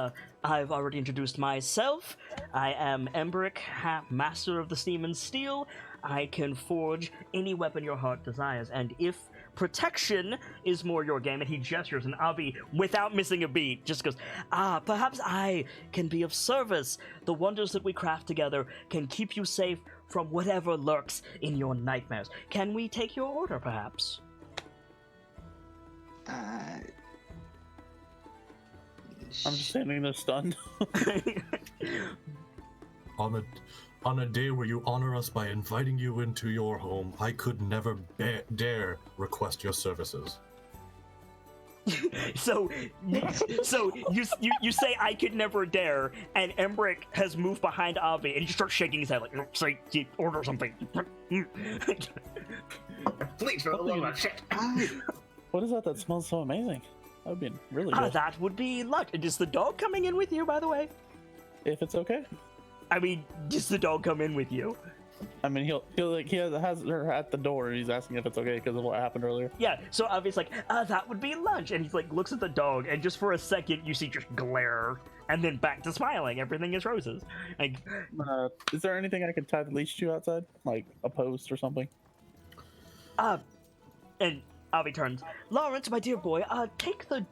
"I've already introduced myself. I am Embrick, master of the Steam and Steel. I can forge any weapon your heart desires. And if protection is more your game," and he gestures, and Avi, without missing a beat, just goes, "Perhaps I can be of service. The wonders that we craft together can keep you safe from whatever lurks in your nightmares. Can we take your order, perhaps?" I'm just standing there stunned. On a day where you honor us by inviting you into your home, I could never dare request your services. So you say, "I could never dare," and Embrick has moved behind Avi, and he just starts shaking his head like, "Say, order something." Please, for the love of shit. What is that smells so amazing? That would be really good. That would be luck. Is the dog coming in with you, by the way? If it's okay. I mean, does the dog come in with you? I mean, he has her at the door. He's asking if it's okay because of what happened earlier. Yeah. So Avi's like, "That would be lunch," and he's like, looks at the dog, and just for a second, you see just glare, and then back to smiling. Everything is roses. Like, is there anything I could tie the leash to outside, like a post or something? And Avi turns, "Lawrence, my dear boy, take the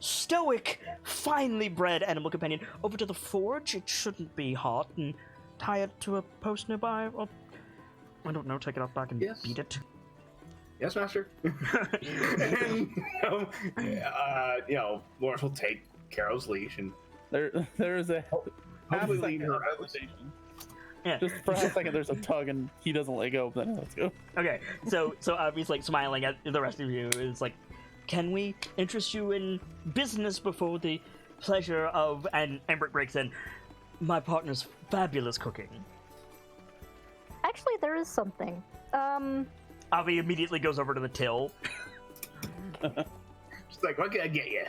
stoic, finely bred animal companion over to the forge. It shouldn't be hot, and tie it to a post nearby, or I don't know, take it off back and beat it." "Yes, master." And, Lawrence will take Carol's leash and there is a hopefully lead her out. Yeah. Just for a second, there's a tug and he doesn't let go. Then let's go. Okay, so Avi's like smiling at the rest of you. It's like, "Can we interest you in business before the pleasure of?" And Embrick breaks in, "My partner's fabulous cooking." Actually, there is something. Avi immediately goes over to the till. She's like, "What can I get you?"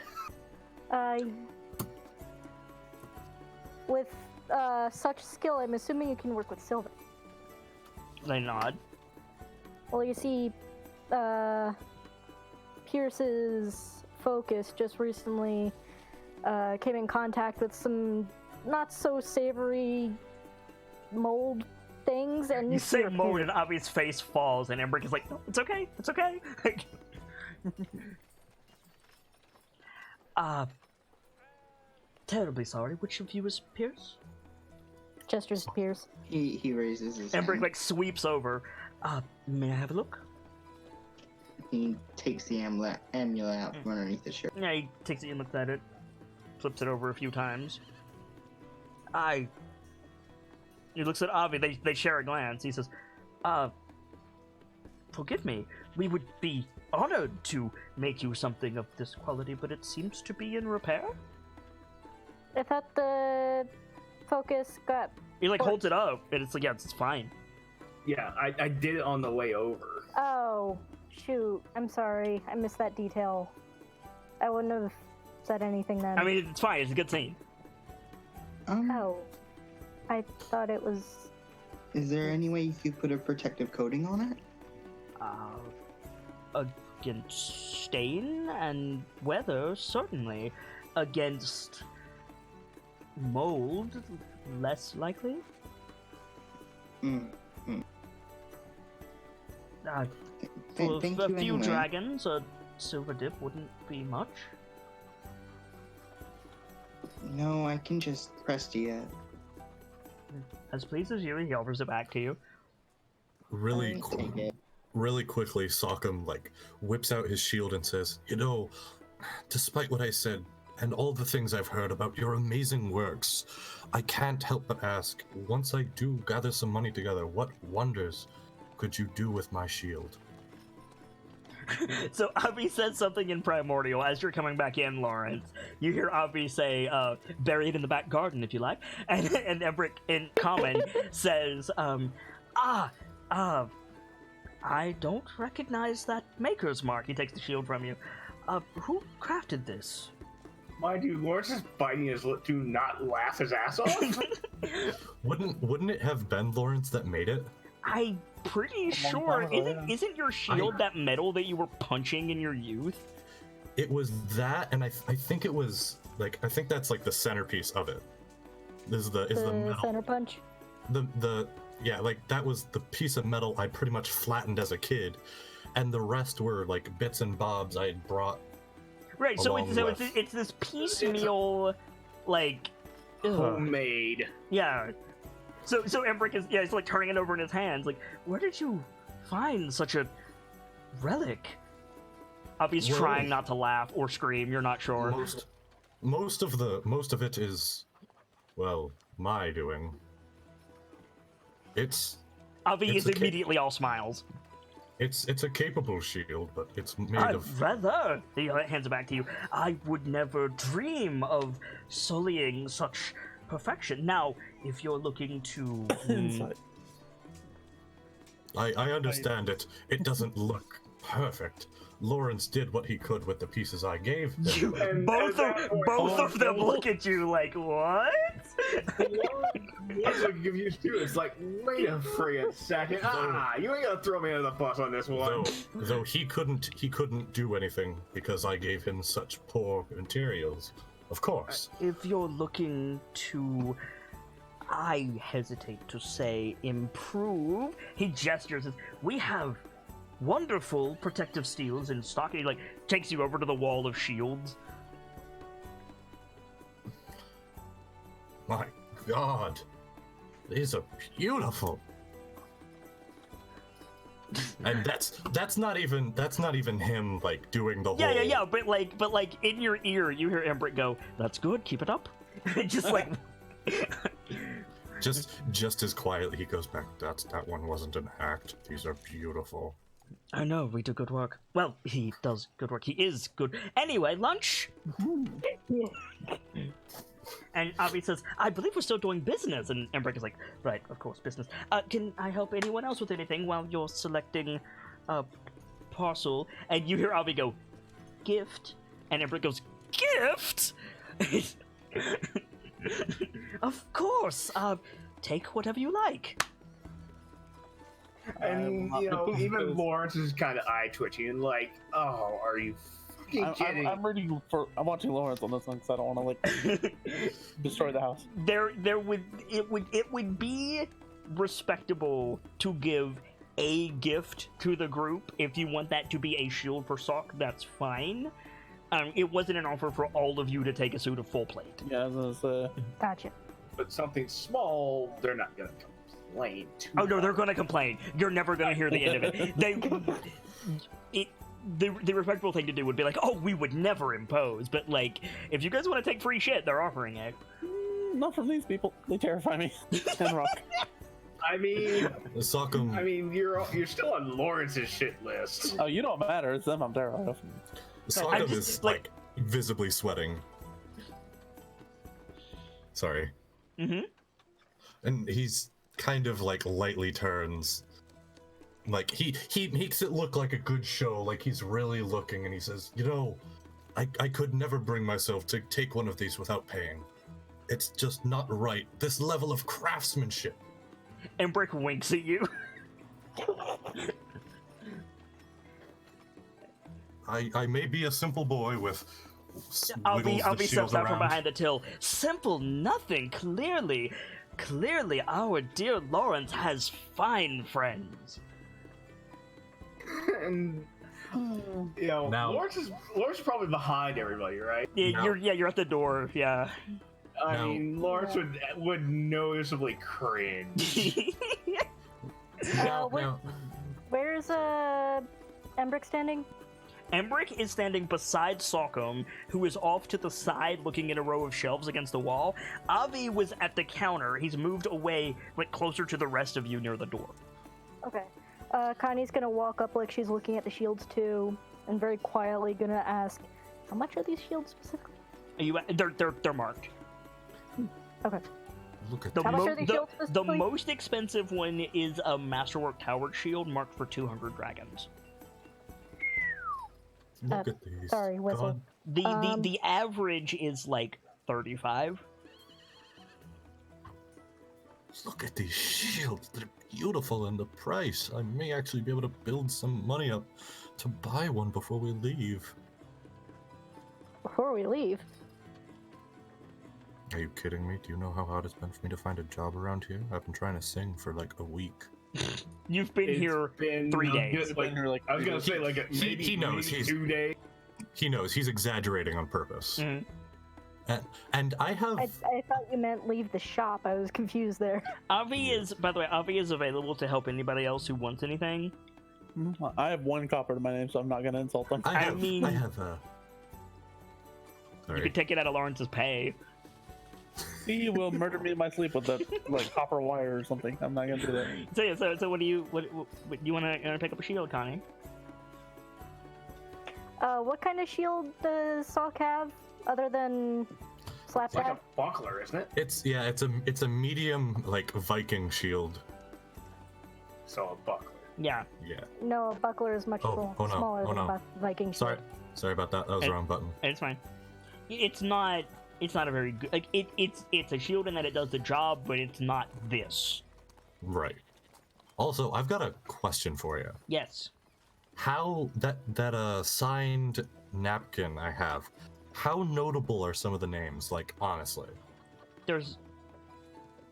With such skill, I'm assuming you can work with silver. They nod. Well, you see, Pierce's focus just recently came in contact with some not so savory mold things, and You say mold, and Avi's face falls, and Embrick is like, "No, it's okay, it's okay." Terribly sorry. Which of you is Pierce? Gestures to Pierce. He raises his Embrick hand. like sweeps over. May I have a look? He takes the amulet out from underneath the shirt. Yeah, he takes it and looks at it, flips it over a few times. He looks at Avi. They share a glance. He says, forgive me. We would be honored to make you something of this quality, but it seems to be in repair? I thought the focus got... He, like, holds it up, and it's like, yeah, it's fine. Yeah, I did it on the way over. Oh, shoot. I'm sorry. I missed that detail. I wouldn't have said anything then. I mean, it's fine. It's a good scene. Oh. I thought it was... Is there any way you could put a protective coating on it? Against stain and weather, certainly. Against mold, less likely. For Thank a you few anyway. dragons, a silver dip wouldn't be much. No, I can just press it. As pleased as you, he offers it back to you. Really, Take it. really quickly, Sockham like whips out his shield and says, "You know, despite what I said and all the things I've heard about your amazing works, I can't help but ask, once I do gather some money together, what wonders could you do with my shield?" So Avi says something in Primordial as you're coming back in, Lawrence. You hear Avi say, "Bury it in the back garden, if you like," and Embrick in Common says, I don't recognize that maker's mark." He takes the shield from you. Who crafted this? My dude, Lawrence is biting his lip to not laugh his ass off. Wouldn't it have been Lawrence that made it? I'm pretty sure. Isn't your shield that metal that you were punching in your youth? It was that, and I think it was like, I think that's like the centerpiece of it. Is the metal. center punch? Yeah, like that was the piece of metal I pretty much flattened as a kid, and the rest were like bits and bobs I had brought. Right. So along it's with- it's this piecemeal, like, Homemade. yeah. So Embrick is he's like turning it over in his hands. Like, where did you find such a relic? Avi's Well, trying not to laugh or scream. You're not sure. Most of it is, well, my doing. Avi it's is a immediately all smiles. It's a capable shield, but it's made I'd of. rather. He hands it back to you. I would never dream of sullying such perfection. Now, if you're looking to Insight. I understand it. It doesn't look perfect. Lawrence did what he could with the pieces I gave him. And both at that point, both of them look at you like, what? Lawrence like confused too. It's like, wait a friggin' second. You ain't gonna throw me under the bus on this one. Though he couldn't do anything because I gave him such poor materials. Of course. If you're looking to, I hesitate to say improve, he gestures as, we have wonderful protective steels in stock. He like takes you over to the wall of shields. My God, these are beautiful. And that's not even him like doing the whole. Yeah. But like in your ear, you hear Embrick go, "That's good. Keep it up." Just like. Just as quietly he goes back. That one wasn't an act. These are beautiful. I know, we do good work. Well, he does good work. He is good. Anyway, lunch? And Avi says, I believe we're still doing business. And Embrick is like, right, of course, business. Can I help anyone else with anything while you're selecting a parcel? And you hear Avi go, gift? And Embrick goes, gift? Of course. Take whatever you like. And even Lawrence is kind of eye twitching and like, oh, are you fucking kidding? I'm watching Lawrence on this one because I don't want to like destroy the house. It would be respectable to give a gift to the group. If you want that to be a shield for Sock, that's fine. It wasn't an offer for all of you to take a suit of full plate. Yeah, this is, Gotcha. But something small, they're not gonna complain too. Oh no, they're gonna complain. You're never gonna hear the end of it. The respectable thing to do would be like, oh, we would never impose. But like, if you guys want to take free shit, they're offering it. not from these people. They terrify me. And Rock. I mean, Sockham, you're still on Lawrence's shit list. Oh, you don't matter. It's them I'm terrified of. Sockham just, is like- visibly sweating. Sorry. Mm-hmm. And he's kind of like lightly turns. Like he makes it look like a good show, like he's really looking, and he says, "You know, I could never bring myself to take one of these without paying. It's just not right. This level of craftsmanship." And Brick winks at you. I may be a simple boy with I'll wiggles be the steps shield out from around. behind the till. Simple nothing. Clearly, our dear Lawrence has fine friends. And you know, Now- Lawrence is probably behind everybody, right? Yeah, No. you're at the door. Yeah. I No. mean, Lawrence would noticeably cringe. Now- what- now- Where's Embrick standing? Embrick is standing beside Sockham, who is off to the side looking at a row of shelves against the wall. Avi was at the counter. He's moved away, like closer to the rest of you near the door. Okay. Connie's gonna walk up like she's looking at the shields too, and very quietly gonna ask, "How much are these shields specifically?" Are you? They're marked. Okay. Look at The, How much mo- are these the, shields the specifically? most expensive one is a Masterwork Towered Shield marked for 200 dragons. look at these. sorry, whistle. God, The average is like 35. look at these shields. They're beautiful, and the price. I may actually be able to build some money up to buy one before we leave. Before we leave, Are you kidding me? Do you know how hard it's been for me to find a job around here? I've been trying to sing for like a week. You've been It's here been 3 a days. good- like, Been here, like, I was gonna say like He- he knows, maybe he's- 2 days. He knows he's exaggerating on purpose. Mhm. And I have I thought you meant leave the shop. I was confused there. Avi is, by the way, Avi is available to help anybody else who wants anything. I have 1 copper to my name, so I'm not gonna insult them. I have mean- Sorry. You could take it out of Lawrence's pay. He will murder me in my sleep with that like copper wire or something. I'm not gonna do that. So what do you what you want to pick up a shield, Connie? What kind of shield does Sock have, other than It's like Slapjack? a buckler, isn't it? It's a medium like Viking shield. So a buckler. Yeah. Yeah. No, a buckler is much Oh no, smaller oh than no. a Viking shield. Sorry about that. That was the wrong button. It's fine. It's not a very good like it's a shield in that it does the job, but it's not this. Right. Also, I've got a question for you. Yes. How that signed napkin I have, how notable are some of the names? Like honestly. There's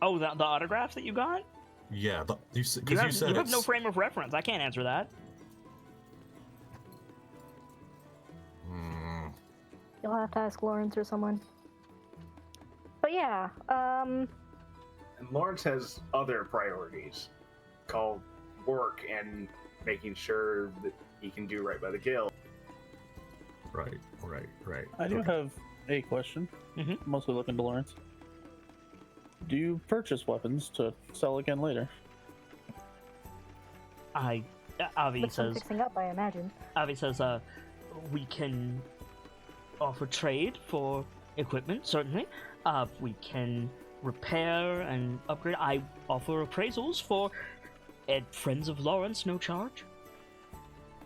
the autographs that you got? Yeah, you said You have no it's- frame of reference. I can't answer that. Hmm. You'll have to ask Lawrence or someone. But yeah, And Lawrence has other priorities called work and making sure that he can do right by the guild. Right. I do Okay. have a question. Mhm. Mostly looking to Lawrence. Do you purchase weapons to sell again later? Avi with some says fixing up, I imagine. we can offer trade for equipment, certainly. We can repair and upgrade. I offer appraisals for friends of Lawrence, no charge.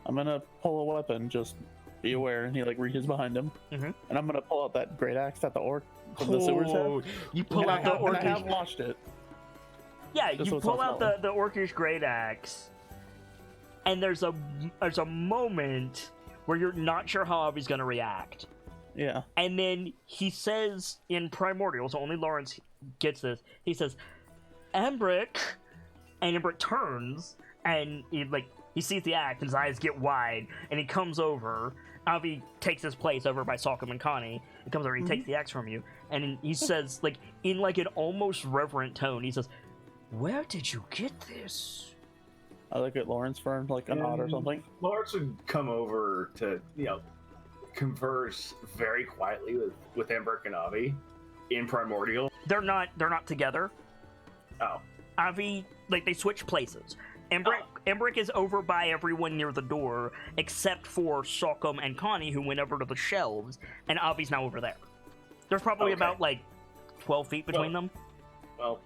I'm gonna pull a weapon. Just be aware. And he like reaches behind him, Mhm. and I'm gonna pull out that great axe that the orc from the sewers have. You pull And out the I have orcish. washed it. Yeah, just you so it's pull not out the orcish great axe, and there's a moment where you're not sure how Avi's gonna react. Yeah. And then he says in Primordial, so only Lawrence gets this. He says, "Embrick," and Embrick turns and he sees the axe, and his eyes get wide, and he comes over. Avi takes his place over by Salcom and Connie. He comes over, he takes the axe from you, and he says, in an almost reverent tone, he says, "Where did you get this?" I look at Lawrence for like a nod or something. Lawrence would come over to, converse very quietly with Embrick and Avi. in Primordial? They're not together. Oh. Avi, like, they switch places. Embrick is over by everyone near the door, except for Sokum and Connie, who went over to the shelves, and Avi's now over there. There's probably about, like, 12 feet between them. Well,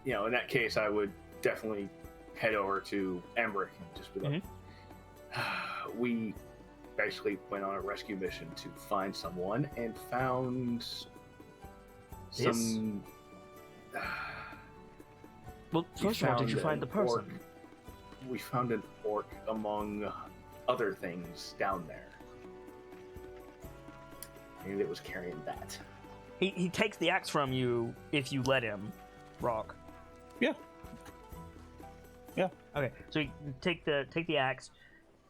you know, in that case, I would definitely head over to Embrick and just be like, we basically went on a rescue mission to find someone and found some... Well, first of all, did you find the person? Orc. We found an orc among other things down there. And it was carrying that. He takes the axe from you if you let him, Rock. Yeah. Yeah. Okay, so you take the axe,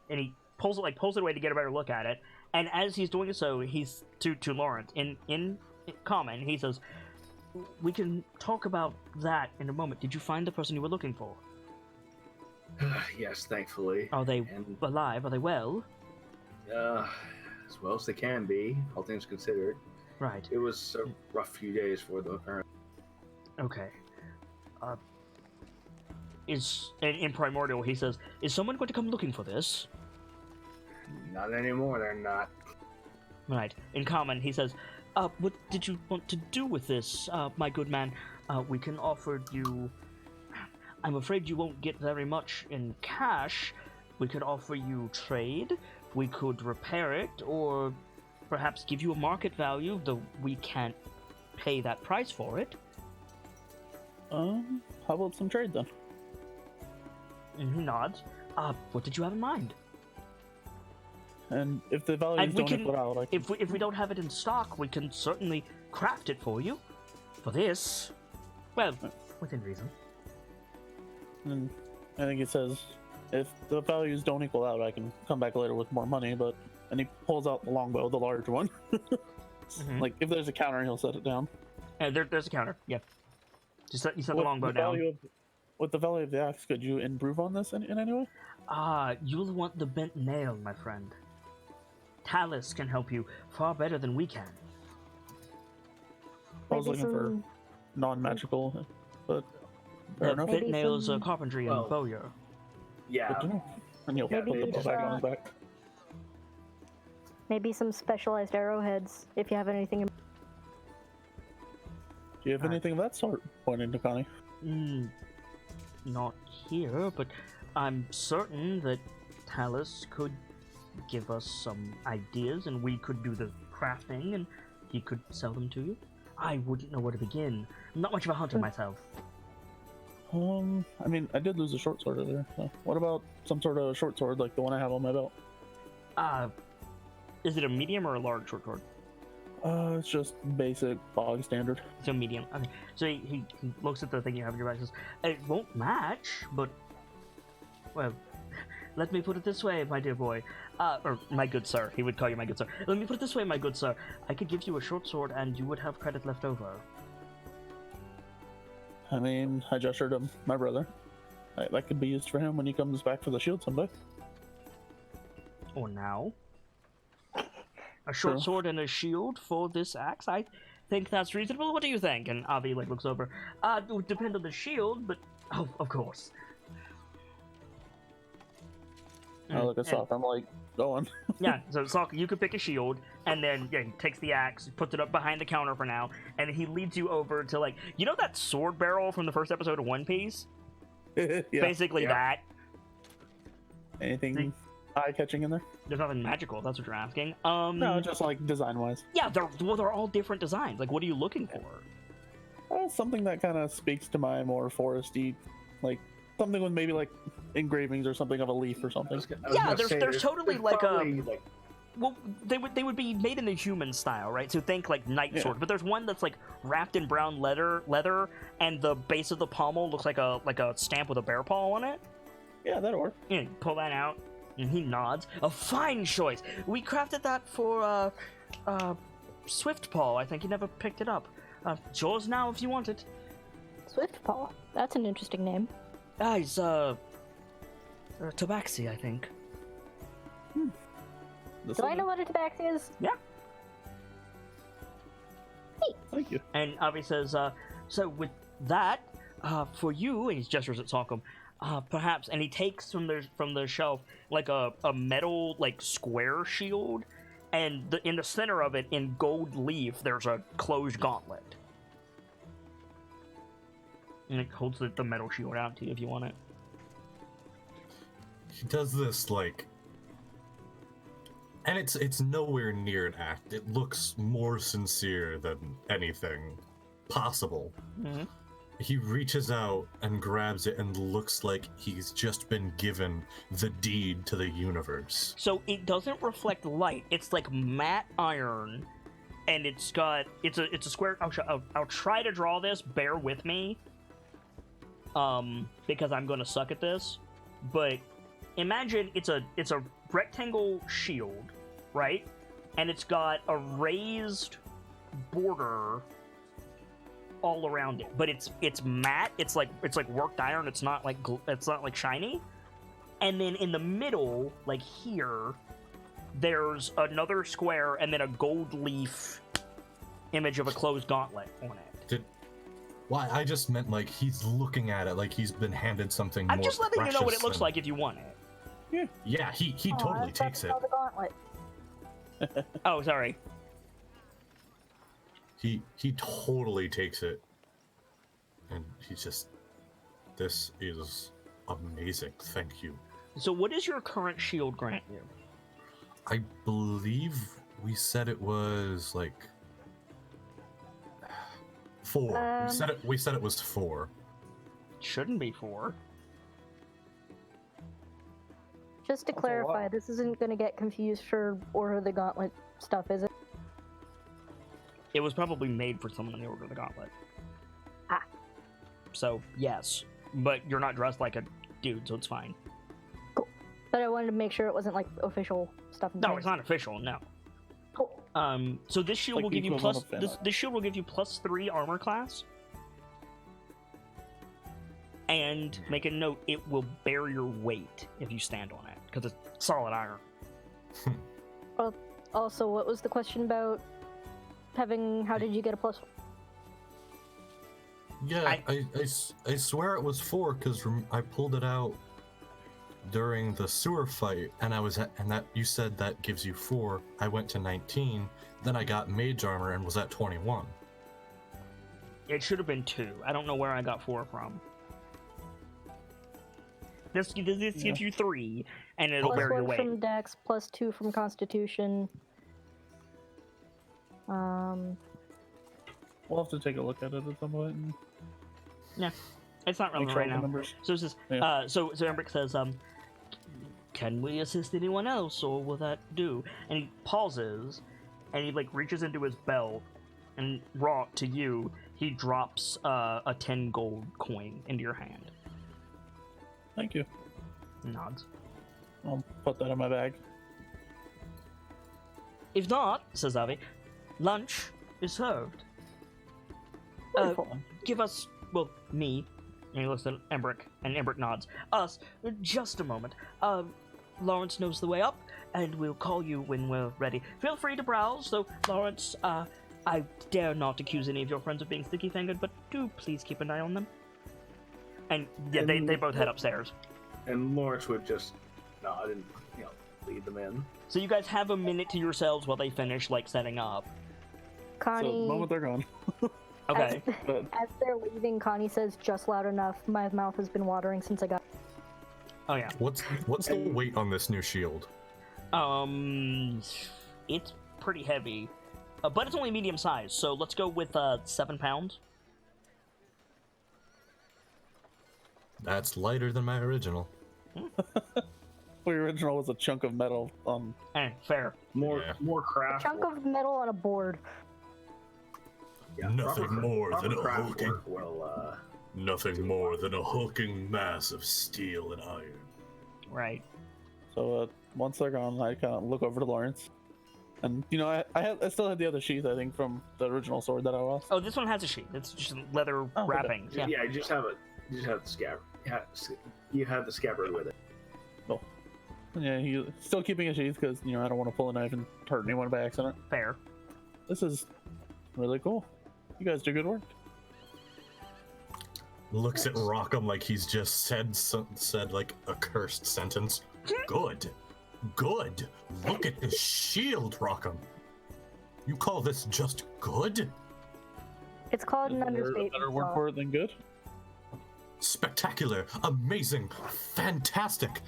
and he pulls it away to get a better look at it. And as he's doing so, he's to Lawrence in common. He says, "We can talk about that in a moment. Did you find the person you were looking for? Yes, thankfully. Are they And, alive? Are they well?" as well as they can be, all things considered. Right. It was a rough few days for them, apparently. Okay. In Primordial, he says, "Is someone going to come looking for this?" Not anymore, they're not. Right. In common, he says, "What did you want to do with this, my good man? We can offer you... I'm afraid you won't get very much in cash. We could offer you trade. We could repair it, or perhaps give you a market value, though we can't pay that price for it." How about some trade then? And he nods. What did you have in mind? And if the values don't equal out, I can... If we don't have it in stock, we can certainly craft it for you. For this, well, within reason. And I think it says, if the values don't equal out, I can come back later with more money, but... And he pulls out the longbow, the large one. Like, if there's a counter, he'll set it down. There's a counter, yeah. Just you set the longbow down. With the value of the axe, could you improve on this in any way? You'll want the bent nail, my friend. Talus can help you far better than we can. I was Maybe looking for some- non-magical, but fair enough. Bent Maybe nails, some- carpentry, and Well, bowyer. Yeah. Good to know. And he'll Yeah, put the maybe bow back on his it's, back. Maybe some specialized arrowheads, if you have anything. Do you have anything of that sort? Pointing to Connie. Not here, but I'm certain that Talus could give us some ideas, and we could do the crafting, and he could sell them to you. I wouldn't know where to begin. I'm not much of a hunter myself. I mean, I did lose a short sword earlier. So what about some sort of short sword like the one I have on my belt? Is it a medium or a large short sword? It's just basic bog standard. So medium. Okay. So he looks at the thing you have in your bag and says, "It won't match, but... Well, let me put it this way, my dear boy. Or my good sir. He would call you my good sir. Let me put it this way, my good sir. I could give you a short sword and you would have credit left over." I mean, I gestured to my brother. That could be used for him when he comes back for the shield someday. Or now. A short True. sword and a shield for this axe? I think that's reasonable. What do you think? And Avi looks over. It would depend on the shield, but... Oh, of course. I look at Sock, I'm like, go on. Yeah, so Sokka, you could pick a shield, and then he takes the axe, puts it up behind the counter for now, and he leads you over to, like, you know that sword barrel from the first episode of One Piece? Yeah. Basically that. Anything eye-catching in there? There's nothing magical, that's what you're asking. No, just like design-wise. Yeah, they're all different designs. Like, what are you looking for? Something that kind of speaks to my more foresty, like something with maybe like engravings or something of a leaf or something. Yeah, there's totally like probably, a... Well, they would be made in the human style, right? So think like knight sword, but there's one that's like wrapped in brown leather, and the base of the pommel looks like a stamp with a bear paw on it. Yeah, that'll work. Yeah, pull that out, and he nods. A fine choice. We crafted that for Swift Paw. I think he never picked it up. It's yours now if you want it. Swiftpaw. That's an interesting name. He's Tabaxi, I think. Do I know what a tabaxi is? Yeah. Thank you. And Avi says, so with that, for you, and he gestures at Salcom, perhaps, and he takes from the shelf like a metal like square shield, and in the center of it, in gold leaf, there's a closed gauntlet. And it holds the metal shield out to you if you want it. He does this like, and it's nowhere near an act. It looks more sincere than anything possible. Mm-hmm. He reaches out and grabs it and looks like he's just been given the deed to the universe. So it doesn't reflect light. It's like matte iron, and it's a square. I'll try to draw this. Bear with me, because I'm gonna suck at this. But imagine it's a rectangle shield, right? And it's got a raised border all around it, but it's matte. It's like worked iron. It's not like shiny. And then in the middle, like here, there's another square and then a gold leaf image of a closed gauntlet on it. Why? I just meant like he's looking at it like he's been handed something. I'm more just letting you know what it precious looks than- like if you want it. Yeah, he totally takes it. The gauntlet. Oh, sorry. He totally takes it, and he's just, this is amazing. Thank you. So what does your current shield grant you? I believe we said it was like 4. We said it was 4. Shouldn't be 4. Just to That's a clarify, lot. this isn't going to get confused for Order of the Gauntlet stuff, is it? It was probably made for someone in the Order of the Gauntlet. Ah. So, yes. But you're not dressed like a dude, so it's fine. But I wanted to make sure it wasn't like official stuff. No, it's not official, no. Cool. So this shield Like will give you equivalent plus... of fan This shield will give you +3 armor class. And make a note, it will bear your weight if you stand on it, because it's solid iron. Also, what was the question about having? How did you get a plus? Yeah, I swear it was 4 because I pulled it out during the sewer fight, and that you said that gives you 4. I went to 19, then I got mage armor and was at 21. It should have been 2. I don't know where I got 4 from. This gives you 3, and it'll bear your +1 weight. from Dex, +2 from Constitution. We'll have to take a look at it at some point. And It's not make relevant sure right all the now. numbers. So it says, Yeah. so Embrick says, can we assist anyone else, or will that do? And he pauses, and he like reaches into his belt, and Raw, to you, he drops a 10 gold coin into your hand. Thank you. Nods. I'll put that in my bag. If not, says Avi, lunch is served. Wonderful. Give us, well, me, and he looks at Embrick, and Embrick nods. Us, just a moment. Lawrence knows the way up, and we'll call you when we're ready. Feel free to browse, though, Lawrence, I dare not accuse any of your friends of being sticky-fingered, but do please keep an eye on them. And, yeah, they both head upstairs. And Lawrence would just nod and, lead them in. So you guys have a minute to yourselves while they finish, like, setting up. So Connie, the moment they're gone. Okay. as they're leaving, Connie says just loud enough. My mouth has been watering since I got. Oh, yeah. What's the weight on this new shield? It's pretty heavy. But it's only medium size, so let's go with 7 pounds. That's lighter than my original. The original was a chunk of metal. Fair. More Yeah. craft. Chunk of metal on a board. Nothing more than a craft hulking. work will, Nothing more than a hulking mass of steel and iron. Right. So once they're gone, I kind of look over to Lawrence, and I still had the other sheath, I think, from the original sword that I lost. Oh, this one has a sheath. It's just leather okay. wrappings. Yeah. you just have the scabbard. You have the scabbard with it. Yeah, he's still keeping a sheath because I don't want to pull a knife and hurt anyone by accident. Fair. This is Really cool. You guys do good work. Looks at Rockham like he's just said like a cursed sentence. Good. Good. Look at this shield, Rockham. You call this just good? It's called an Is there a understatement. better word Saul. for it than good? Spectacular, amazing, fantastic,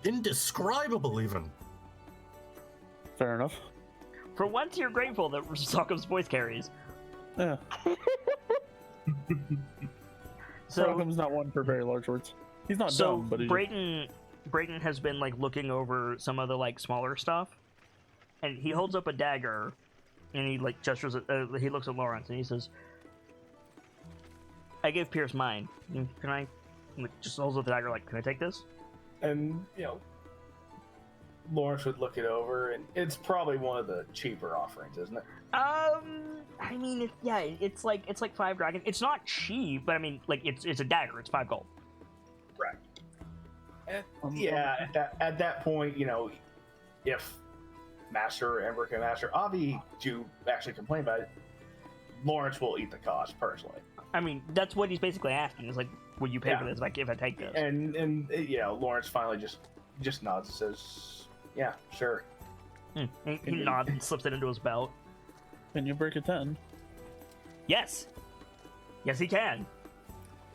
indescribable even. Fair enough. For once, you're grateful that Sockham's voice carries. Yeah. So, Rockham's not one for very large words. He's not so dumb, but he's Brayden has been like looking over some of the like smaller stuff, and he holds up a dagger, and he like gestures. He looks at Lawrence and he says, "I gave Pierce mine. Can I?" Just holds up the dagger like, "Can I take this?" And Lawrence would look it over, and it's probably one of the cheaper offerings, isn't it? I mean, it's like 5 dragon. It's not cheap, but I mean, like it's a dagger. It's 5 gold. Right. Yeah. At that point, if Master Embrick and Master Avi do actually complain about it, Lawrence will eat the cost personally. I mean, that's what he's basically asking. Is like, will you pay Yeah. for this? Like, if I take this? And Lawrence finally just nods and says, "Yeah, sure." And he nods and slips it into his belt. Can you break a 10? Yes, he can.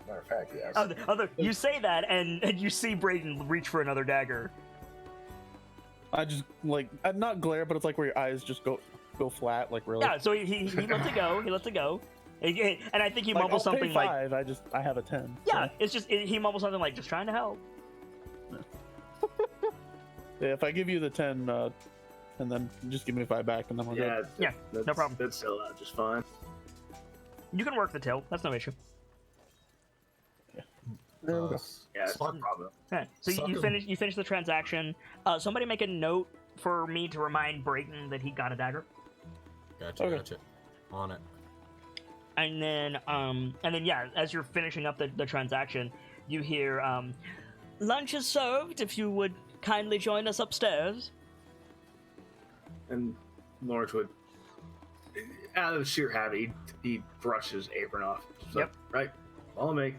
Matter of fact, yes. You say that, and you see Brayden reach for another dagger. I just I'd not glare, but it's like where your eyes just go flat, like really. Yeah, so he lets it go. He lets it go, and I think he mumbles I'll pay something like, 5, I have a 10. "Yeah, so. it's just he mumbles something like, just trying to help." Yeah, if I give you the 10, and then just give me 5 back, and then we'll go. Yeah, no problem. That's still just fine. You can work the till. That's no issue. There we go. Yeah, it's no Slug- problem. Okay, so you Suck finish the transaction. Somebody make a note for me to remind Brayden that he got a dagger, Gotcha, Okay. gotcha. On it. and then yeah, as you're finishing up the transaction, you hear lunch is served. If you would kindly join us upstairs. And Lawrence would, out of sheer habit, he'd brush his apron off. So, Yep. Right. Follow me.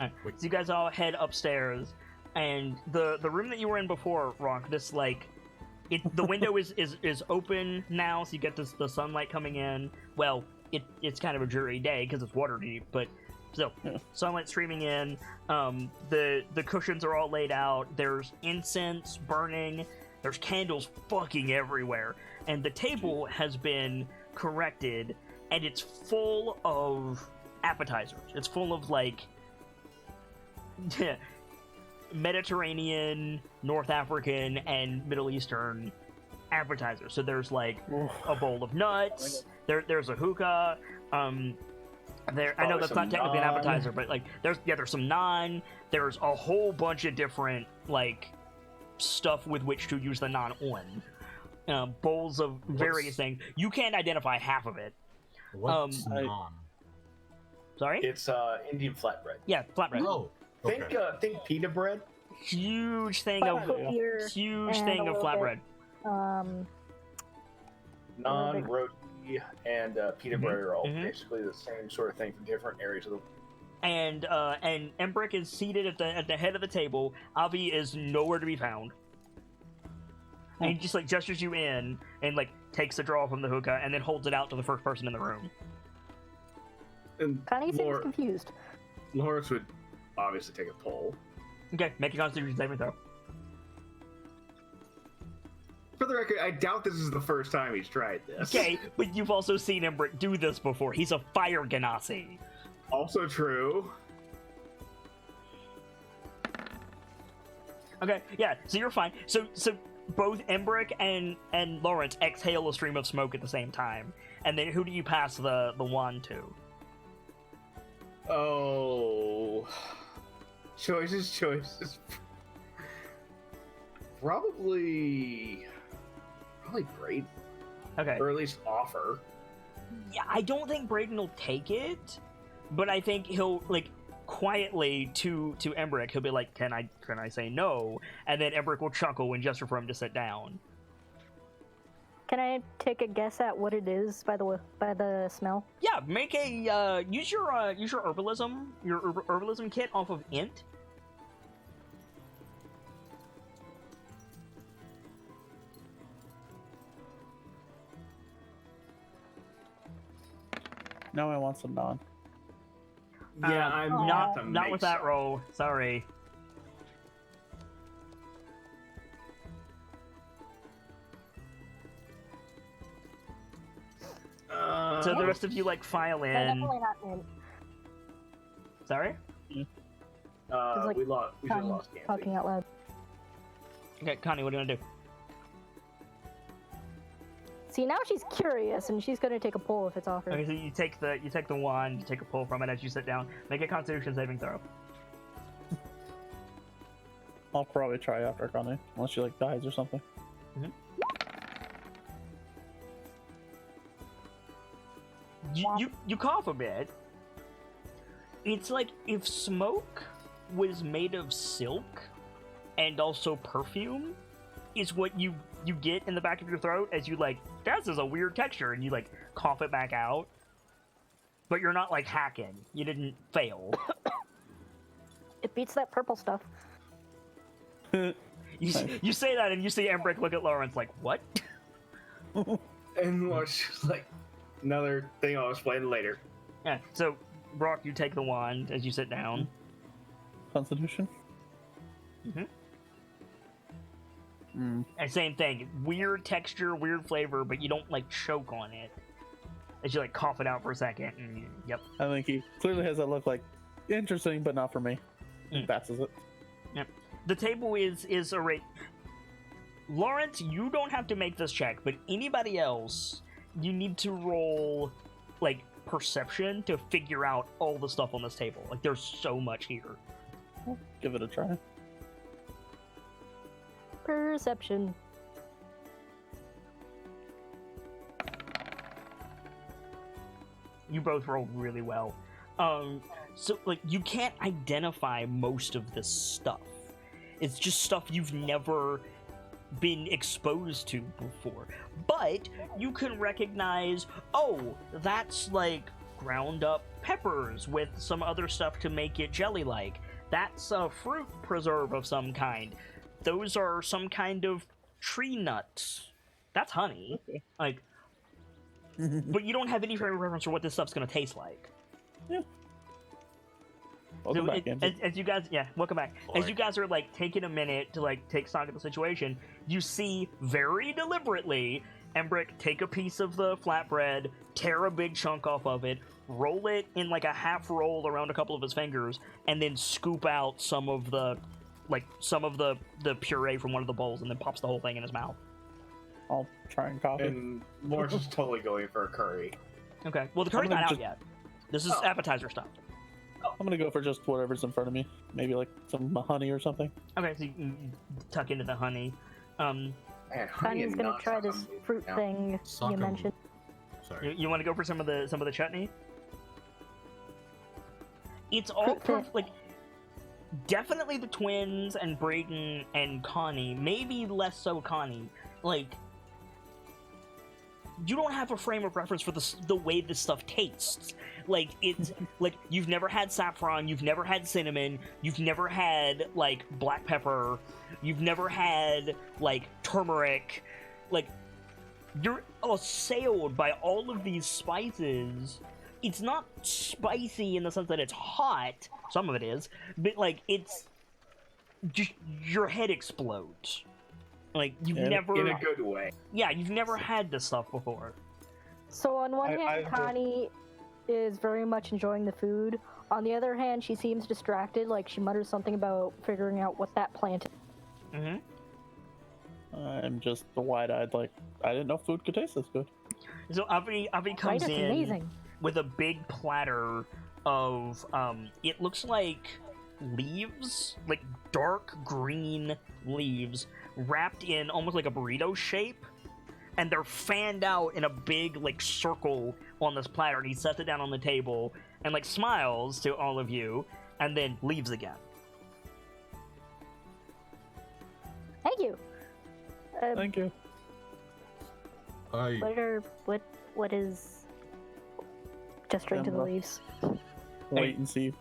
So you guys all head upstairs, and the room that you were in before, Ronk, this the window is open now, so you get the sunlight coming in. Well, it's kind of a dreary day because it's Waterdeep, but still, sunlight streaming in. The cushions are all laid out. There's incense burning. There's candles fucking everywhere, and the table has been corrected, and it's full of appetizers. It's full of Mediterranean, North African, and Middle Eastern appetizers. So there's a bowl of nuts. There's a hookah. I know Probably that's some not technically an naan. appetizer, but there's some naan. There's a whole bunch of different stuff with which to use the naan on. Bowls of various things. You can't identify half of it. What's I- non? Sorry? It's Indian flatbread. Yeah, flatbread. Oh, okay. Think pita bread. Huge thing of Beer huge and thing a of little flatbread. Naan, roti, and pita bread are all Mhm. basically the same sort of thing from different areas of the. And Embrick is seated at the head of the table. Avi is nowhere to be found. And he just gestures you in and takes the draw from the hookah and then holds it out to the first person in the room. And Connie seems confused. Lawrence would obviously take a poll. Okay, make a Constitution saving throw. For the record, I doubt this is the first time he's tried this. Okay, but you've also seen Embrick do this before. He's a fire ganassi. Also true. Okay, yeah, so you're fine. So both Embrick and Lawrence exhale a stream of smoke at the same time. And then who do you pass the wand to? Oh. Choices. Probably great. Okay. Or at least offer. Yeah, I don't think Brayden will take it, but I think he'll quietly to Embrick, he'll be like, "Can I say no?" And then Embrick will chuckle and gesture for him to sit down. Can I take a guess at what it is by the smell? Yeah, make a use your herbalism kit off of int. Now I want some non. Yeah, I'm not the not with that mix-up. roll. Sorry. So the rest of you like file They're in. definitely not mint. Sorry. like, we should have Connie lost Gansey. talking out loud. Okay, Connie, what are you gonna do? See, now she's curious, and she's gonna take a pull if it's offered. Okay, so you take the wand, you take a pull from it as you sit down. Make a Constitution saving throw. I'll probably try after Connie, unless she like dies or something. You cough a bit. It's like if smoke was made of silk and also perfume is what you get in the back of your throat as you like, this is a weird texture, and you like cough it back out. But you're not like hacking. You didn't fail. It beats that purple stuff. You say that and you see Embrick look at Lawrence like, what? And Lawrence just like, another thing I'll explain later. Yeah, so Brock, you take the wand as you sit down. Constitution. And same thing, weird texture, weird flavor, but you don't like choke on it. As you like cough it out for a second, and yep. I think he clearly has that look like interesting, but not for me. He passes it. Yep. The table is a rate. Lawrence, you don't have to make this check, but anybody else, you need to roll like perception to figure out all the stuff on this table. Like there's so much here. I'll give it a try. Perception. You both rolled really well. So like you can't identify most of this stuff. It's just stuff you've never been exposed to before. But you can recognize, oh, that's like ground up peppers with some other stuff to make it jelly-like. That's a fruit preserve of some kind. Those are some kind of tree nuts. That's honey. Like, but you don't have any frame of reference for what this stuff's gonna taste like. Welcome back, Angie. As you guys, yeah, welcome back. As you guys are like taking a minute to like take stock of the situation, you see very deliberately Embrick take a piece of the flatbread, tear a big chunk off of it, roll it in like a half roll around a couple of his fingers, and then scoop out some of the puree from one of the bowls, and then pops the whole thing in his mouth. I'll try and copy. And Lawrence is totally going for a curry. Okay. Well, the curry's I'm not gonna out yet. This is appetizer stuff. I'm gonna go for just whatever's in front of me. Maybe like some honey or something. Okay, so you tuck into the honey. Man, honey Connie's and gonna nuts try are this amazing. fruit Now, thing Suck you 'em. mentioned. Sorry. You want to go for some of the chutney? It's all Fruit thing. like definitely the twins and Brayden and Connie. Maybe less so Connie. Like you don't have a frame of reference for the way this stuff tastes. Like it's like you've never had saffron, you've never had cinnamon, you've never had like black pepper, you've never had like turmeric. Like you're assailed by all of these spices. It's not spicy in the sense that it's hot. Some of it is, but like it's just your head explodes. Like you've never, in a good way. yeah, you've never had this stuff before. So on one hand, I've Connie is very much enjoying the food. On the other hand, she seems distracted, like she mutters something about figuring out what that plant is. Mm-hmm. I'm just wide-eyed, like I didn't know food could taste this good. So Avi Right? comes It's in amazing. with a big platter of it looks like leaves, like dark green leaves, wrapped in almost like a burrito shape, and they're fanned out in a big like circle on this platter. And he sets it down on the table and like smiles to all of you, and then leaves again. Thank you. Thank you. What is gesturing to the leaves? Wait and see.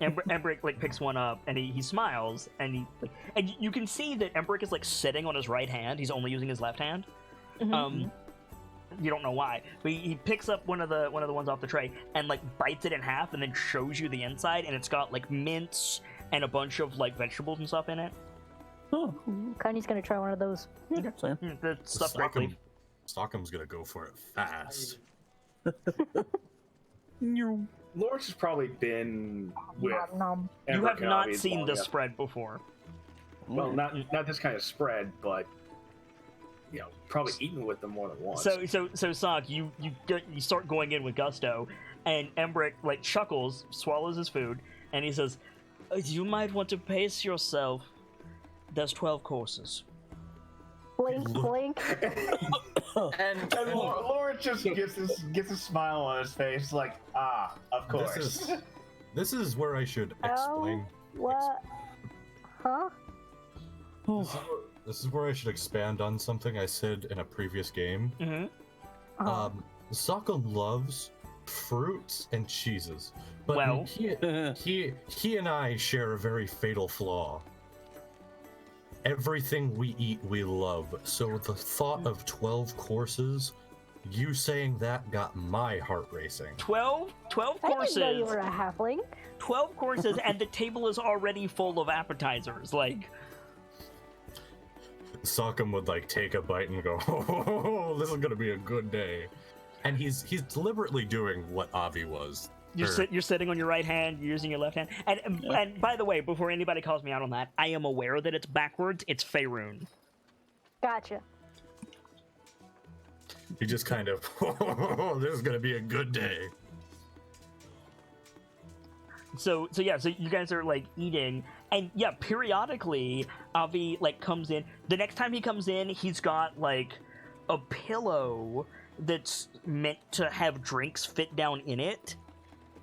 Embrick like picks one up and he smiles and you can see that Embrick is like sitting on his right hand. He's only using his left hand. Mhm. You don't know why, but he picks up one of the ones off the tray and like bites it in half and then shows you the inside, and it's got like mince and a bunch of like vegetables and stuff in it. Oh, Kanye's gonna try one of those. yeah, same. The stuffed grape leaf. Stockham's gonna go for it fast. Lawrence has probably been with. Nom. You Ember have not Kenobi seen long the enough. spread before. Well, not this kind of spread, but probably eaten with them more than once. So Sock, you start going in with gusto, and Embrick like chuckles, swallows his food, and he says, "You might want to pace yourself. There's 12 courses." Blink, blink. and Lawrence just gets a smile on his face, like, of course. This is where I should explain. What? Huh? This is where I should expand on something I said in a previous game. Mm-hmm. Sockham loves fruits and cheeses, but Well. he and I share a very fatal flaw. Everything we eat, we love. So the thought of 12 courses, you saying that got my heart racing. 12 I courses. didn't know you were a halfling. 12 courses, and the table is already full of appetizers. Like, Sockham would like take a bite and go, "Oh, this is gonna be a good day," and he's deliberately doing what Avi was. you're sitting on your right hand, you're using your left hand. And by the way, before anybody calls me out on that, I am aware that it's backwards. It's Faerun. Gotcha. He just kind of, "Oh, this is gonna be a good day." So you guys are like eating, and yeah, periodically Avi like comes in. The next time he comes in, he's got like a pillow that's meant to have drinks fit down in it.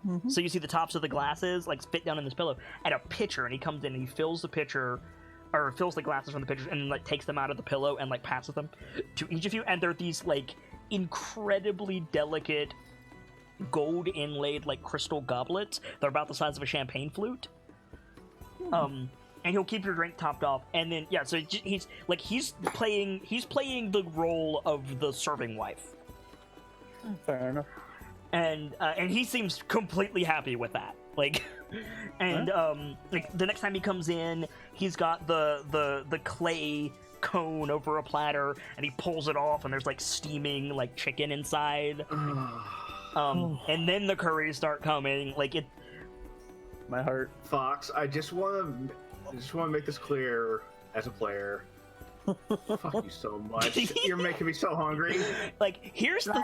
Mm-hmm. So you see the tops of the glasses like fit down in this pillow, and a pitcher, and he comes in and he fills the pitcher, or fills the glasses from the pitcher, and like takes them out of the pillow and like passes them to each of you, and they're these like incredibly delicate gold inlaid like crystal goblets. They're about the size of a champagne flute. And he'll keep your drink topped off, and then so he's playing the role of the serving wife. Fair enough. And he seems completely happy with that. Like, and like the next time he comes in, he's got the clay cone over a platter, and he pulls it off, and there's like steaming like chicken inside. And then the curries start coming. Like it. My heart. Fox, I just want to make this clear as a player. Fuck you so much. You're making me so hungry. Like here's the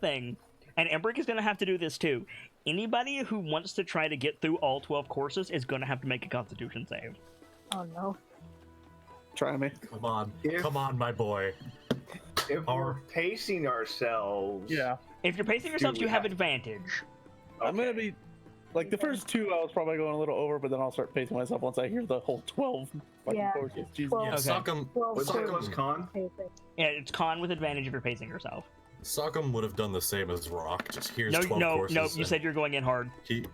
thing. And Embrick is going to have to do this too. Anybody who wants to try to get through all 12 courses is going to have to make a Constitution save. Oh no. Try me. Come on, my boy. If we're pacing ourselves, If you're pacing yourselves, you have advantage. I'm gonna be like the first two. I was probably going a little over, but then I'll start pacing myself once I hear the whole 12 fucking Yeah, courses. Jesus. 12. Yeah, Okay. Sockham, What's Nicholas Khan? Yeah, it's con with advantage if you're pacing yourself. Sockham would have done the same as Rock. Just here's 12 courses. No. You said you're going in hard. he,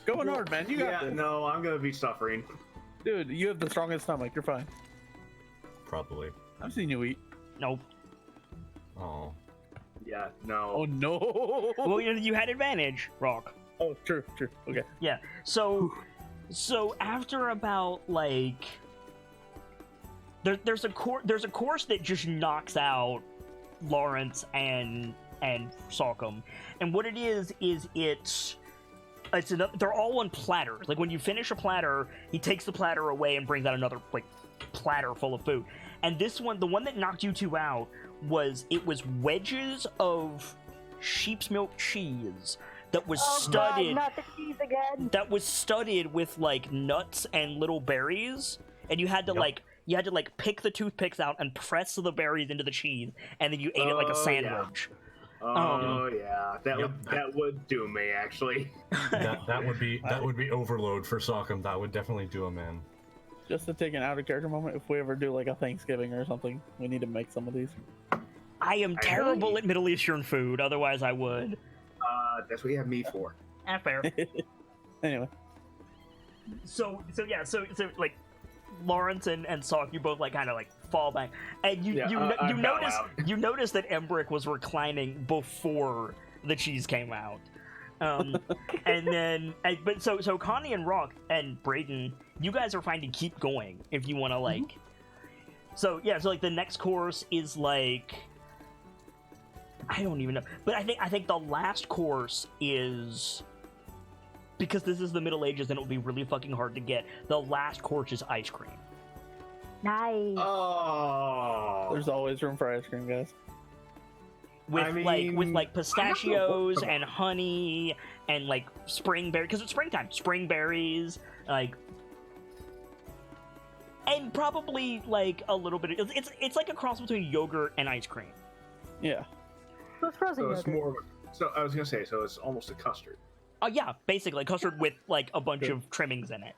Going hard, man. You got this. No, I'm gonna be suffering. Dude, you have the strongest stomach. You're fine. probably. I've seen you eat. Nope. Oh. Yeah, no. Oh no. Well, you had advantage, Rock. Oh, true. Okay. Yeah. So after about like there's a course that just knocks out Lawrence and Salcom, and what it is they're all on platters. Like when you finish a platter, he takes the platter away and brings out another like platter full of food. And this one, the one that knocked you two out, was wedges of sheep's milk cheese that was studded. God, not the cheese again. That was studded with like nuts and little berries, and you had to pick the toothpicks out and press the berries into the cheese, and then you ate it like a sandwich. Yeah. That would do me actually. That would be overload for Sockham. That would definitely do him in. Just to take an out of character moment, if we ever do like a Thanksgiving or something, we need to make some of these. I am terrible at Middle Eastern food. Otherwise, I would. That's what you have me for. Fair. Anyway, So like Lawrence and Salk, you both like kind of like fall back, and you notice that Embrick was reclining before the cheese came out, and then so Connie and Rock and Brayden, you guys are fine to keep going if you want to like. So like the next course is like. I don't even know, but I think the last course is because this is the Middle Ages and it will be really fucking hard to get. The last course is ice cream. Nice. Oh, there's always room for ice cream, guys. With pistachios and honey and like spring berry because it's springtime. Spring berries, like, and probably like a little bit. It's like a cross between yogurt and ice cream. Yeah. So it's frozen so it's yogurt. more of a, so I was gonna say, so it's almost a custard. Oh yeah, basically custard with like a bunch of trimmings in it.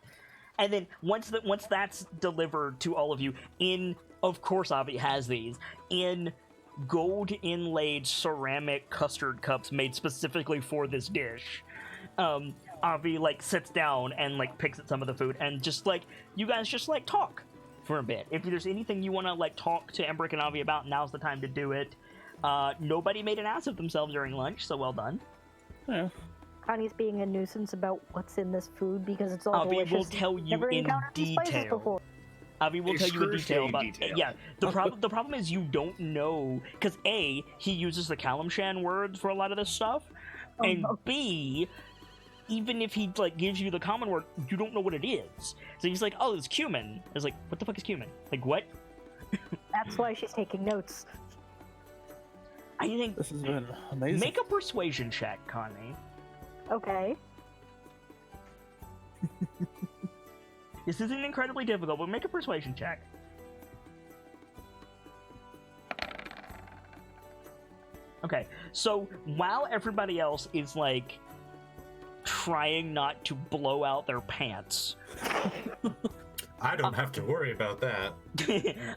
And then once that's delivered to all of you in, of course Avi has these, in gold inlaid ceramic custard cups made specifically for this dish. Avi like sits down and like picks at some of the food and just like you guys just like talk for a bit. If there's anything you want to like talk to Embrick and Avi about, now's the time to do it. Nobody made an ass of themselves during lunch, so well done. Yeah. Connie's being a nuisance about what's in this food because it's all Avi delicious. will tell you Never in encountered these spices detail. before. Avi will tell you in detail about Excruciating yeah. The problem is you don't know because A, he uses the Kalimshan words for a lot of this stuff, and B, even if he like gives you the common word, you don't know what it is. So he's like, "Oh, it's cumin." It's like, "What the fuck is cumin?" Like what? That's why she's taking notes. I think This has been amazing. make a persuasion check, Connie. Okay. This isn't incredibly difficult, but make a persuasion check. Okay, so while everybody else is like trying not to blow out their pants, I don't have to worry about that.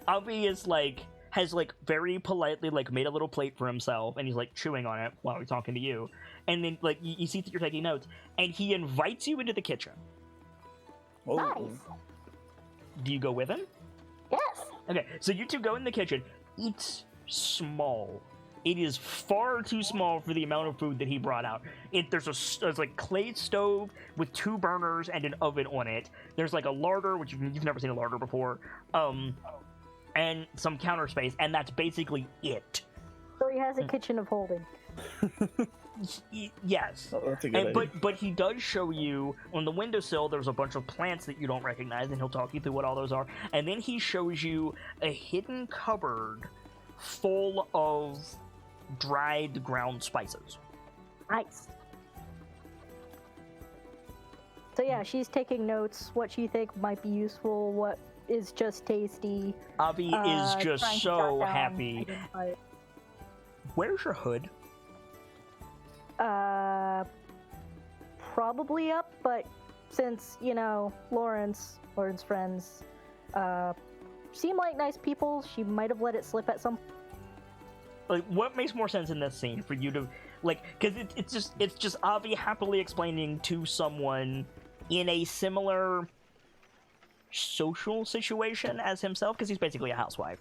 Avi is like has like very politely like made a little plate for himself and he's like chewing on it while he's talking to you, and then like you see that you're taking notes and he invites you into the kitchen. Oh. Nice. Do you go with him? Yes. Okay, so you two go in the kitchen. It's small. It is far too small for the amount of food that he brought out. There's like clay stove with 2 burners and an oven on it. There's like a larder, which you've never seen a larder before, and some counter space, and that's basically it. So he has a kitchen of holding. Yes. Oh, that's a good idea. But he does show you on the windowsill there's a bunch of plants that you don't recognize, and he'll talk you through what all those are. And then he shows you a hidden cupboard full of dried ground spices. Nice. So yeah, she's taking notes, what she think might be useful, what is just tasty. Avi is just trying to so jot down, happy. identify- Where's your hood? Probably up, but since, you know, Lawrence's friends, seem like nice people, she might have let it slip at some. Like, what makes more sense in this scene for you to, like, because it's just Avi happily explaining to someone in a similar social situation as himself, because he's basically a housewife.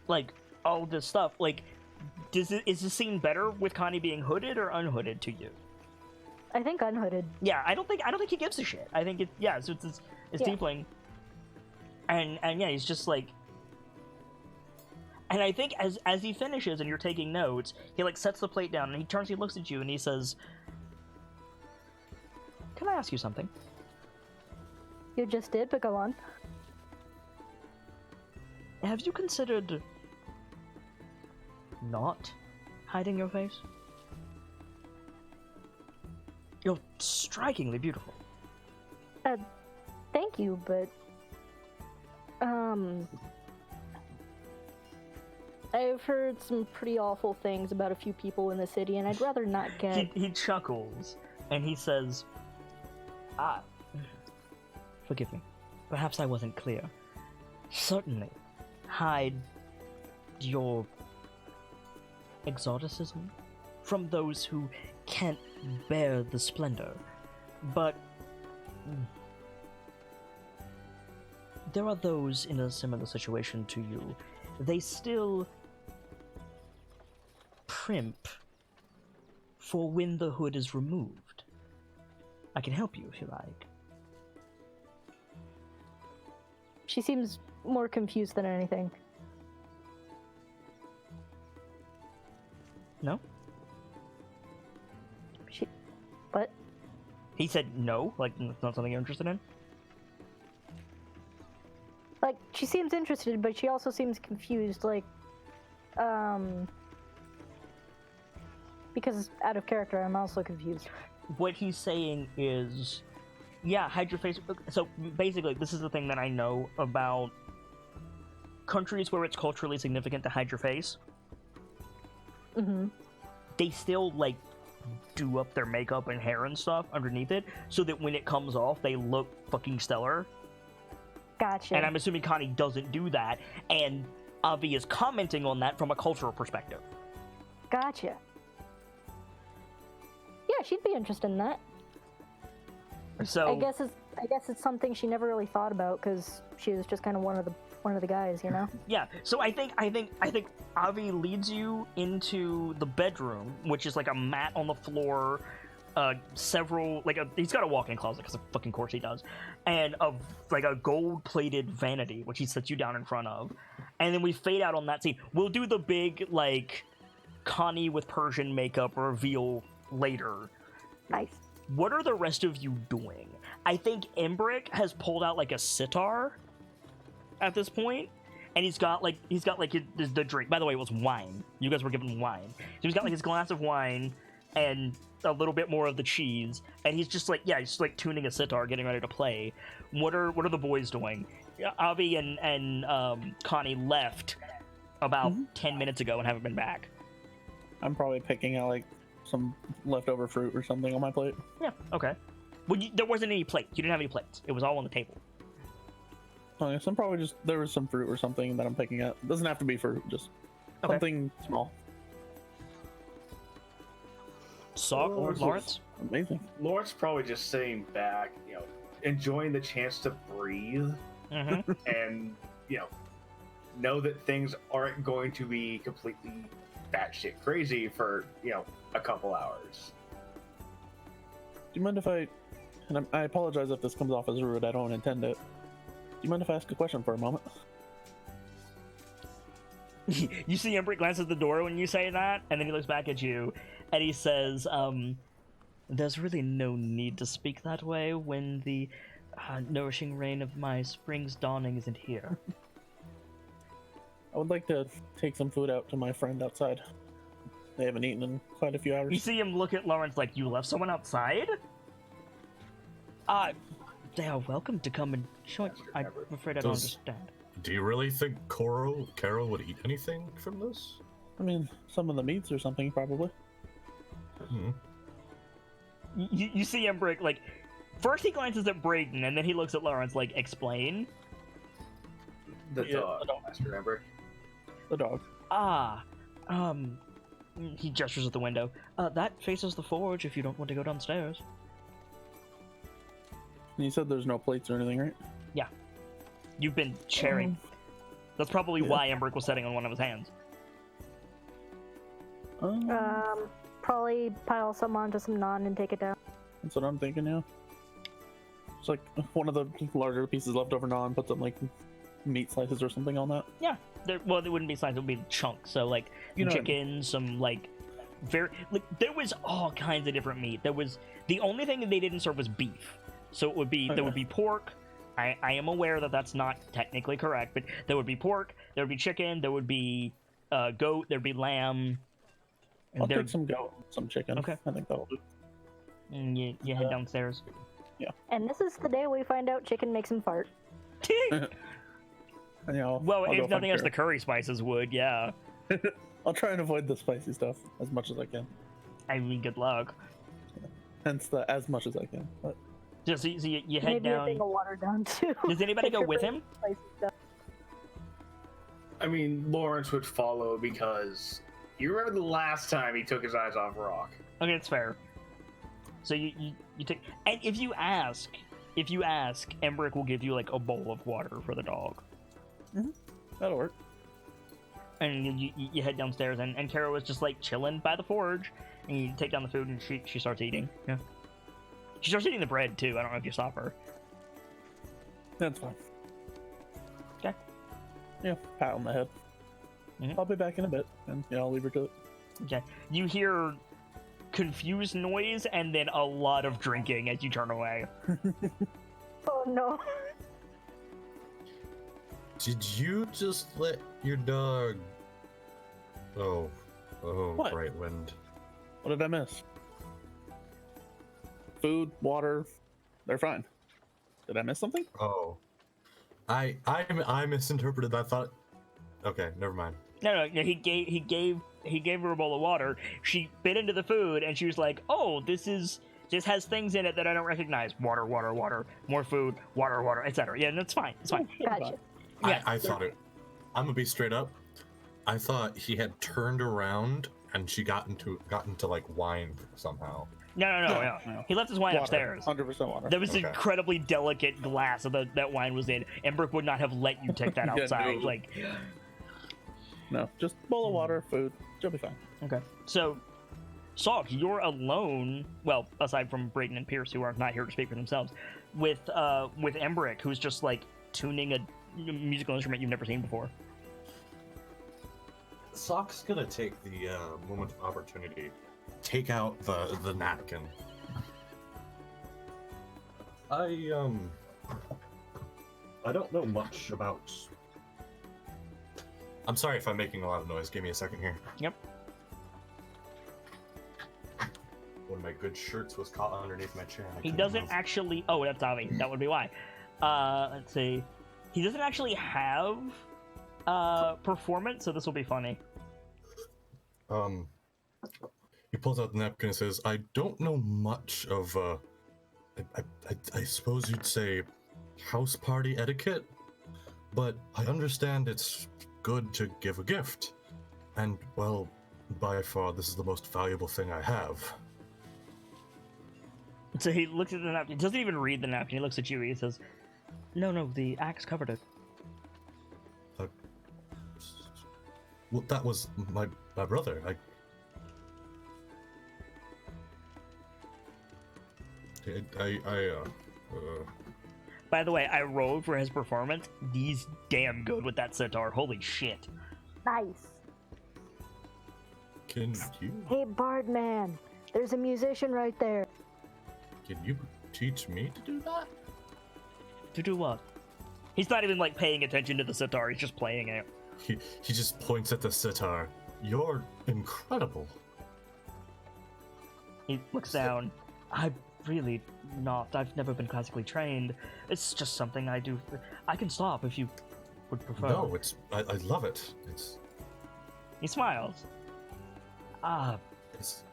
Like all this stuff. Like, is the scene better with Connie being hooded or unhooded to you? I think unhooded. Yeah, I don't think he gives a shit. I think it's Yeah. tiefling, and yeah, he's just like. And I think as he finishes and you're taking notes, he like sets the plate down and he turns, he looks at you and he says, "Can I ask you something?" You just did, but go on. Have you considered not hiding your face? You're strikingly beautiful. Thank you, but I've heard some pretty awful things about a few people in the city, and I'd rather not get. He chuckles and he says, forgive me. Perhaps I wasn't clear. Certainly, hide your exoticism from those who can't bear the splendor, but there are those in a similar situation to you. They still primp for when the hood is removed. I can help you if you like. She seems more confused than anything. No? But He said no? Like, it's not something you're interested in? like, she seems interested, but she also seems confused. Like, because out of character, I'm also confused. What he's saying is, yeah, hide your face. So basically, this is the thing that I know about countries where it's culturally significant to hide your face. Mm-hmm. They still, like, do up their makeup and hair and stuff underneath it, so that when it comes off, they look fucking stellar. Gotcha. And I'm assuming Connie doesn't do that, and Avi is commenting on that from a cultural perspective. Gotcha. Yeah, she'd be interested in that. So I guess it's something she never really thought about because she was just kind of one of the guys, you know. yeah, so I think Avi leads you into the bedroom, which is like a mat on the floor, he's got a walk-in closet because of fucking course he does, and a gold-plated vanity, which he sets you down in front of, and then we fade out on that scene. We'll do the big like Connie with Persian makeup reveal later. Nice. What are the rest of you doing? I think Embrick has pulled out like a sitar at this point, and he's got the drink. By the way, it was wine. You guys were given wine. So he's got like his glass of wine and a little bit more of the cheese, and he's just like tuning a sitar, getting ready to play. What are the boys doing? Avi and Connie left about 10 minutes ago and haven't been back. I'm probably picking out like some leftover fruit or something on my plate. Yeah, okay. Well, there wasn't any plates. You didn't have any plates. It was all on the table. Oh, yes, I'm probably just there was some fruit or something that I'm picking up. It doesn't have to be fruit, just Okay. something small. Lawrence? Amazing. Lawrence probably just sitting back, enjoying the chance to breathe Mm-hmm. and, know that things aren't going to be completely batshit crazy for, a couple hours. Do you mind if I apologize if this comes off as rude, I don't intend it. Do you mind if I ask a question for a moment? You see Embrick glance at the door when you say that, and then he looks back at you, and he says, there's really no need to speak that way when the nourishing rain of my spring's dawning isn't here. I would like to take some food out to my friend outside. They haven't eaten in quite a few hours. You see him look at Lawrence like, you left someone outside? They are welcome to come and join. I'm afraid I don't understand. Do you really think Carol would eat anything from this? I mean, some of the meats or something, probably. Hmm. You see Embrick, like, first he glances at Brayden, and then he looks at Lawrence like, explain? The Yeah, dog, the dog. Master Embrick. The dog. He gestures at the window. That faces the forge if you don't want to go downstairs. And you said there's no plates or anything, right? Yeah. You've been sharing. That's probably why Embrick was sitting on one of his hands. Probably pile some onto some naan and take it down. That's what I'm thinking, yeah. It's like one of the larger pieces left over naan, put some like meat slices or something on that. Yeah. Well, it wouldn't be slices, it would be chunks. So, like, You know what I chicken, some, like, there was all kinds of different meat. The only thing that they didn't serve was beef. So it would be, there would be pork. I am aware that that's not technically correct, but there would be pork, there would be chicken, there would be goat, there'd be lamb. I'll take some goat, some chicken. Okay. I think that'll do. And you head downstairs. And this is the day we find out chicken makes him fart. And, Well, I'll go if nothing find else, the Carol. curry spices would, yeah. I'll try and avoid the spicy stuff as much as I can. I mean, good luck. Hence the as much as I can. But Just so you head Maybe a down. thing of water down too. Does anybody go with him? Spicy stuff. I mean, Lawrence would follow because you remember the last time he took his eyes off Rock. Okay, it's fair. So you take, and if you ask, Embrick will give you like a bowl of water for the dog. That'll work. And you head downstairs, and Kara was just like chilling by the forge, and you take down the food, and she starts eating. Yeah, she starts eating the bread too. I don't know if you saw her. That's fine. Okay. Yeah, pat on the head. Mhm. I'll be back in a bit, and yeah, I'll leave her to it. Okay. You hear confused noise and then a lot of drinking as you turn away. Oh no. Did you just let your dog? Oh, What? Bright Wind. What did I miss? Food, water, they're fine. Did I miss something? Oh, I misinterpreted. I thought. Okay, never mind. No, he gave her a bowl of water. She bit into the food and she was like, "Oh, this has things in it that I don't recognize. Water, more food, water, etc." Yeah, that's fine. It's fine. Gotcha. Yeah. I thought it. I'm gonna be straight up. I thought he had turned around and she got into like wine somehow. No. He left his wine Water. upstairs. 100% water. There was an Okay. incredibly delicate glass that wine was in. Embrick would not have let you take that Yeah, outside. no. Like, No, just bowl of water, food. You'll be fine. okay. So, Salk, you're alone. Well, aside from Brayden and Pierce, who are not here to speak for themselves, with Embrick, who's just like tuning a musical instrument you've never seen before. Sock's gonna take the moment of opportunity, take out the napkin. I don't know much about. I'm sorry if I'm making a lot of noise. Give me a second here. Yep. One of my good shirts was caught underneath my chair. And I He couldn't doesn't move. actually. Oh, that's Avi. That would be why. Let's see. He doesn't actually have performance, so this will be funny. He pulls out the napkin and says, "I don't know much of I suppose you'd say house party etiquette, but I understand it's good to give a gift, and well, by far this is the most valuable thing I have." So he looks at the napkin. He doesn't even read the napkin. He looks at you. He says, "No, the axe covered it." Well, that was my brother. By the way, I rolled for his performance. He's damn good with that sitar. Holy shit. Nice. Can you Hey, Bardman. There's a musician right there. teach me to do that? To do what? He's not even like paying attention to the sitar. He's just playing it. He just points at the sitar. You're incredible. He looks down. I'm really not. I've never been classically trained. It's just something I do. I can stop if you would prefer. No, I love it. He smiles. It's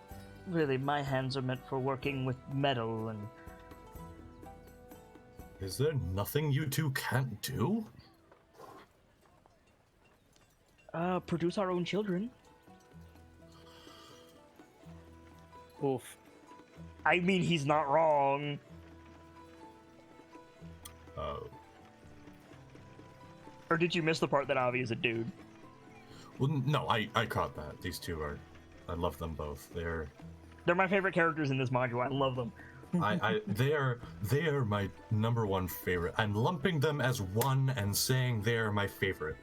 Really, my hands are meant for working with metal and... Is there nothing you two can't do? Produce our own children. Oof. I mean, he's not wrong. Or did you miss the part that Avi is a dude? Well, no, I caught that. These two are... I love them both. They're my favorite characters in this module. I love them. they are my number one favorite. I'm lumping them as one and saying they are my favorite.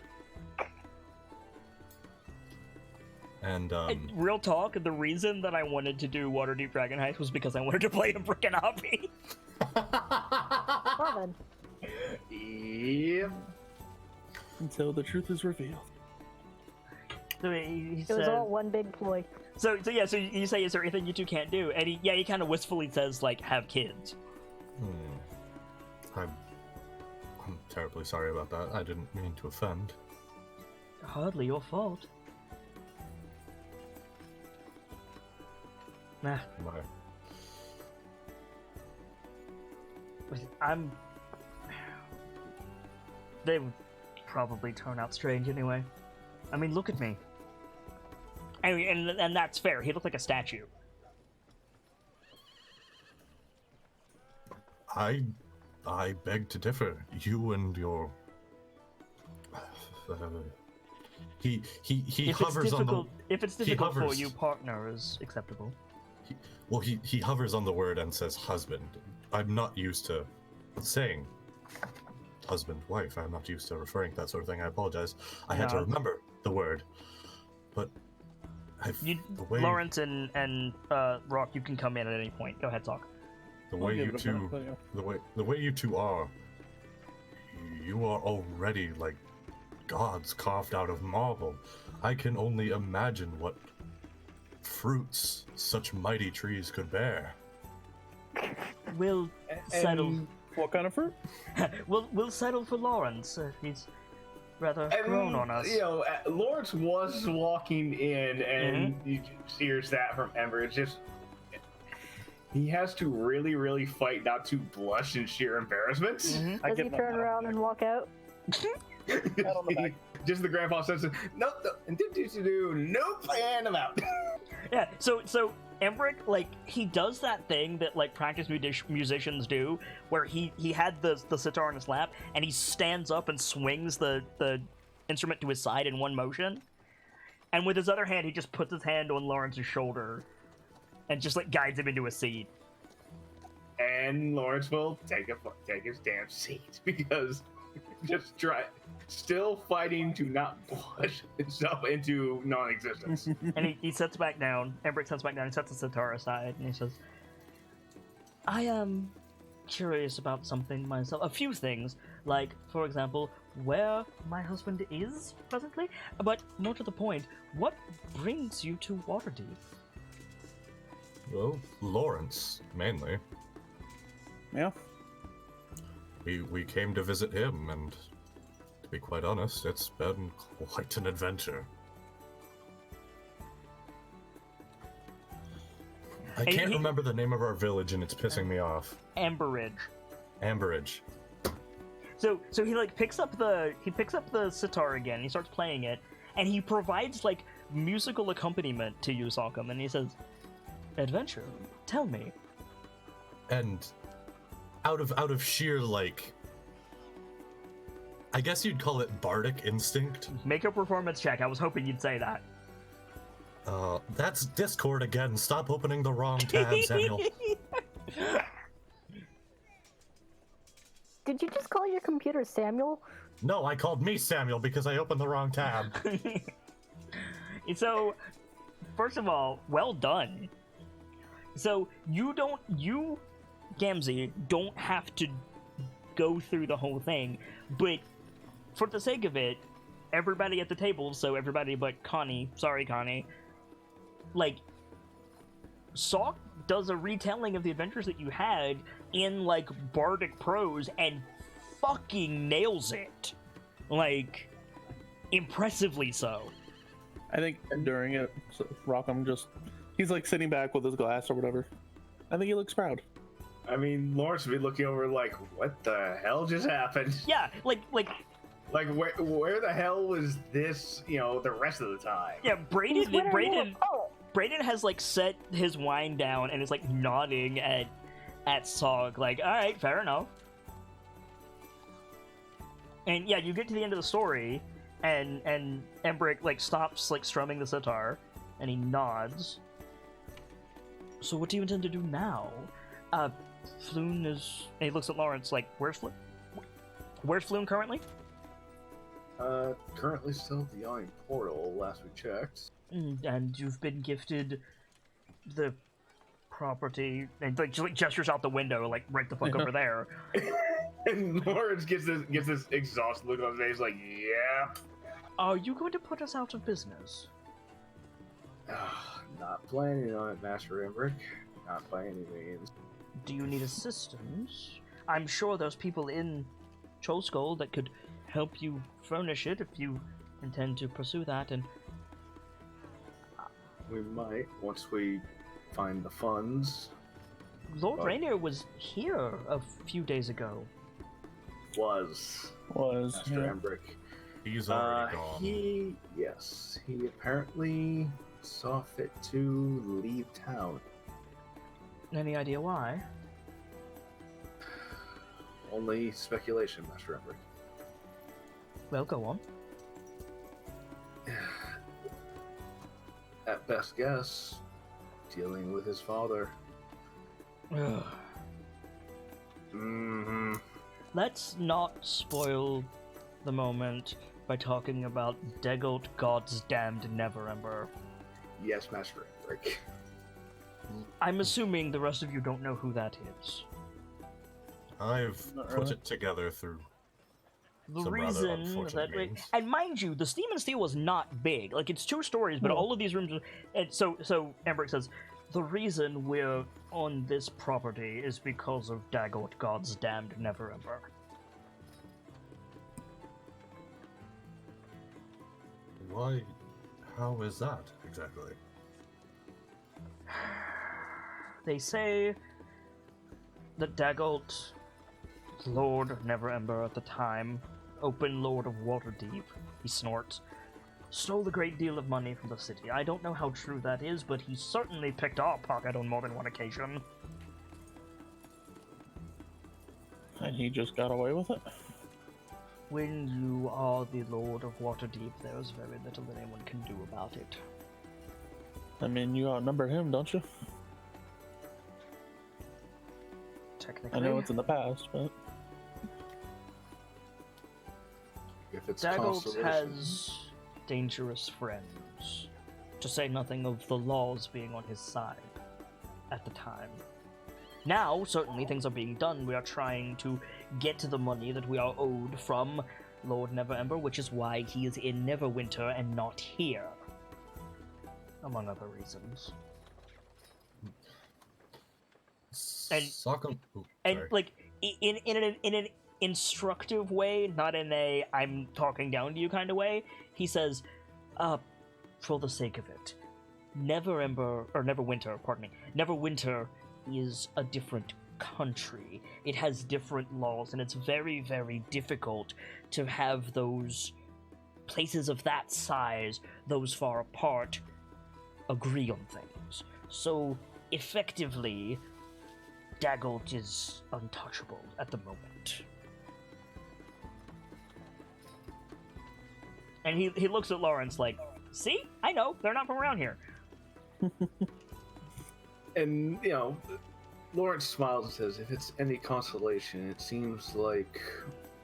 And Real talk, the reason that I wanted to do Waterdeep Dragon Heist was because I wanted to play a frickin' Avi. Well then. Yep. Until the truth is revealed. So he It was said, all one big ploy. so you say, is there anything you two can't do? And he kind of wistfully says, like, have kids. I'm terribly sorry about that. I didn't mean to offend. Hardly your fault. Nah, My, they would probably turn out strange anyway. I mean, look at me. And that's fair. He looked like a statue. I beg to differ. You and your he If hovers it's on the difficult, if it's difficult for hovers. you, partner is acceptable. He hovers on the word and says husband. I'm not used to saying husband, wife. I'm not used to referring to that sort of thing. I apologize. I had to No. remember the word, but the way Lawrence and Rock, you can come in at any point. Go ahead, talk. the I'll way give you it a two minute, but yeah. the way you two are, you are already like gods carved out of marble. I can only imagine what fruits such mighty trees could bear. We'll settle. And what kind of fruit? We'll settle for Lawrence. He's rather grown on us. You know, Lawrence was walking in, and you hears that from Ember. It's just he has to really, really fight not to blush in sheer embarrassment. I Does he give my turn pat around on and walk out? Pat on the back. Just the grandpa says, "No, no plan about." Yeah. So Embrick, like, he does that thing that like practiced musicians do, where he had the sitar in his lap and he stands up and swings the instrument to his side in one motion, and with his other hand he just puts his hand on Lawrence's shoulder and just like guides him into a seat. And Lawrence will take his damn seat because just still fighting to not blush himself into non-existence. And he sits back down. Embrick sits back down and sets the sitar aside, and he says, I am curious about something myself. A few things, like, for example, where my husband is presently, but more to the point, what brings you to Waterdeep? Well, Lawrence mainly. Yeah. We came to visit him, and to be quite honest, it's been quite an adventure. I And can't he- remember the name of our village, and it's pissing me off. Amberridge. Amberridge. So he like picks up the sitar again. He starts playing it, and he provides like musical accompaniment to you, Salcom, and he says, "Adventure, tell me." And out of sheer like, I guess you'd call it bardic instinct. Make a performance check. I was hoping you'd say that. That's Discord again. Stop opening the wrong tab, Samuel. Did you just call your computer Samuel? No, I called me Samuel because I opened the wrong tab. So, first of all, well done. So you, Gamzee, don't have to go through the whole thing, but for the sake of it, everybody at the table, so everybody but Connie, sorry Connie, like, Salk does a retelling of the adventures that you had in, like, bardic prose and fucking nails it. Like, impressively so. I think during it, Rockham he's like sitting back with his glass or whatever. I think he looks proud. I mean, Lawrence would be looking over like, "What the hell just happened? Yeah, like, Like, where the hell was this? You know, the rest of the time?" yeah, He's wearing a coat. Braden has, like, set his wine down and is, like, nodding at Sog, like, alright, fair enough. And, yeah, you get to the end of the story, and Embrick, like, stops, like, strumming the sitar, and he nods. So what do you intend to do now? Floon is... And he looks at Lawrence, like, where's Floon? Where's Floon currently? Currently still at the Yawning Portal, last we checked. And you've been gifted the property, and like gestures out the window, like right the fuck over there. And Lawrence gets this exhausted look on his face, like, "Yep." Are you going to put us out of business? Not planning on it, Master Embrick. Not by any means. Do you need assistance? I'm sure there's people in Cholskull that could help you furnish it if you intend to pursue that, and We might, once we find the funds. Lord Well- Rainier was here a few days ago. Was Was Master yeah. Embrick. He's already gone. He apparently saw fit to leave town. Any idea why? Only speculation, Master Emmerich. Well, go on. At best guess, dealing with his father. Let's not spoil the moment by talking about Deggolt God's damned Neverember. Yes, Master Emmerich. I'm assuming the rest of you don't know who that is. I've Not put really. it together through The some rather reason unfortunate that, means. and mind you, the Steam and Steel was not big. Like, it's 2 stories, but No. all of these rooms. And so Embrick says the reason we're on this property is because of Dagort God's damned Neverember. Why? How is that exactly? They say that Dagult, Lord of Neverember at the time, Open Lord of Waterdeep, he snorts, stole a great deal of money from the city. I don't know how true that is, but he certainly picked our pocket on more than one occasion. And he just got away with it? When you are the Lord of Waterdeep, there is very little that anyone can do about it. I mean, you outnumber him, don't you? Technically. I know it's in the past, but... If it's Dagult constellation, has dangerous friends, to say nothing of the laws being on his side at the time. Now, certainly things are being done. We are trying to get to the money that we are owed from Lord Neverember, which is why he is in Neverwinter and not here, among other reasons. And- Sockum. And like in an instructive way, not in a I'm talking down to you kind of way, he says, for the sake of it, Neverwinter, pardon me, Neverwinter is a different country. It has different laws, and it's very, very difficult to have those places of that size, those far apart, agree on things. So, effectively, Dagult is untouchable at the moment. And he looks at Lawrence like, see? I know, they're not from around here. and Lawrence smiles and says, "If it's any consolation, it seems like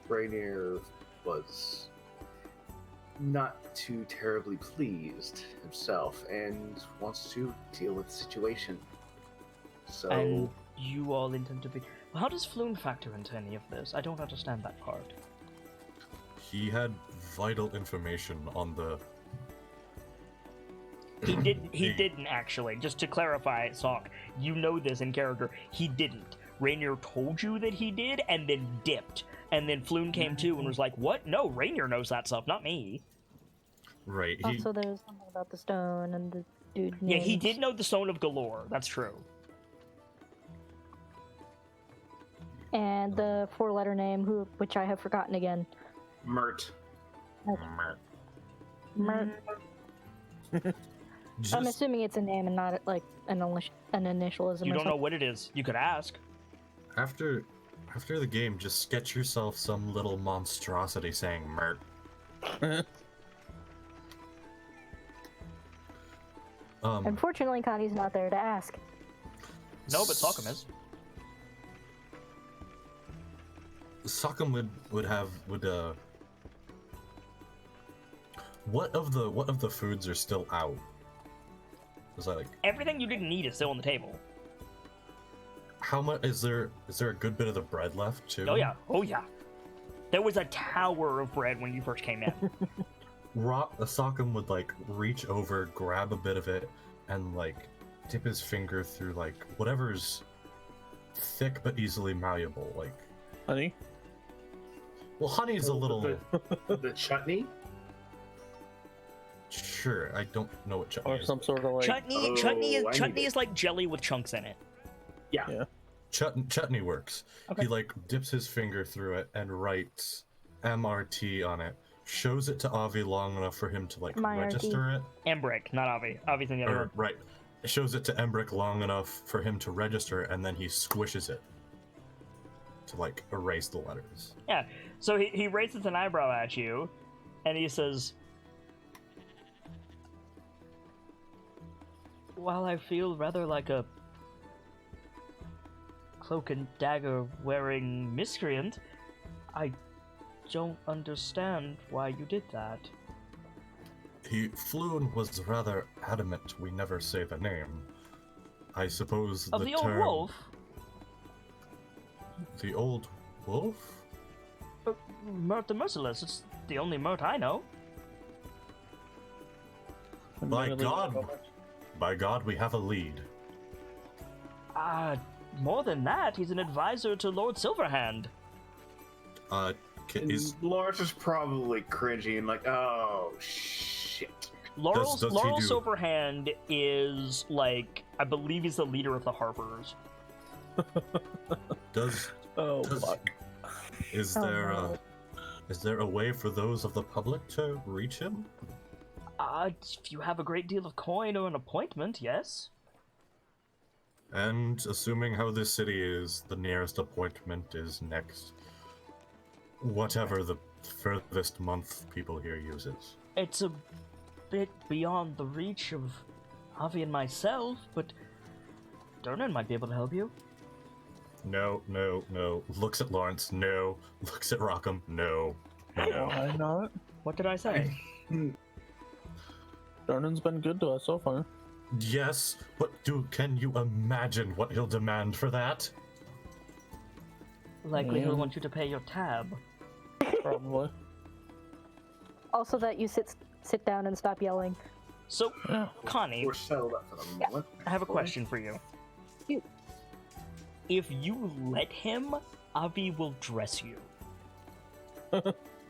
Rainier was not too terribly pleased himself and wants to deal with the situation." So, And you all intend to be... Well, how does Floon factor into any of this? I don't understand that part. He had vital information on the. He didn't actually. Just to clarify, Sock, you know this in character. He didn't. Rainier told you that he did, and then dipped. And then Floon came to and was like, what? No, Rainier knows that stuff, not me. Right. He, Also, there's something about the stone and the dude. Yeah, he named- did know the Stone of Galore. That's true. And the 4-letter name, which I have forgotten again. Mert. Mert. just, I'm assuming it's a name and not like an initialism. You or don't know something. what it is. You could ask. after the game, just sketch yourself some little monstrosity saying "Mert." Unfortunately, Connie's not there to ask. No, but Sockum is. Sockum would what of the foods are still out? Is that like Everything you didn't need is still on the table. how much is there a good bit of the bread left too? Oh yeah. There was a tower of bread when you first came in. Sockum would like reach over, grab a bit of it, and like dip his finger through like whatever's thick but easily malleable. Like, Honey? well, honey's a little The chutney? sure. I don't know what chutney Or is. some sort of like... Chutney I need is like jelly with chunks in it. Yeah. Chutney works. Okay. He like dips his finger through it and writes MRT on it shows it to Avi long enough for him to like Monarchy. register it. Embrick, not Avi. Avi's in the other Or, room. right. It shows it to Embrick long enough for him to register, and then he squishes it to like erase the letters. Yeah. So he raises an eyebrow at you, and he says, "While I feel rather like a cloak and dagger wearing miscreant, I don't understand why you did that." Floon was rather adamant we never say the name. I suppose Of the old term... wolf? The old wolf? Mert the Merciless. It's the only Mert I know. By God, we have a lead. More than that, he's an advisor to Lord Silverhand. Is Lawrence is probably cringing, like, oh shit. Laurel does he Laurel do- Silverhand is like, I believe he's the leader of the Harpers. does Oh, does fuck. is Oh, there no. is there a way for those of the public to reach him? If you have a great deal of coin or an appointment, yes. And assuming how this city is, the nearest appointment is next. Whatever the furthest month people here uses. It's a bit beyond the reach of Avi and myself, but Durnan might be able to help you. No. Looks at Lawrence, no. Looks at Rockham, no. No. Why not? What did I say? Darnan's been good to us so far. Yes, but can you imagine what he'll demand for that? Likely he'll Yeah. want you to pay your tab. Probably. Also, that you sit down and stop yelling. So, Yeah. Connie, We're settled up for the moment. I have a question for you. Shoot. If you let him, Avi will dress you.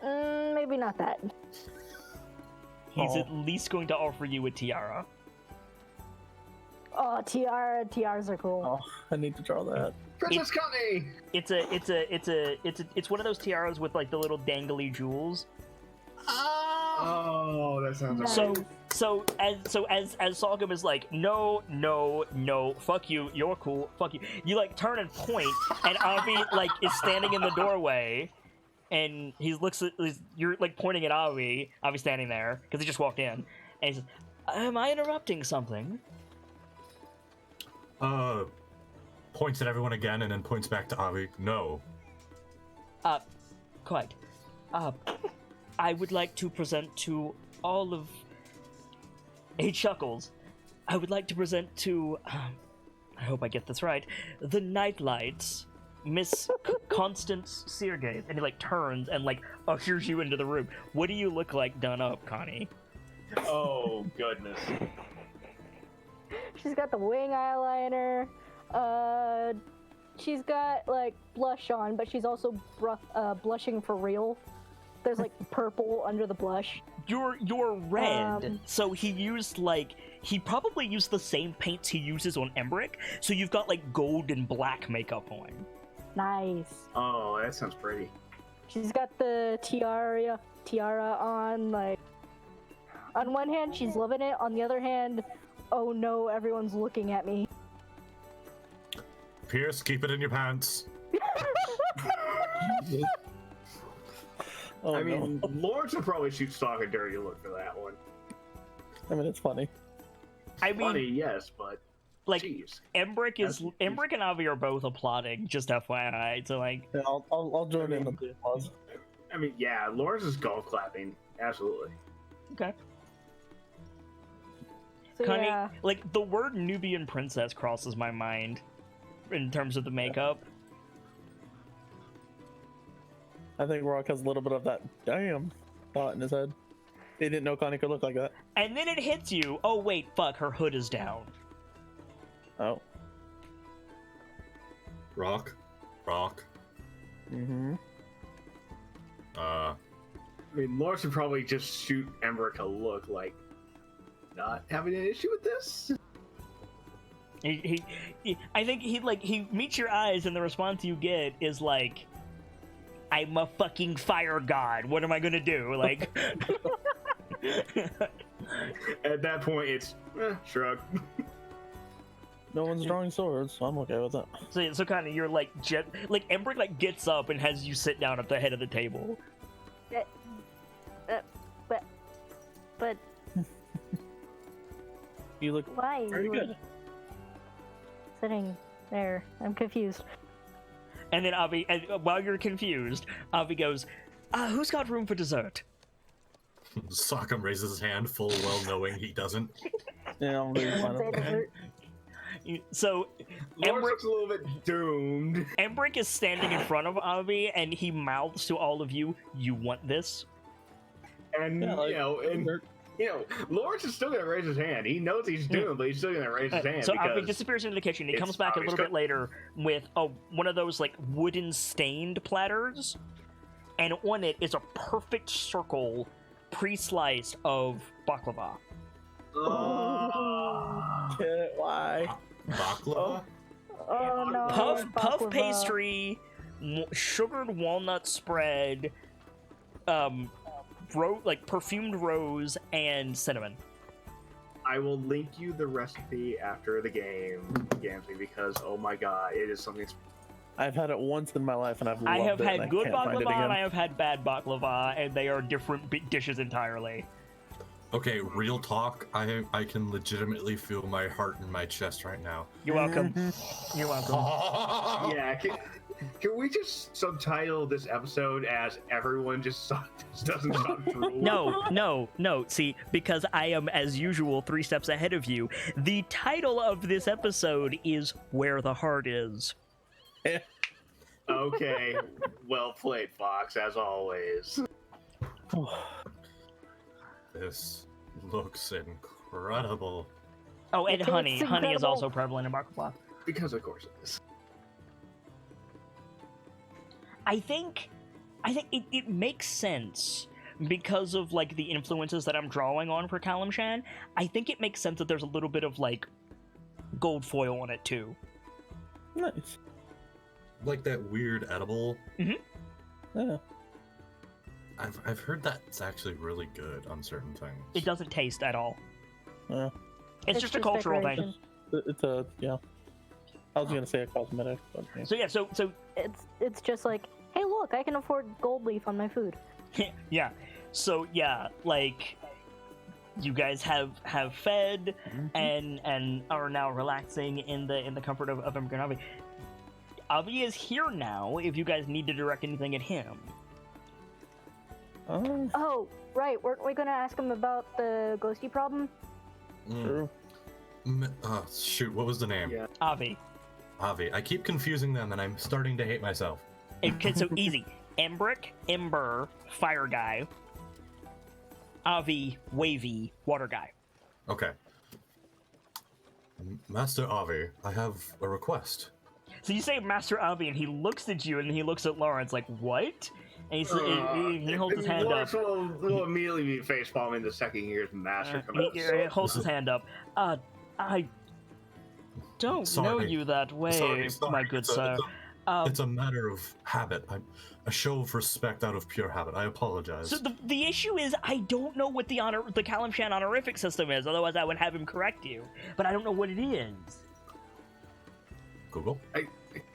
Maybe not that. He's Oh. at least going to offer you a tiara. Oh, tiaras are cool. Oh, I need to draw that. Princess Connie! It's one of those tiaras with like the little dangly jewels. Oh, that sounds Nice. So as Salgam is like, no, fuck you, you're cool, fuck you. You like turn and point, and Avi like is standing in the doorway, and you're like pointing at Avi. Avi's standing there because he just walked in, and he says, "Am I interrupting something?" Points at everyone again and then points back to Avi. No. Quite. I would like to present to all of... He chuckles. I would like to present to... I hope I get this right. The KnightLites, Miss Constance Seargate. And he, like, turns and, like, ushers you into the room. What do you look like done up, Connie? Oh, goodness. She's got the wing eyeliner. She's got like blush on, but she's also blushing for real. There's like purple under the blush. You're red. So he probably used the same paints he uses on Embrick. So you've got like gold and black makeup on. Nice. Oh, that sounds pretty. She's got the tiara on. Like, on one hand, she's loving it. On the other hand, oh no, everyone's looking at me. Pierce, keep it in your pants. Oh, I mean, no. Lawrence would probably shoot Stock a dirty look for that one. I mean, it's funny. I mean, Funny, yes, but like jeez. Embrick That's- and Avi are both applauding. Just FYI. So like, Yeah, I'll join in with the applause. I mean, yeah, Lawrence is golf clapping. Absolutely. okay. So Connie, yeah, like the word Nubian princess crosses my mind in terms of the makeup. I think Rock has a little bit of that damn thought in his head. He didn't know Connie could look like that. And then it hits you. Oh wait, fuck, her hood is down. Oh. Rock. Mm-hmm. I mean, Lawrence would probably just shoot Embrick a look like, not having an issue with this? I think he meets your eyes, and the response you get is like, I'm a fucking fire god. What am I gonna do? Like, At that point, it's shrug. No one's drawing swords, so I'm okay with that. so kind of you're like Embrick like gets up and has you sit down at the head of the table. But You look why? very good. Sitting there, I'm confused. And then Avi, while you're confused, Avi goes, "Who's got room for dessert?" Sockham raises his hand, full well knowing he doesn't. Yeah, I'm really fine Say with that. dessert. So Lawrence looks a little bit doomed. Embrick is standing in front of Avi, and he mouths to all of you, "You want this?" And, Yeah, like, Lawrence is still gonna raise his hand. He knows he's doomed, but he's still gonna raise his hand So because Avi disappears into the kitchen. He it's comes back a Avi's little bit later with one of those like wooden stained platters, and on it is a perfect circle, pre-sliced of baklava. Why? Baklava? Oh no. Puff baklava. pastry, sugared walnut spread, perfumed rose and cinnamon. I will link you the recipe after the game, Gamsey, because oh my god, it is something. I've had it once in my life, and I've loved I have it, and had good can't find it baklava again. and I have had bad baklava, and they are different dishes entirely. Okay, real talk. I can legitimately feel my heart in my chest right now. You're welcome. You're welcome. Yeah, can we just subtitle this episode as "Everyone just doesn't suck through"? No. See, because I am, as usual, 3 steps ahead of you. The title of this episode is "Where the Heart Is." Okay, well played, Fox, as always. This looks incredible. Oh, and It's honey. Honey is incredible. also prevalent in baklava. Because of course it is. I think it makes sense because of like the influences that I'm drawing on for Kalimshan. I think it makes sense that there's a little bit of like gold foil on it too. Nice. Like that weird edible. Yeah. I've heard that it's actually really good on certain things. It doesn't taste at all. Yeah. It's just a cultural decoration. It's a yeah. I was gonna say a cosmetic, but yeah. thing. So It's just like, hey, look, I can afford gold leaf on my food. yeah. So yeah, like you guys have fed and are now relaxing in the comfort of Embrick and Avi. Avi is here now if you guys need to direct anything at him. Oh, right. Weren't we gonna ask him about the ghosty problem? True. Shoot, what was the name? Yeah. Avi. Avi. I keep confusing them and I'm starting to hate myself. It's so easy. Embrick, Ember, Fire Guy. Avi, Wavy, Water Guy. Okay. Master Avi, I have a request. So you say Master Avi, and he looks at you, and he looks at Lawrence like, what? And he holds his hand up. Lawrence will immediately be facepalming the second year's master. He holds his hand up. I don't know Sorry. you that way, my good sir. It's a matter of habit. A show of respect out of pure habit. I apologize. So the issue is, I don't know what the Kalimshan honorific system is. Otherwise, I would have him correct you. But I don't know what it is. Google? I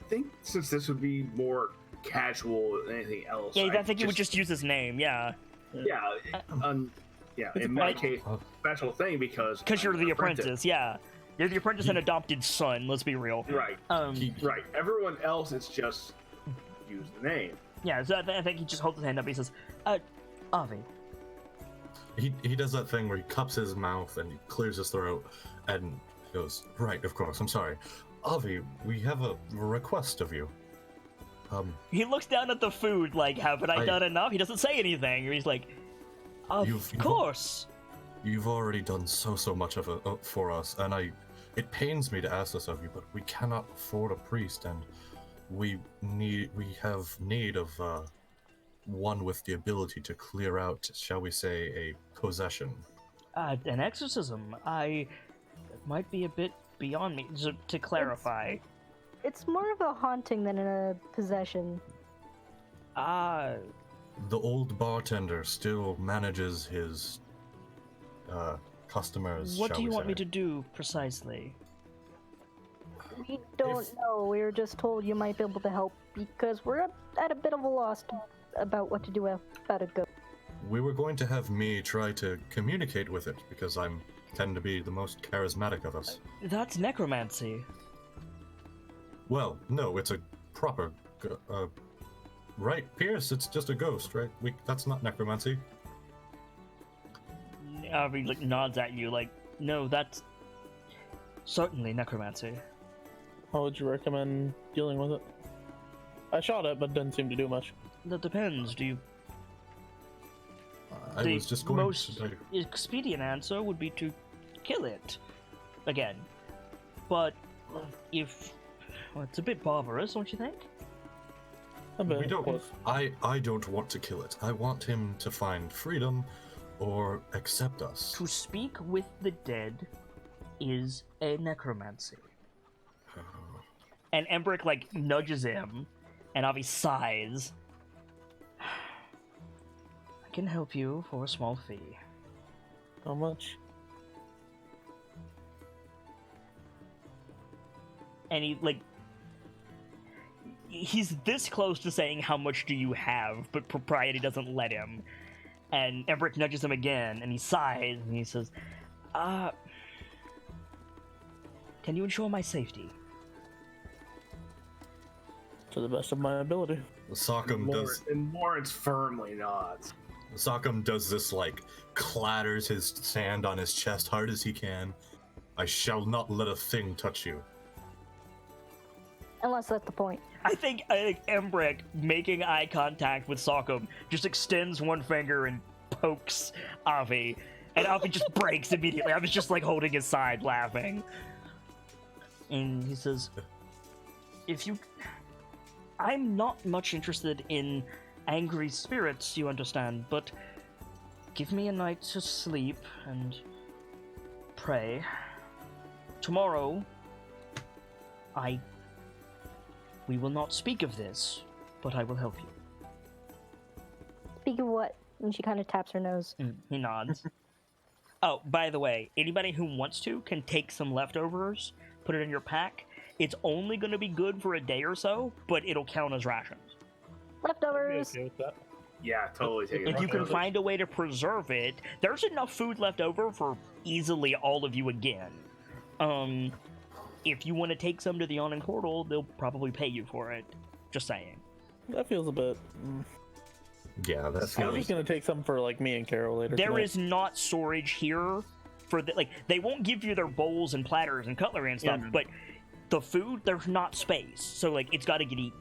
think since this would be more casual than anything else. Yeah, I think you would just use his name. Yeah. Yeah, in my case, special thing because You're I'm the an apprentice. Yeah. You're the apprentice and adopted son. Let's be real. Right. Right. Everyone else, it's just use the name. Yeah. So I think he just holds his hand up. He says, Avi. He does that thing where he cups his mouth and he clears his throat and goes, right, of course, I'm sorry. Avi, we have a request of you. He looks down at the food like, haven't I done enough? He doesn't say anything. He's like, of course. You've already done so much of it for us, and it pains me to ask this of you, but we cannot afford a priest, and we have need of one with the ability to clear out, shall we say, a possession. An exorcism. It might be a bit beyond me. To clarify, It's more of a haunting than a possession. Ah, The old bartender still manages his customers. what shall do you we want me say. to do precisely? We don't If- know. We were just told you might be able to help because we're at a bit of a loss about what to do about a ghost. We were going to have me try to communicate with it because I'm tend to be the most charismatic of us. That's necromancy. Well, no, it's a proper, right, Pierce? It's just a ghost, right? That's not necromancy. Avi like nods at you like, no, that's certainly necromancy. How would you recommend dealing with it? I shot it, but didn't seem to do much. That depends. Do you? I The was just going most to. expedient answer would be to kill it again, but if well, it's a bit barbarous, don't you think? A bit, We don't. close. I don't want to kill it. I want him to find freedom, or accept us. To speak with the dead is a necromancy. And Embrick like nudges him, and Avi sighs. I can help you for a small fee. How much? And he like he's this close to saying how much do you have, but propriety doesn't let him. And Embrick nudges him again, and he sighs, and he says, can you ensure my safety? To the best of my ability. Sockham does. And Lawrence firmly nods. Sockham does this like clatters his sand on his chest hard as he can. I shall not let a thing touch you. Unless that's the point. I think Embrick, making eye contact with Sockham, just extends one finger and pokes Avi, and Avi just breaks immediately. Avi's just like holding his side, laughing. And he says, I'm not much interested in angry spirits, you understand, but give me a night to sleep and pray. Tomorrow, we will not speak of this, but I will help you. Speak of what? And she kind of taps her nose. He nods. Oh, by the way, anybody who wants to can take some leftovers, put it in your pack. It's only going to be good for a day or so, but it'll count as rations. Leftovers. Okay with that. Yeah, totally take it. If you can find a way to preserve it, there's enough food left over for easily all of you again. If you want to take some to the Yawning Portal, they'll probably pay you for it. Just saying. That feels a bit. Yeah, that's I'm just gonna take some for like me and Carol later. There tonight. is not storage here for the, like, they won't give you their bowls and platters and cutlery and stuff, Yeah. but the food, there's not space. So, like, it's got to get eaten.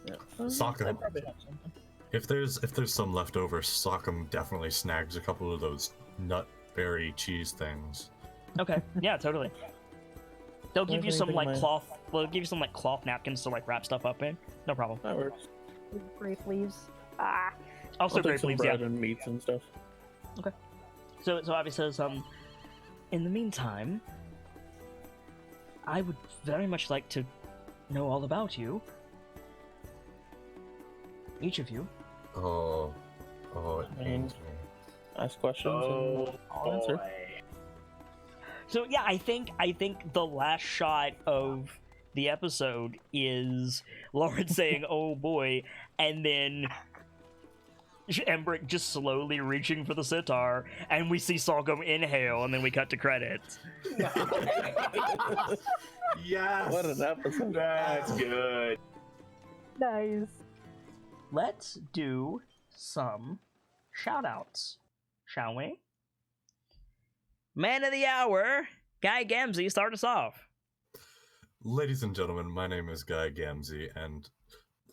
Yeah. Sockham. I probably have something. If there's some left over, Sockham definitely snags a couple of those nut berry cheese things. Okay. Yeah, totally. They'll give you some, Anything like, in my- cloth, they'll give you some, like, cloth napkins to, like, wrap stuff up in. No problem. That works. Grape leaves. Ah. Also, I'll take grape some leaves, yeah. bread and meats and stuff. So Avi says, in the meantime, I would very much like to know all about you. Each of you. Oh, it I mean, pains me. Ask questions Oh, and I'll answer. boy. So yeah, I think the last shot of the episode is Lauren saying, "Oh boy," and then Embrick just slowly reaching for the sitar, and we see Sockham inhale, and then we cut to credits. Yes. What an episode. That's good. Nice. Let's do some shoutouts, shall we? Man of the hour, Guy Gamzee, start us off. Ladies and gentlemen, my name is Guy Gamzee, and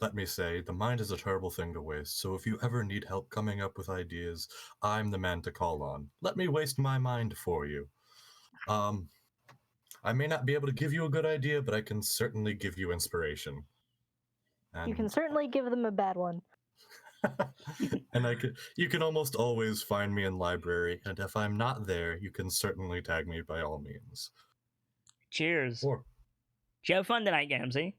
let me say, the mind is a terrible thing to waste, so if you ever need help coming up with ideas, I'm the man to call on. Let me waste my mind for you. I may not be able to give you a good idea, but I can certainly give you inspiration. And, You can certainly give them a bad one. and you can almost always find me in library, and if I'm not there, you can certainly tag me by all means. Cheers. Or Did you have fun tonight, Gamzee?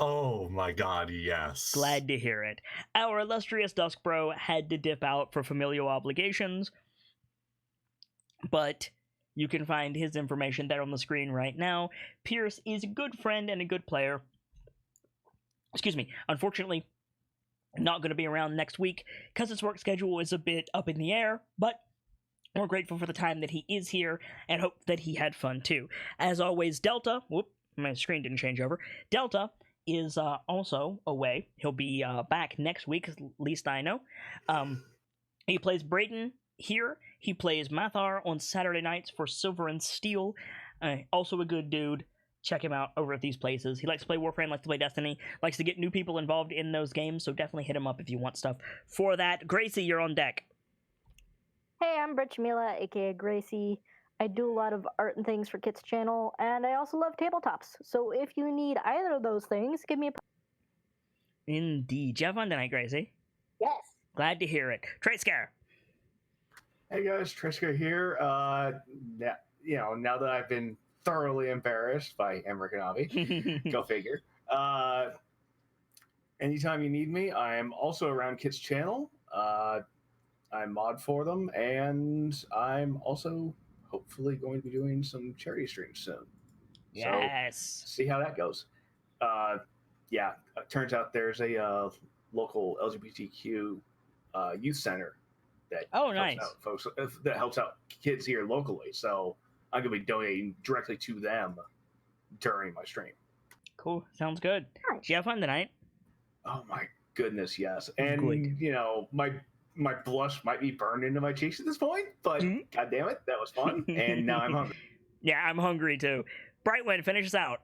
Oh my god, yes. Glad to hear it. Our illustrious Dusk Bro had to dip out for familial obligations, but you can find his information there on the screen right now. Pierce is a good friend and a good player. Excuse me. Unfortunately, not going to be around next week because his work schedule is a bit up in the air, but we're grateful for the time that he is here and hope that he had fun too. As always, Delta, whoop, my screen didn't change over. Delta is also away. He'll be back next week, at least I know. He plays Brayden here. He plays Mathar on Saturday nights for Silver and Steel. Also a good dude. Check him out over at these places. He likes to play Warframe, likes to play Destiny, likes to get new people involved in those games, so definitely hit him up if you want stuff for that. Gracie, you're on deck. Hey, I'm Brett Jamila, aka Gracie. I do a lot of art and things for Kit's channel, and I also love tabletops. So if you need either of those things, give me a... Indeed. You have fun tonight, Gracie. Yes. Glad to hear it. Trade Scare. Hey guys, Triska here. Now that I've been thoroughly embarrassed by Emmerich and Avi, go figure. Anytime you need me, I'm also around Kit's channel. I mod for them, and I'm also hopefully going to be doing some charity streams soon. Yes. So, see how that goes. It turns out there's a local LGBTQ youth center that nice. helps out folks, that helps out kids here locally. So I'm going to be donating directly to them during my stream. Cool. Sounds good. Did you have fun tonight? Oh my goodness, yes. And Good. My blush might be burned into my cheeks at this point, but god damn it, that was fun. And now I'm hungry. Yeah, I'm hungry too. Brightwind, finish us out.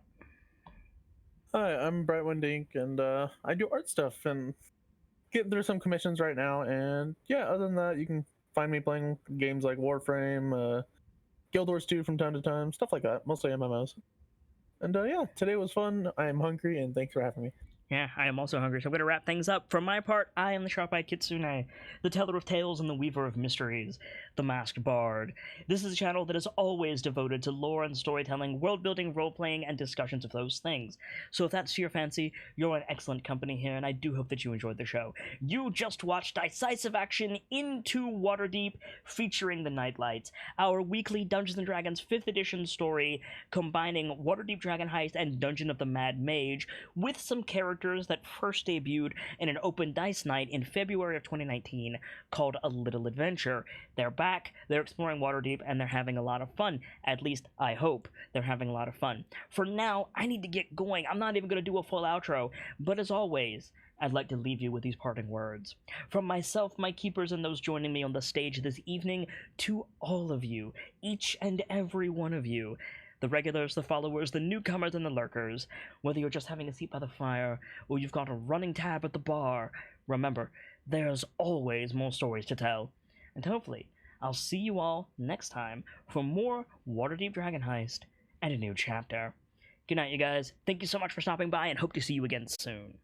Hi, I'm Brightwind Inc. and I do art stuff and getting through some commissions right now. And yeah, other than that, you can find me playing games like Warframe, Guild Wars 2 from time to time, stuff like that, mostly MMOs. And yeah, today was fun. I am hungry, and thanks for having me. Yeah, I am also hungry, so I'm going to wrap things up. For my part, I am the Sharp-Eyed Kitsune, the teller of tales and the weaver of mysteries, the masked bard. This is a channel that is always devoted to lore and storytelling, world-building, role-playing, and discussions of those things. So if that's to your fancy, you're in excellent company here, and I do hope that you enjoyed the show. You just watched Dice-Icive action into Waterdeep, featuring the KnightLites, our weekly Dungeons & Dragons 5th edition story, combining Waterdeep Dragon Heist and Dungeon of the Mad Mage, with some characters that first debuted in an open dice night in February of 2019 called A Little Adventure. They're back, they're exploring Waterdeep, and they're having a lot of fun. At least, I hope they're having a lot of fun. For now, I need to get going. I'm not even going to do a full outro, but as always, I'd like to leave you with these parting words. From myself, my keepers, and those joining me on the stage this evening, to all of you, each and every one of you, the regulars, the followers, the newcomers, and the lurkers, whether you're just having a seat by the fire, or you've got a running tab at the bar, remember, there's always more stories to tell. And hopefully, I'll see you all next time for more Waterdeep Dragon Heist and a new chapter. Good night, you guys. Thank you so much for stopping by, and hope to see you again soon.